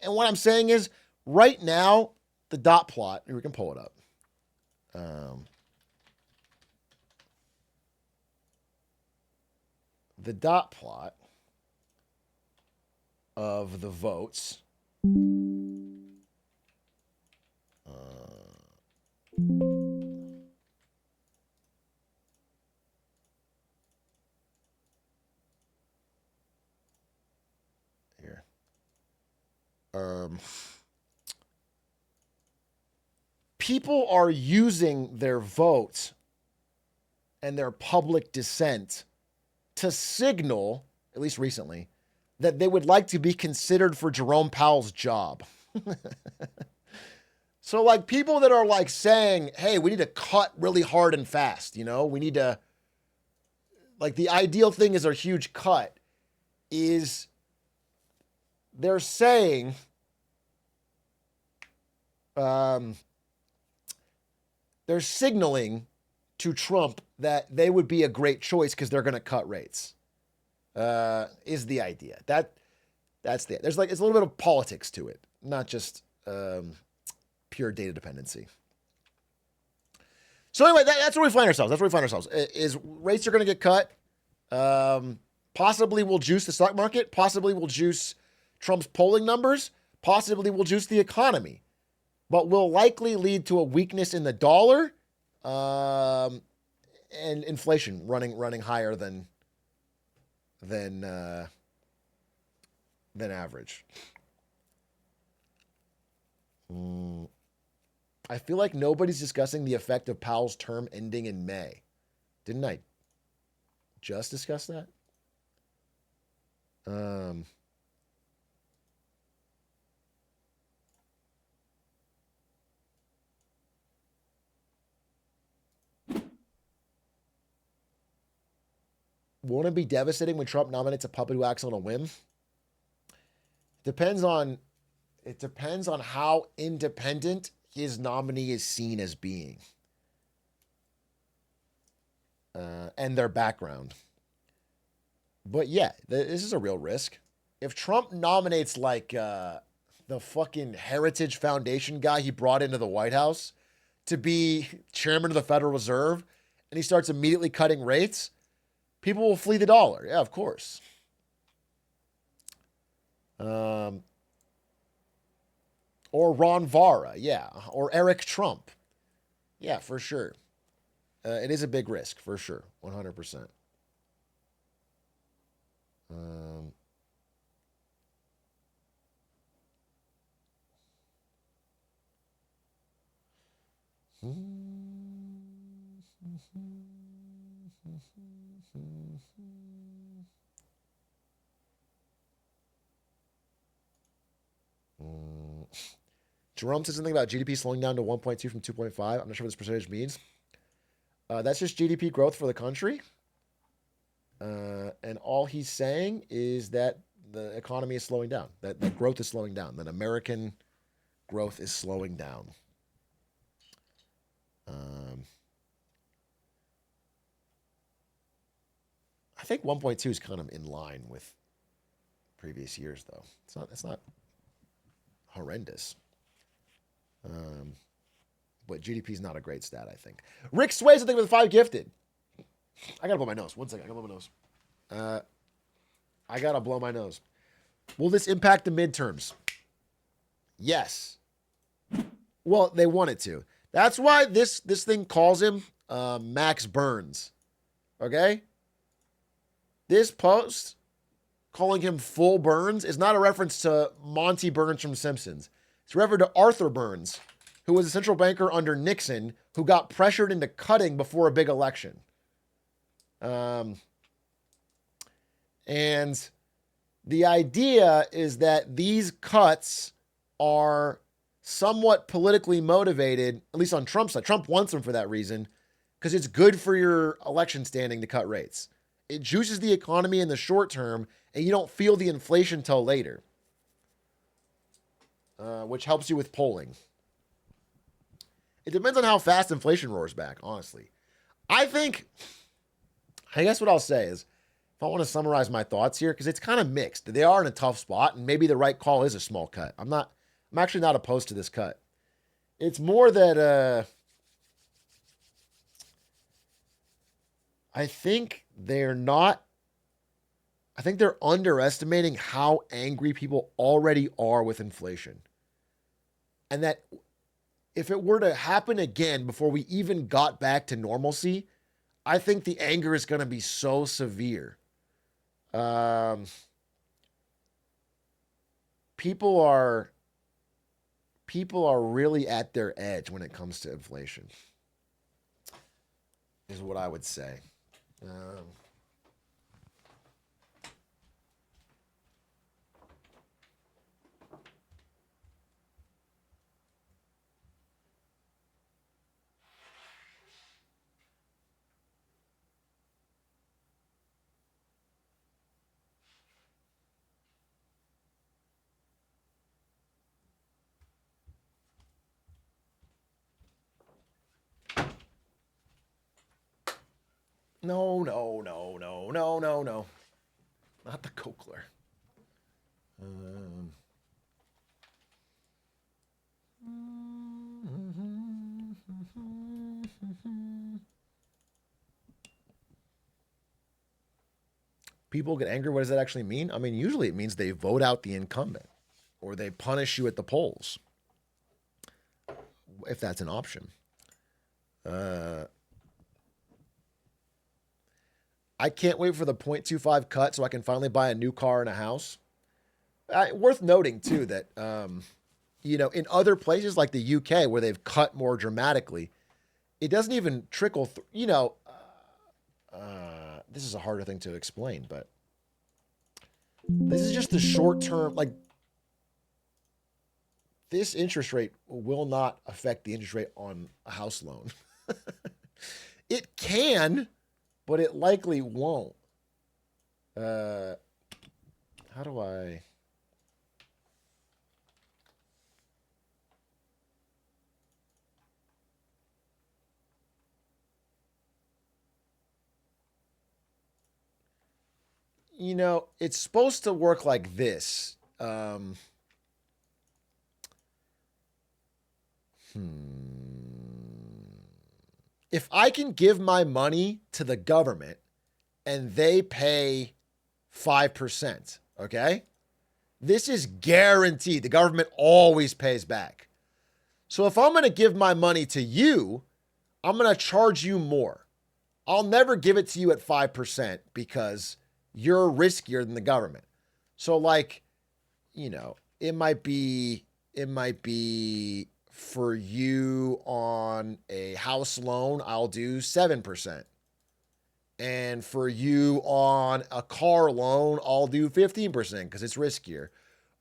And what I'm saying is, right now, the dot plot. We can pull it up. The dot plot of the votes. Here. People are using their votes and their public dissent to signal, at least recently, that they would like to be considered for Jerome Powell's job. So, like, people that are, like, saying, hey, we need to cut really hard and fast, we need to, like, the ideal thing is a huge cut, is they're saying, they're signaling to Trump that they would be a great choice because they're going to cut rates, is the idea. That's the, there's like, it's a little bit of politics to it, not just pure data dependency. So anyway, that's where we find ourselves. Is rates are going to get cut. Possibly will juice the stock market. Possibly will juice Trump's polling numbers. Possibly will juice the economy, but will likely lead to a weakness in the dollar. And inflation running higher than average. I feel like nobody's discussing the effect of Powell's term ending in May. Didn't I just discuss that? Won't it be devastating when Trump nominates a puppet who acts on a whim? It depends on how independent his nominee is seen as being. And their background. But yeah, this is a real risk. If Trump nominates like the fucking Heritage Foundation guy he brought into the White House to be chairman of the Federal Reserve, and he starts immediately cutting rates, people will flee the dollar. Yeah, of course. Or Ron Vara, yeah. Or Eric Trump. Yeah, for sure. It is a big risk, for sure. 100%. Jerome said something about GDP slowing down to 1.2 from 2.5. I'm not sure what this percentage means. That's just GDP growth for the country. And all he's saying is that the economy is slowing down, that the growth is slowing down, that American growth is slowing down. I think 1.2 is kind of in line with previous years, though. It's not horrendous. but GDP is not a great stat, I think. Rick Sways, I think, with 5 gifted. I gotta blow my nose. 1 second. I gotta blow my nose. I gotta blow my nose. Will this impact the midterms? Yes. Well, they want it to. That's why this thing calls him Max Burns. Okay? This post calling him Full Burns is not a reference to Monty Burns from Simpsons. It's a reference to Arthur Burns, who was a central banker under Nixon, who got pressured into cutting before a big election. And the idea is that these cuts are somewhat politically motivated, at least on Trump's side. Trump wants them for that reason, because it's good for your election standing to cut rates. It juices the economy in the short term, and you don't feel the inflation till later, which helps you with polling. It depends on how fast inflation roars back, honestly. I guess what I'll say is, if I want to summarize my thoughts here, because it's kind of mixed. They are in a tough spot, and maybe the right call is a small cut. I'm actually not opposed to this cut. It's more that I think they're underestimating how angry people already are with inflation. And that if it were to happen again before we even got back to normalcy, I think the anger is going to be so severe. People are really at their edge when it comes to inflation, is what I would say. No. Not the Cochler. People get angry. What does that actually mean? I mean, usually it means they vote out the incumbent or they punish you at the polls, if that's an option. I can't wait for the 0.25 cut so I can finally buy a new car and a house. Worth noting, too, that, in other places like the UK where they've cut more dramatically, it doesn't even trickle through. This is a harder thing to explain, but this is just the short term. Like, this interest rate will not affect the interest rate on a house loan. It can, but it likely won't. How do I... It's supposed to work like this. If I can give my money to the government and they pay 5%, okay? This is guaranteed. The government always pays back. So if I'm going to give my money to you, I'm going to charge you more. I'll never give it to you at 5% because you're riskier than the government. So it might be for you on a house loan, I'll do 7%. And for you on a car loan, I'll do 15% because it's riskier.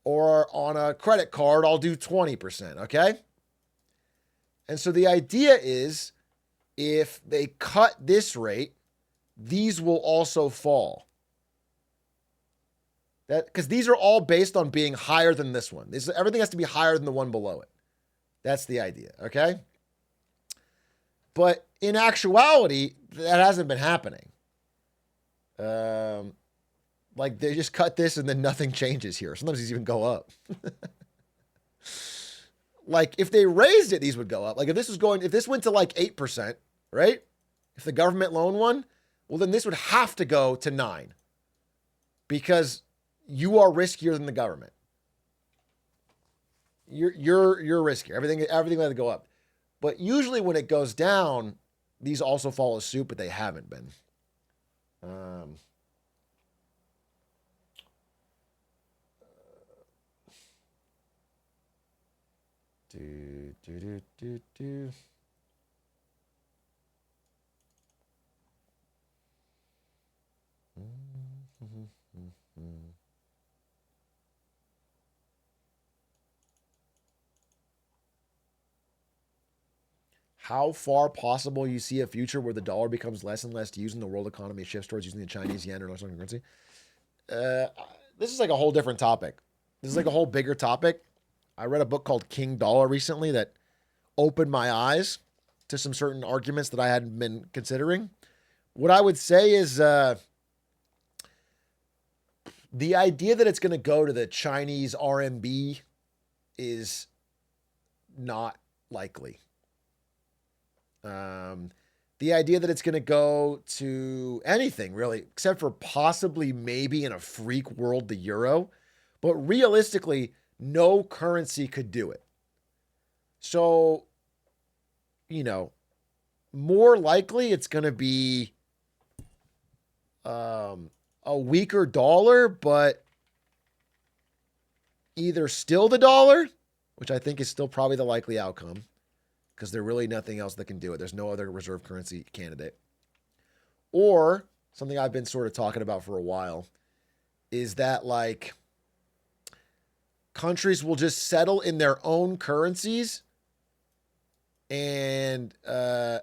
Or on a credit card, I'll do 20%, okay? And so the idea is if they cut this rate, these will also fall. Because these are all based on being higher than this one. Everything has to be higher than the one below it. That's the idea, okay? But in actuality, that hasn't been happening. They just cut this and then nothing changes here. Sometimes these even go up. like if they raised it, these would go up. Like if this went to like 8%, right? If the government loan one, well, then this would have to go to 9 because you are riskier than the government. You're riskier. Everything let it go up. But usually when it goes down, these also follow suit, but they haven't been. How far possible you see a future where the dollar becomes less and less used and the world economy shifts towards using the Chinese yen or North American currency? This is like a whole different topic. This is like a whole bigger topic. I read a book called King Dollar recently that opened my eyes to some certain arguments that I hadn't been considering. What I would say is the idea that it's going to go to the Chinese RMB is not likely. The idea that it's going to go to anything really, except for possibly maybe in a freak world, the euro, but realistically, no currency could do it. So, more likely it's going to be a weaker dollar, but either still the dollar, which I think is still probably the likely outcome, because there's really nothing else that can do it. There's no other reserve currency candidate. Or something I've been sort of talking about for a while is that like countries will just settle in their own currencies and the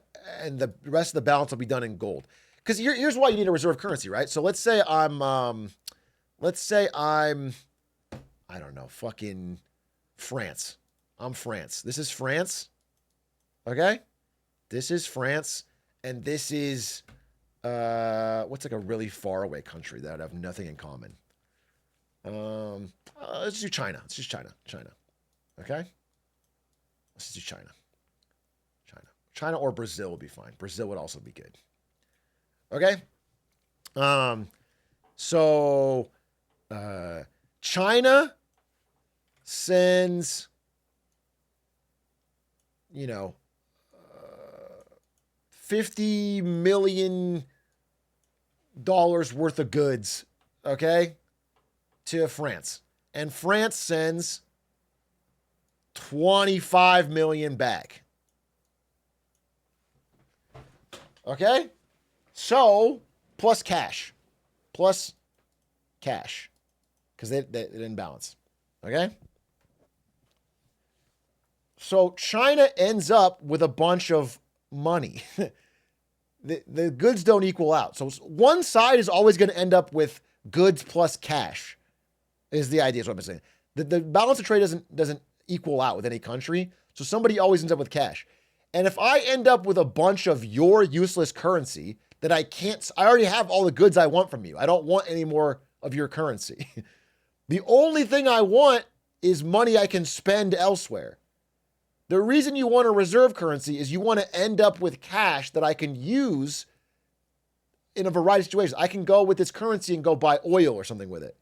rest of the balance will be done in gold. Because here's why you need a reserve currency, right? So let's say I'm I don't know, fucking France. I'm France. This is France. Okay? This is France. And this is, what's like a really far away country that have nothing in common? Let's do China. Let's just China. Okay? Let's just do China. China or Brazil would be fine. Brazil would also be good. Okay? So, China sends, $50 million worth of goods, okay, to France. And France sends 25 million back. Okay? So, plus cash. Because they didn't balance. Okay? So, China ends up with a bunch of money. The goods don't equal out. So, one side is always going to end up with goods plus cash, is the idea, is what I'm saying. The balance of trade doesn't equal out with any country. So, somebody always ends up with cash. And if I end up with a bunch of your useless currency that I already have all the goods I want from you. I don't want any more of your currency. The only thing I want is money I can spend elsewhere. The reason you want a reserve currency is you want to end up with cash that I can use in a variety of situations. I can go with this currency and go buy oil or something with it.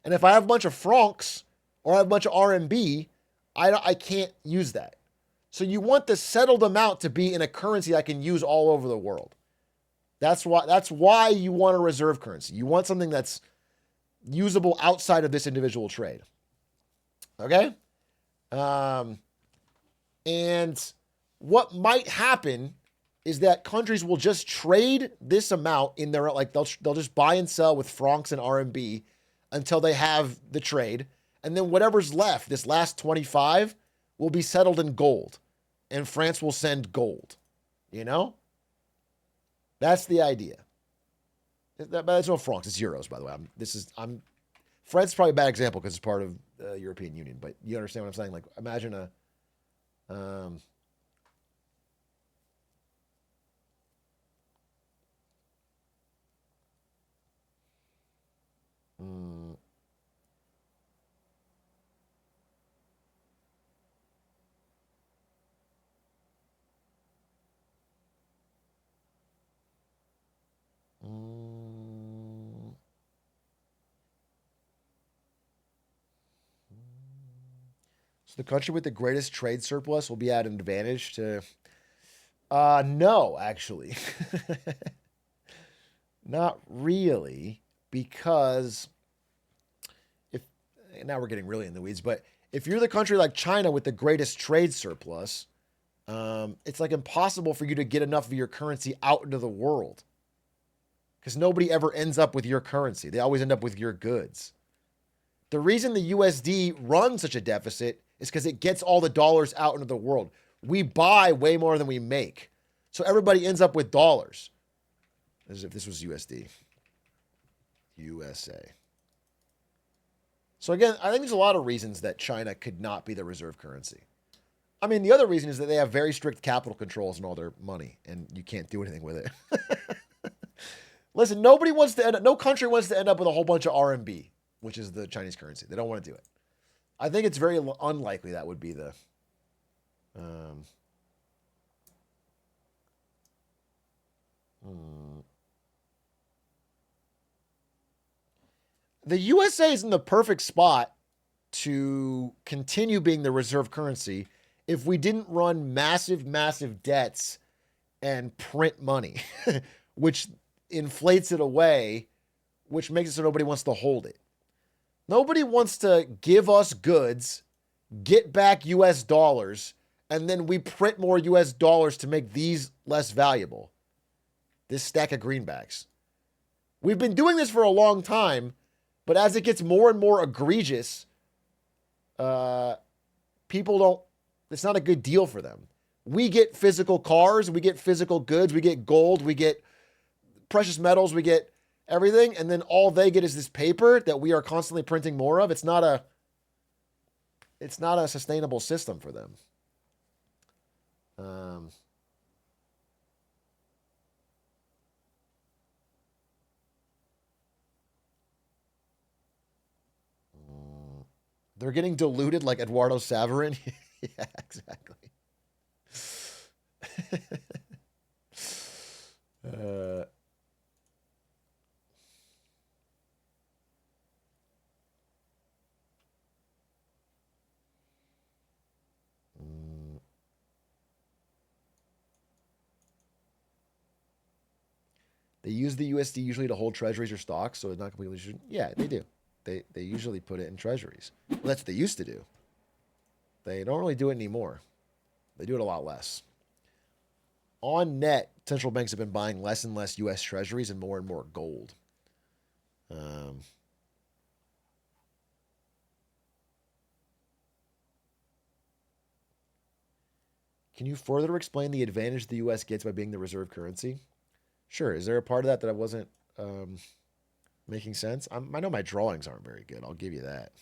And if I have a bunch of francs or I have a bunch of RMB, I can't use that. So you want the settled amount to be in a currency I can use all over the world. That's why you want a reserve currency. You want something that's usable outside of this individual trade. Okay? And what might happen is that countries will just trade this amount in their, like they'll just buy and sell with francs and RMB until they have the trade. And then whatever's left, this last 25, will be settled in gold. And France will send gold. That's the idea. But it's no francs, it's euros, by the way. France is probably a bad example because it's part of the European Union, but you understand what I'm saying? Like, imagine So the country with the greatest trade surplus will be at an advantage to... no, actually. Not really, because now we're getting really in the weeds, but if you're the country like China with the greatest trade surplus, it's like impossible for you to get enough of your currency out into the world, because nobody ever ends up with your currency. They always end up with your goods. The reason the USD runs such a deficit is because it gets all the dollars out into the world. We buy way more than we make. So everybody ends up with dollars. As if this was USD. USA. So again, I think there's a lot of reasons that China could not be the reserve currency. I mean, the other reason is that they have very strict capital controls on all their money, and you can't do anything with it. Listen, no country wants to end up with a whole bunch of RMB, which is the Chinese currency. They don't want to do it. I think it's very unlikely that would be the... The USA is in the perfect spot to continue being the reserve currency if we didn't run massive, massive debts and print money, which inflates it away, which makes it so nobody wants to hold it. Nobody wants to give us goods, get back US dollars, and then we print more US dollars to make these less valuable. This stack of greenbacks. We've been doing this for a long time, but as it gets more and more egregious, people don't, it's not a good deal for them. We get physical cars, we get physical goods, we get gold, we get precious metals, we get everything, and then all they get is this paper that we are constantly printing more of. It's not a sustainable system for them. They're getting diluted like Eduardo Saverin. Yeah, exactly. They use the USD usually to hold treasuries or stocks, so it's not completely... Yeah, they do. They usually put it in treasuries. Well, that's what they used to do. They don't really do it anymore. They do it a lot less. On net, central banks have been buying less and less U.S. treasuries and more gold. Can you further explain the advantage the U.S. gets by being the reserve currency? Sure. Is there a part of that I wasn't making sense? I know my drawings aren't very good. I'll give you that.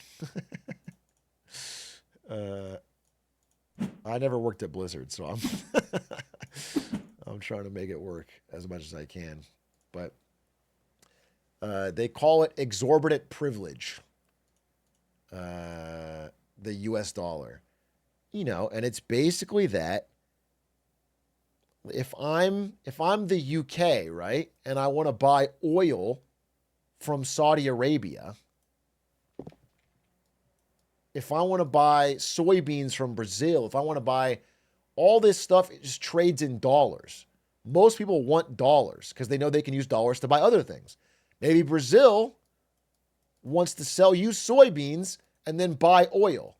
I never worked at Blizzard, so I'm trying to make it work as much as I can. But they call it exorbitant privilege, the US dollar. You know, and it's basically that if I'm the UK, right, and I want to buy oil from Saudi Arabia, if I want to buy soybeans from Brazil, if I want to buy all this stuff, it just trades in dollars. Most people want dollars because they know they can use dollars to buy other things. Maybe Brazil wants to sell you soybeans and then buy oil.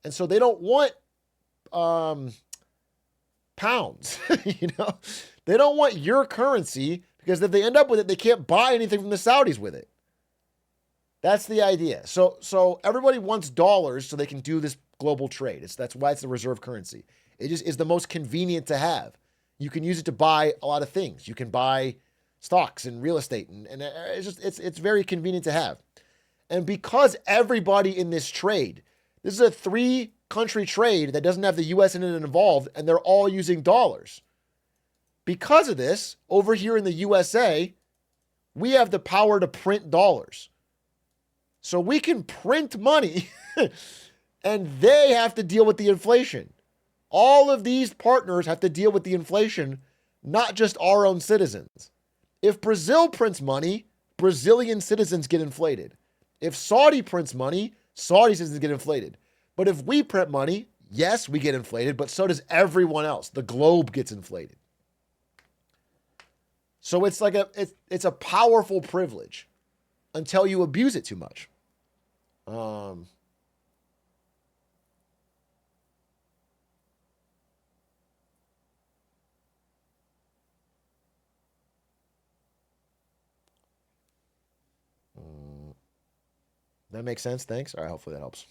And so they don't want pounds, you know? They don't want your currency because if they end up with it, they can't buy anything from the Saudis with it. That's the idea. So everybody wants dollars so they can do this global trade. That's why it's the reserve currency. It just is the most convenient to have. You can use it to buy a lot of things. You can buy stocks and real estate, and it's very convenient to have. And because everybody in this trade, this is a 3-country trade that doesn't have the U.S. in it involved, and they're all using dollars. Because of this, over here in the USA, we have the power to print dollars. So we can print money and they have to deal with the inflation. All of these partners have to deal with the inflation, not just our own citizens. If Brazil prints money, Brazilian citizens get inflated. If Saudi prints money, Saudi citizens get inflated. But if we print money, yes, we get inflated, but so does everyone else. The globe gets inflated. So it's like it's a powerful privilege until you abuse it too much. That makes sense. Thanks. All right. Hopefully that helps.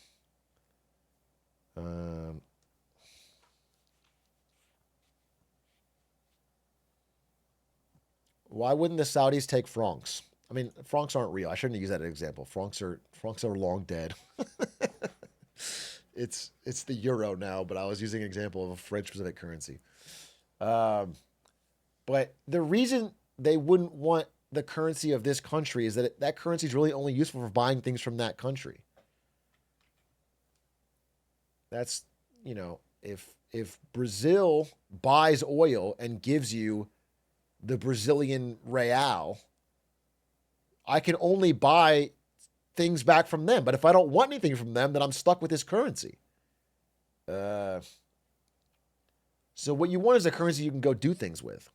Why wouldn't the Saudis take francs? I mean, francs aren't real. I shouldn't use that as an example. Francs are long dead. It's the euro now, but I was using an example of a French specific currency. But the reason they wouldn't want the currency of this country is that that currency is really only useful for buying things from that country. That's, if Brazil buys oil and gives you the Brazilian real, I can only buy things back from them. But if I don't want anything from them, then I'm stuck with this currency. So what you want is a currency you can go do things with.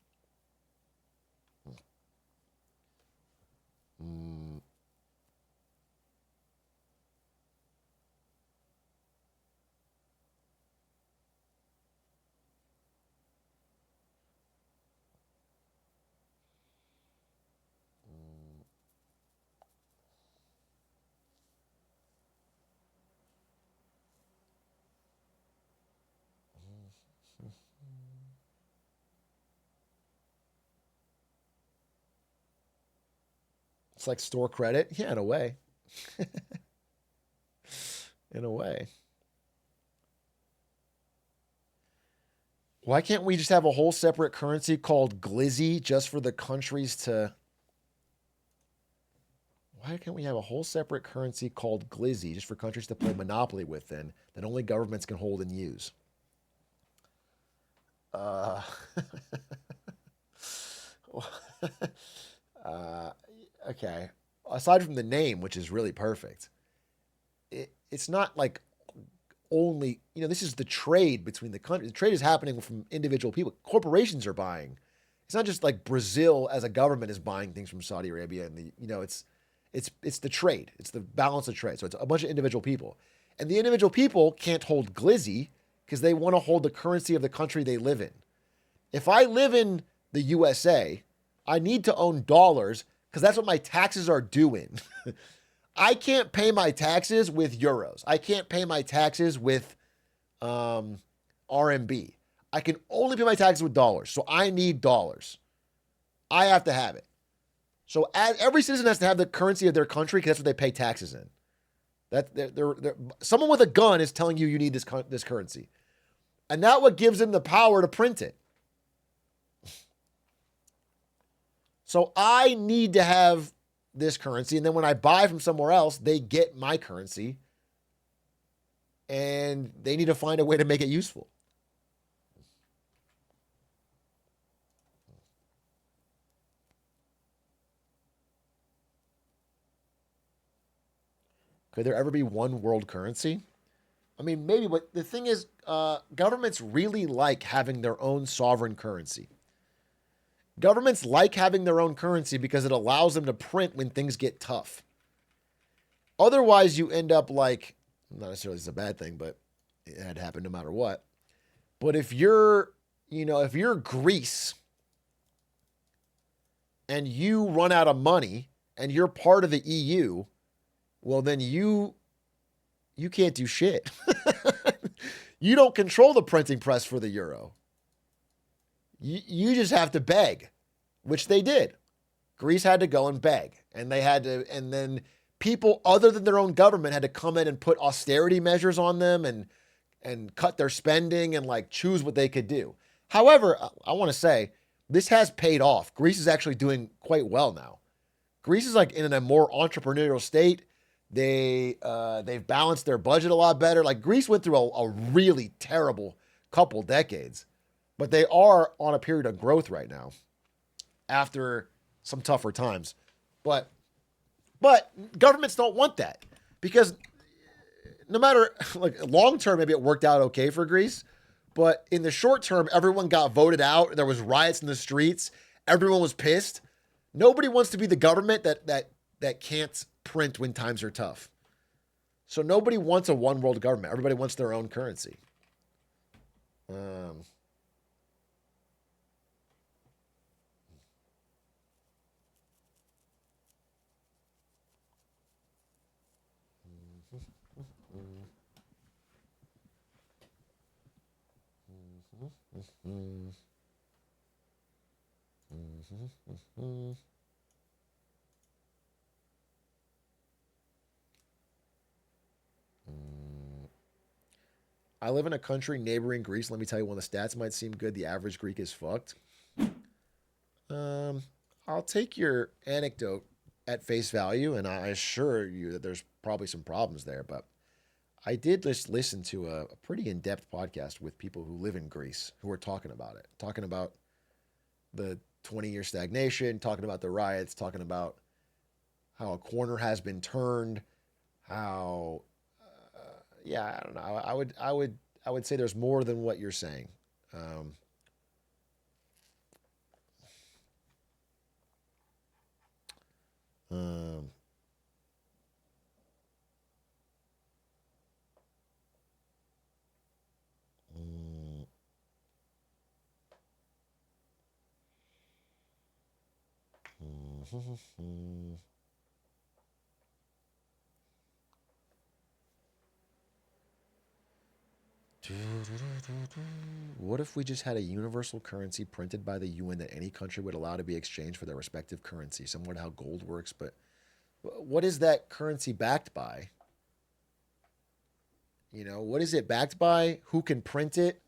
It's like store credit. Yeah, in a way. In a way. Why can't we just have a whole separate currency called glizzy just for the countries to... Why can't we have a whole separate currency called glizzy just for countries to play Monopoly with then that only governments can hold and use? Okay. Aside from the name, which is really perfect, it's not like only, this is the trade between the countries. The trade is happening from individual people. Corporations are buying. It's not just like Brazil as a government is buying things from Saudi Arabia and it's the trade. It's the balance of trade. So it's a bunch of individual people. And the individual people can't hold glizzy because they want to hold the currency of the country they live in. If I live in the USA, I need to own dollars because that's what my taxes are doing. I can't pay my taxes with euros. I can't pay my taxes with RMB. I can only pay my taxes with dollars. So I need dollars. I have to have it. So every citizen has to have the currency of their country because that's what they pay taxes in. Someone with a gun is telling you need this currency. And that's what gives them the power to print it. So I need to have this currency. And then when I buy from somewhere else, they get my currency. And they need to find a way to make it useful. Could there ever be one world currency? I mean, maybe, but the thing is, governments really like having their own sovereign currency. Governments like having their own currency because it allows them to print when things get tough. Otherwise, you end up like, not necessarily this is a bad thing, but it had happened no matter what. But if you're Greece and you run out of money and you're part of the EU, well, then you can't do shit. You don't control the printing press for the euro. You just have to beg, which they did. Greece had to go and beg, and then people other than their own government had to come in and put austerity measures on them and cut their spending and like choose what they could do. However, I want to say this has paid off. Greece is actually doing quite well now. Greece is like in a more entrepreneurial state. They've balanced their budget a lot better. Like Greece went through a really terrible couple decades. But they are on a period of growth right now after some tougher times. But governments don't want that because no matter, like, long term, maybe it worked out okay for Greece. But in the short term, everyone got voted out. There was riots in the streets. Everyone was pissed. Nobody wants to be the government that can't print when times are tough. So nobody wants a one world government. Everybody wants their own currency. I live in a country neighboring Greece. Let me tell you, when the stats might seem good, the average Greek is fucked. I'll take your anecdote at face value, and I assure you that there's probably some problems there. But I did just listen to a pretty in-depth podcast with people who live in Greece who were talking about it, talking about the 20-year stagnation, talking about the riots, talking about how a corner has been turned, how yeah, I don't know. I would say there's more than what you're saying. What if we just had a universal currency printed by the UN that any country would allow to be exchanged for their respective currency, similar to how gold works? But what is that currency backed by? You know, what is it backed by? Who can print it?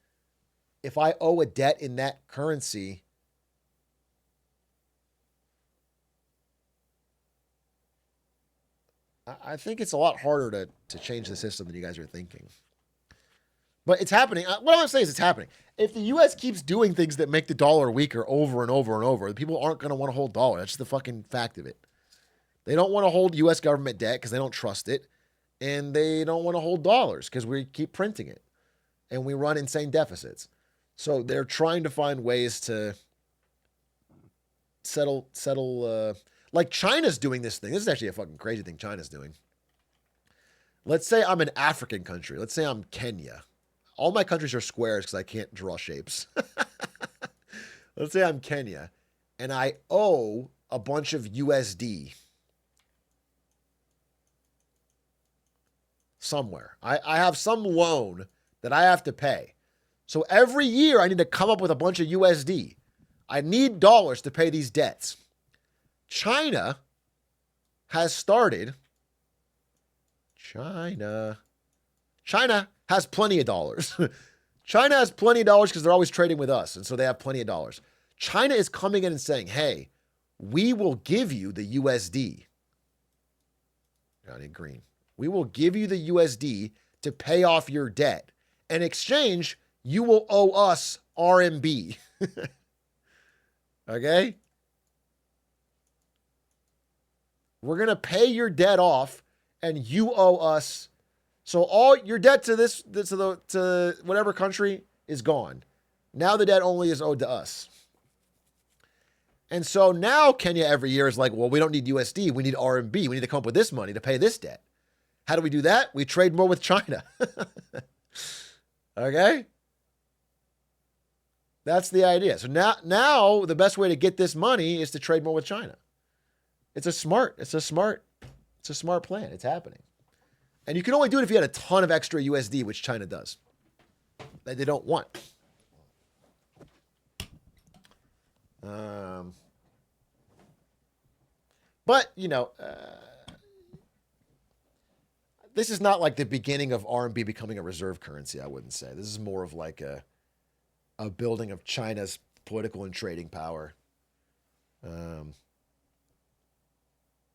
If I owe a debt in that currency, I think it's a lot harder to change the system than you guys are thinking. But it's happening. What I'm saying is it's happening. If the U.S. keeps doing things that make the dollar weaker over and over and over, people aren't going to want to hold dollar. That's just the fucking fact of it. They don't want to hold U.S. government debt because they don't trust it. And they don't want to hold dollars because we keep printing it. And we run insane deficits. So they're trying to find ways to settle. Like China's doing this thing. This is actually a fucking crazy thing China's doing. Let's say I'm an African country. Let's say I'm Kenya. All my countries are squares because I can't draw shapes. Let's say I'm Kenya and I owe a bunch of USD somewhere. I have some loan that I have to pay. So every year I need to come up with a bunch of USD. I need dollars to pay these debts. China has started. China has plenty of dollars. China has plenty of dollars because they're always trading with us. And so they have plenty of dollars. China is coming in and saying, hey, we will give you the USD. I need green. We will give you the USD to pay off your debt. In exchange, you will owe us RMB. Okay? We're going to pay your debt off and you owe us. So all your debt to whatever country is gone. Now the debt only is owed to us. And so now Kenya every year is like, well, we don't need USD. We need RMB. We need to come up with this money to pay this debt. How do we do that? We trade more with China. Okay? That's the idea. So now the best way to get this money is to trade more with China. It's a smart plan. It's happening. And you can only do it if you had a ton of extra USD, which China does. That they don't want. But, you know, this is not like the beginning of RMB becoming a reserve currency, I wouldn't say. This is more of like a building of China's political and trading power.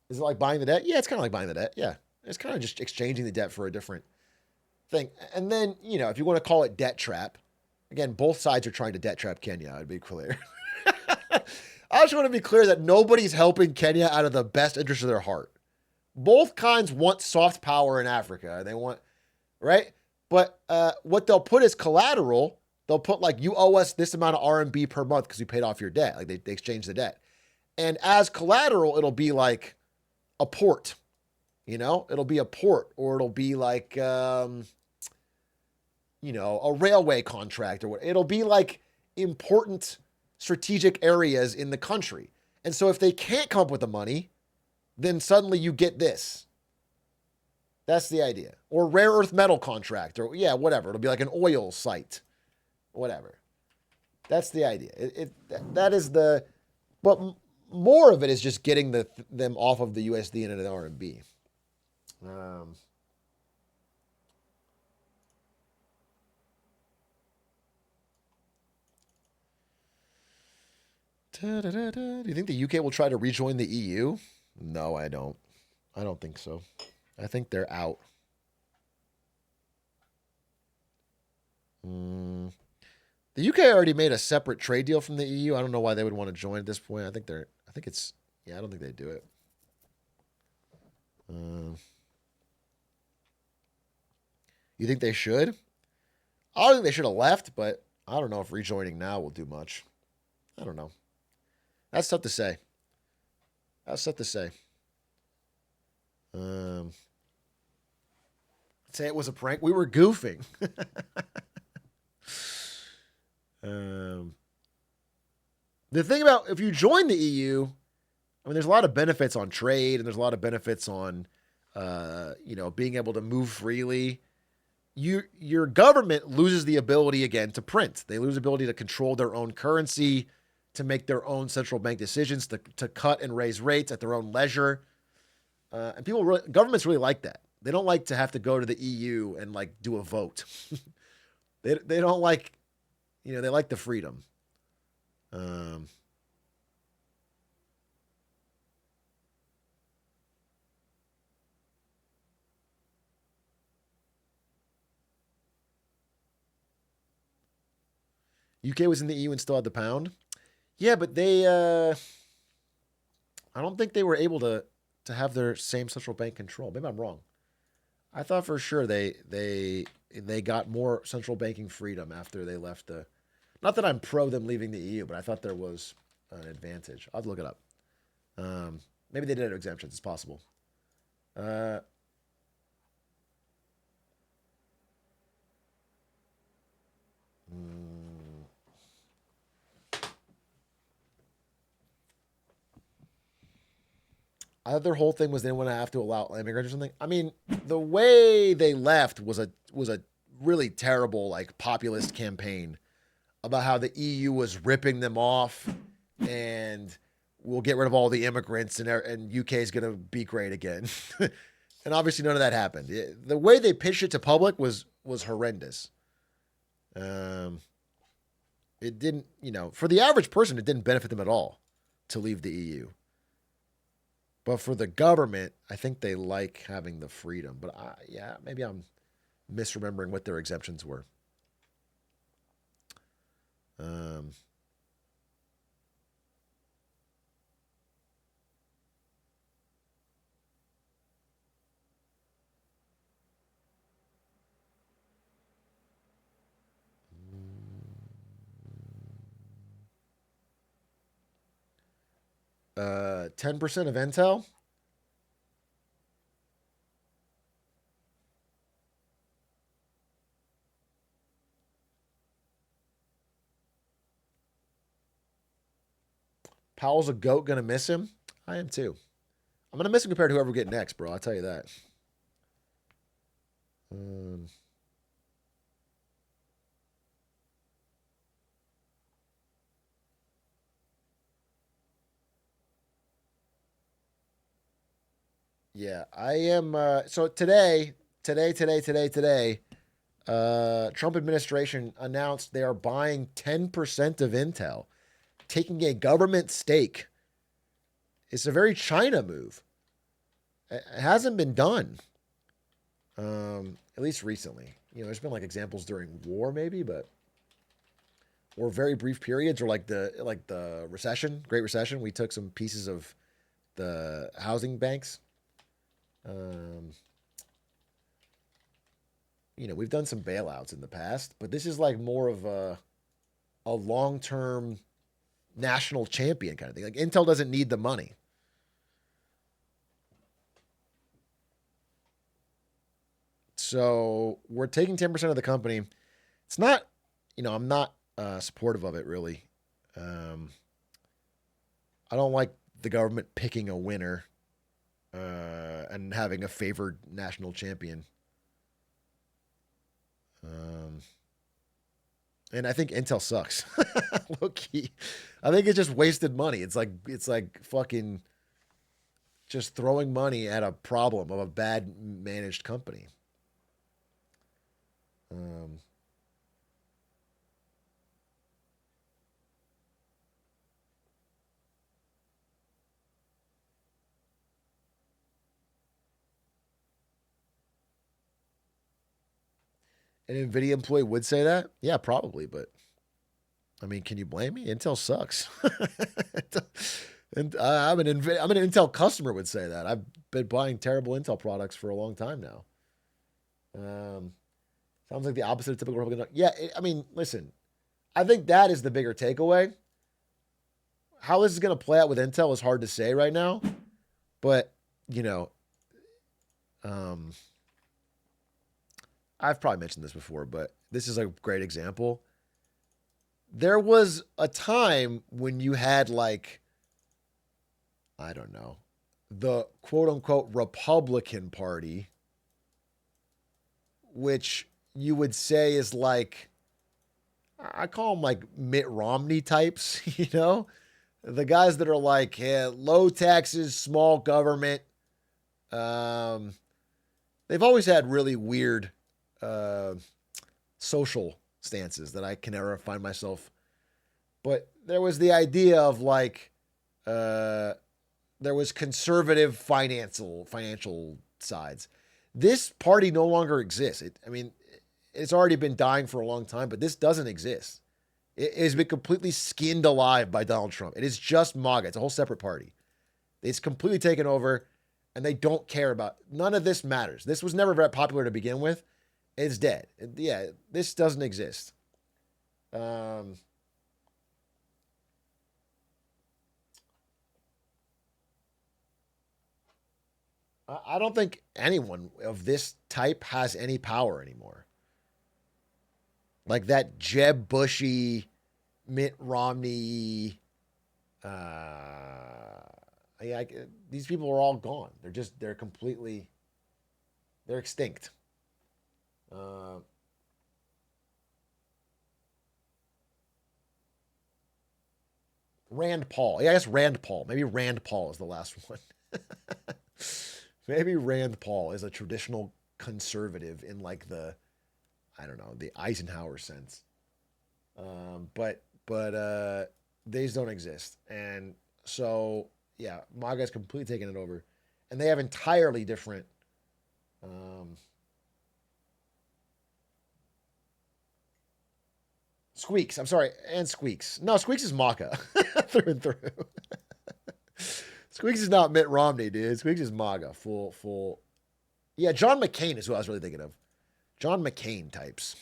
Is it like buying the debt? Yeah, it's kind of like buying the debt. Yeah. It's kind of just exchanging the debt for a different thing. And then, you know, if you want to call it debt trap, again, both sides are trying to debt trap Kenya, I'd be clear. I just want to be clear that nobody's helping Kenya out of the best interest of their heart. Both kinds want soft power in Africa. They want, right? But what they'll put as collateral, they'll put like, you owe us this amount of RMB per month because you paid off your debt. Like they exchange the debt. And as collateral, it'll be like a port, it'll be a port, or it'll be like, a railway contract, or what. It'll be like important strategic areas in the country. And so if they can't come up with the money, then suddenly you get this. That's the idea. Or rare earth metal contract, or whatever. It'll be like an oil site, whatever. That's the idea. That is the, but more of it is just getting them off of the USD and into the RMB. Do you think the UK will try to rejoin the EU? No, I don't. I don't think so. I think they're out. The UK already made a separate trade deal from the EU. I don't know why they would want to join at this point. I don't think they do it. You think they should? I don't think they should have left, but I don't know if rejoining now will do much. I don't know. That's tough to say. Say it was a prank. We were goofing. The thing about if you join the EU, I mean, there's a lot of benefits on trade, and there's a lot of benefits on, being able to move freely. Your government loses the ability again to print. They lose the ability to control their own currency, to make their own central bank decisions, to cut and raise rates at their own leisure. And governments really like that. They don't like to have to go to the EU and like do a vote. They don't like, they like the freedom. UK was in the EU and still had the pound. Yeah, but they, I don't think they were able to have their same central bank control. Maybe I'm wrong. I thought for sure they got more central banking freedom after they left the. Not that I'm pro them leaving the EU, but I thought there was an advantage. I'll have to look it up. Maybe they did have exemptions. It's possible. I thought their whole thing was they want to have to allow immigrants or something. I mean, the way they left was a really terrible, like, populist campaign about how the EU was ripping them off and we'll get rid of all the immigrants and UK is going to be great again. And obviously none of that happened. The way they pitched it to public was horrendous. It didn't, for the average person, it didn't benefit them at all to leave the EU. But for the government, I think they like having the freedom. But maybe I'm misremembering what their exemptions were. 10% of Intel. Powell's a GOAT, gonna miss him. I am too. I'm gonna miss him compared to whoever we get next, bro. I'll tell you that. Yeah, I am. So today, Trump administration announced they are buying 10% of Intel, taking a government stake. It's a very China move. It hasn't been done, at least recently. There's been like examples during war, maybe, or very brief periods, or like the recession, Great Recession. We took some pieces of the housing banks. we've done some bailouts in the past, but this is like more of a long-term national champion kind of thing. Like Intel doesn't need the money. So we're taking 10% of the company. It's not, I'm not supportive of it really. I don't like the government picking a winner and having a favored national champion. And I think Intel sucks. Low key. I think it's just wasted money. It's like fucking just throwing money at a problem of a bad managed company. An NVIDIA employee would say that? Yeah, probably, but I mean, can you blame me? Intel sucks. And I'm an Intel customer would say that. I've been buying terrible Intel products for a long time now. Sounds like the opposite of typical Republican. Yeah, I mean, listen, I think that is the bigger takeaway. How this is going to play out with Intel is hard to say right now, but I've probably mentioned this before, but this is a great example. There was a time when you had I don't know, the quote unquote Republican Party, which you would say is I call them Mitt Romney types, the guys that are low taxes, small government. They've always had really weird social stances that I can never find myself. But there was the idea of there was conservative financial sides. This party no longer exists. It's already been dying for a long time, but this doesn't exist. It has been completely skinned alive by Donald Trump. It is just MAGA. It's a whole separate party. It's completely taken over, and they don't care about. None of this matters. This was never very popular to begin with. It's dead. Yeah, this doesn't exist. I don't think anyone of this type has any power anymore. Like that Jeb Bushy, Mitt Romney. These people are all gone. They're extinct. Rand Paul. Yeah, I guess Rand Paul. Maybe Rand Paul is the last one. Maybe Rand Paul is a traditional conservative in the Eisenhower sense. But these don't exist. And so, yeah, MAGA's completely taken it over. And they have entirely different Squeaks. I'm sorry. And Squeaks. No, Squeaks is MAGA through and through. Squeaks is not Mitt Romney, dude. Squeaks is MAGA. Full. Yeah, John McCain is who I was really thinking of. John McCain types.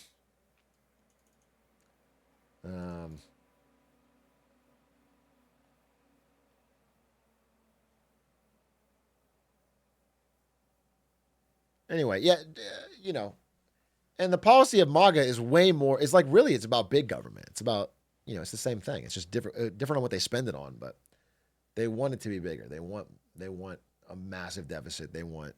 Anyway, yeah, and the policy of MAGA is way more. It's really it's about big government. It's about it's the same thing. It's just different on what they spend it on, but they want it to be bigger. They want a massive deficit. They want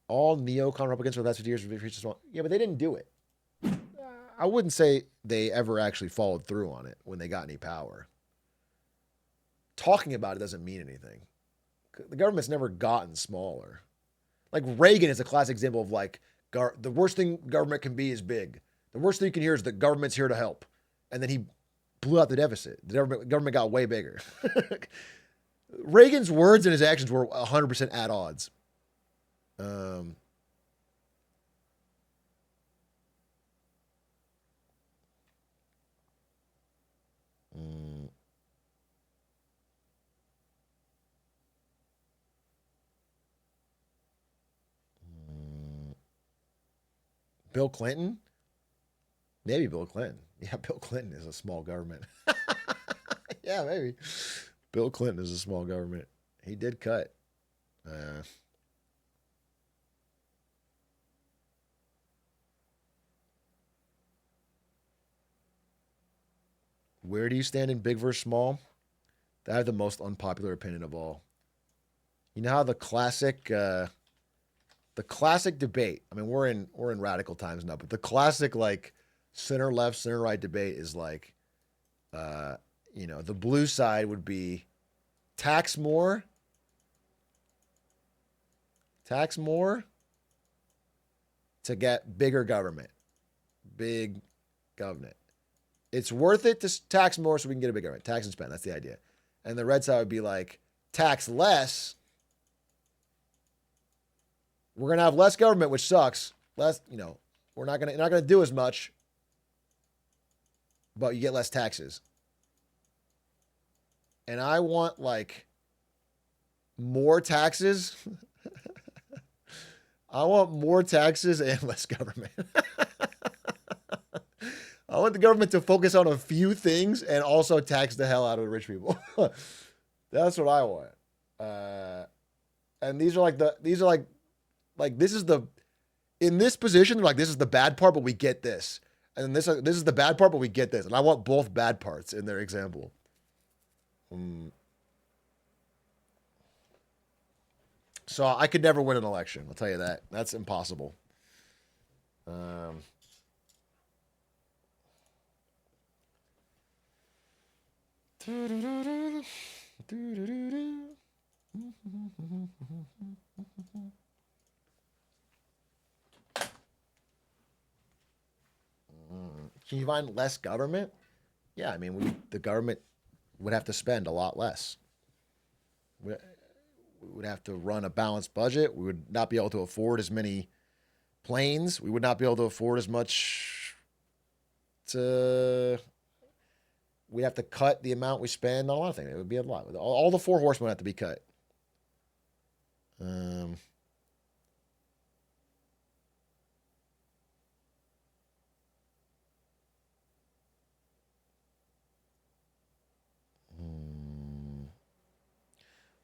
all neocon Republicans for the last 50 years have reached small. Yeah, but they didn't do it. I wouldn't say they ever actually followed through on it when they got any power. Talking about it doesn't mean anything. The government's never gotten smaller. Like Reagan is a classic example of the worst thing government can be is big. The worst thing you can hear is the government's here to help. And then he blew out the deficit. The government got way bigger. Reagan's words and his actions were 100% at odds. Bill Clinton? Maybe Bill Clinton. Yeah, Bill Clinton is a small government. Yeah, maybe. Bill Clinton is a small government. He did cut. Where do you stand in big versus small? I have the most unpopular opinion of all. You know how the classic debate. I mean, we're in radical times now, but the classic like center left, center right debate is like, the blue side would be tax more to get bigger government, big government. It's worth it to tax more so we can get a bigger government. Tax and spend. That's the idea. And the red side would be like tax less. We're gonna have less government, which sucks. Less, we're not gonna do as much, but you get less taxes. And I want like more taxes. I want more taxes and less government. I want the government to focus on a few things and also tax the hell out of the rich people. That's what I want. And these are like this is the, in this position, like this is the bad part, but we get this. And this is the bad part, but we get this. And I want both bad parts in their example. So I could never win an election. I'll tell you that. That's impossible. Can you find less government? Yeah, I mean, the government would have to spend a lot less. We would have to run a balanced budget. We would not be able to afford as many planes. We would not be able to afford as much we'd have to cut the amount we spend on a lot of things. It would be a lot. All the four horsemen have to be cut.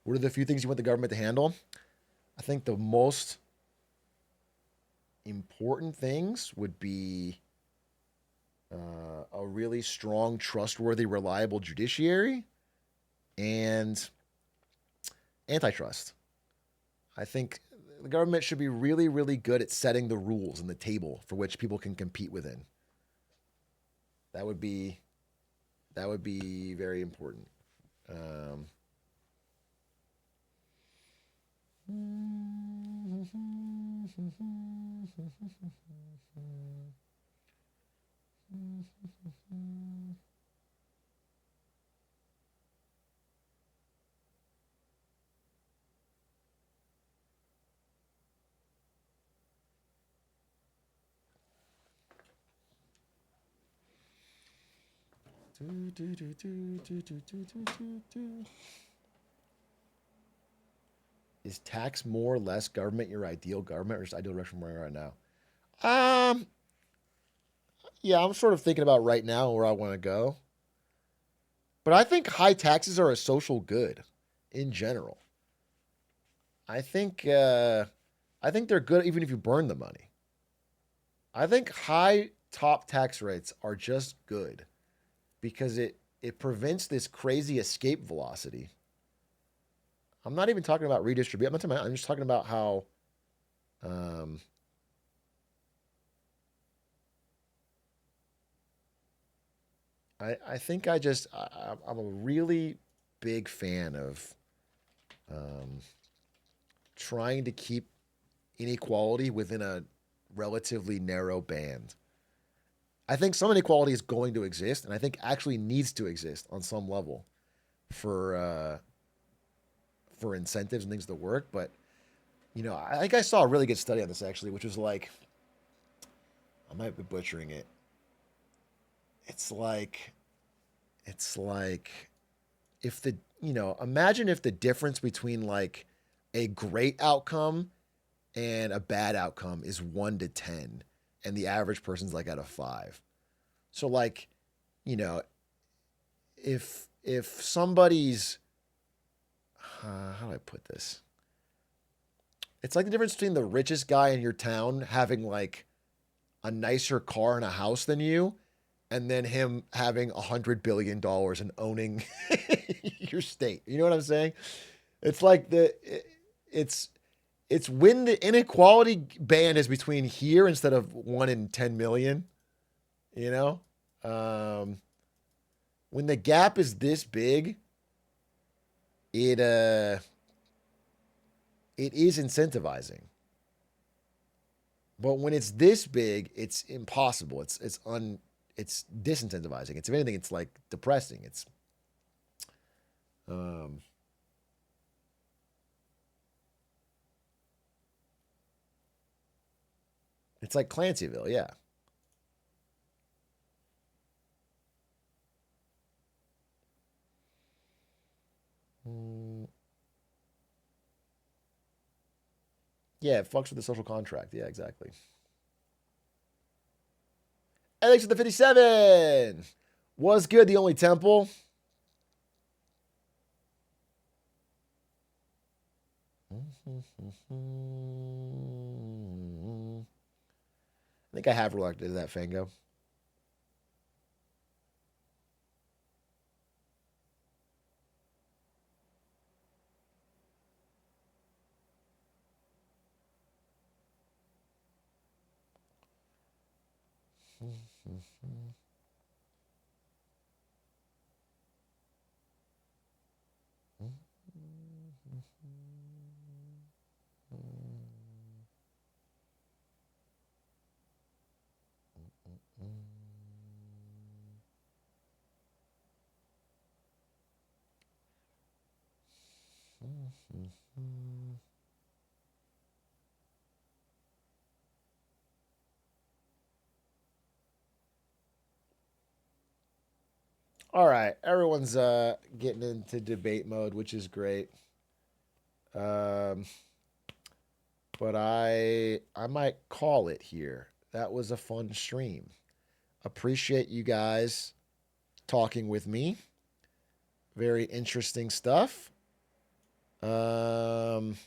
What are the few things you want the government to handle? I think the most important things would be a really strong, trustworthy, reliable judiciary and antitrust. I think the government should be really, really good at setting the rules and the table for which people can compete within. That would be very important. Is tax more or less government your ideal government, or is ideal direction where you're right now? Yeah, I'm sort of thinking about right now where I want to go. But I think high taxes are a social good in general. I think they're good even if you burn the money. I think high top tax rates are just good because it prevents this crazy escape velocity. I'm not even talking about redistribution. I'm just talking about how I think I'm a really big fan of trying to keep inequality within a relatively narrow band. I think some inequality is going to exist, and I think actually needs to exist on some level for incentives and things to work. But I think I saw a really good study on this actually, which was like, I might be butchering it. It's like if imagine if the difference between like a great outcome and a bad outcome is 1 to 10, and the average person's like at a 5. So like, you know, if somebody's, how do I put this? It's like the difference between the richest guy in your town having like a nicer car and a house than you, and then him having $100 billion and owning your state. You know what I'm saying? It's like it's when the inequality band is between here instead of 1 in 10 million, you know? When the gap is this big, it is incentivizing. But when it's this big, it's impossible. It's disincentivizing. If anything, it's like depressing. It's like Clancyville, yeah. Yeah, it fucks with the social contract. Yeah, exactly. Alex with the 57. Was good, the only temple. I think I have relucted to that, Fango. All right, everyone's getting into debate mode, which is great. But I might call it here. That was a fun stream. Appreciate you guys talking with me. Very interesting stuff. I'm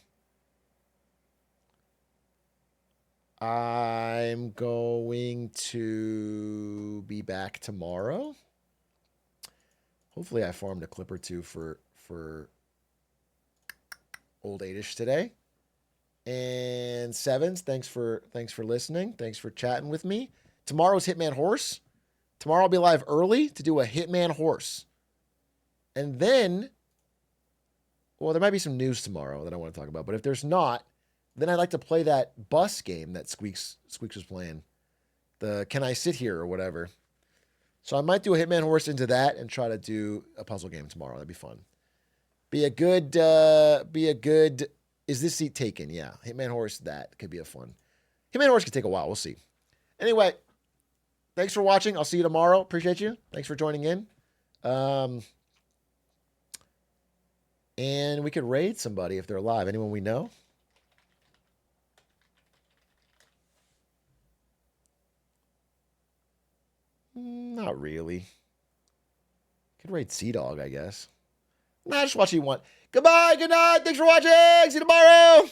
going to be back tomorrow. Hopefully I farmed a clip or two for old 8ish today. And Sevens, thanks for listening. Thanks for chatting with me. Tomorrow's Hitman Horse. Tomorrow I'll be live early to do a Hitman Horse. And then, well, there might be some news tomorrow that I want to talk about. But if there's not, then I'd like to play that bus game that Squeaks was playing. The Can I Sit Here or whatever. So I might do a Hitman Horse into that and try to do a puzzle game tomorrow. That'd be fun. Be a good, is this seat taken? Yeah. Hitman Horse, that could be a fun. Hitman Horse could take a while. We'll see. Anyway, thanks for watching. I'll see you tomorrow. Appreciate you. Thanks for joining in. And we could raid somebody if they're alive. Anyone we know? Not really. Could raid Sea Dog, I guess. Nah, just watch what you want. Goodbye, good night. Thanks for watching. See you tomorrow.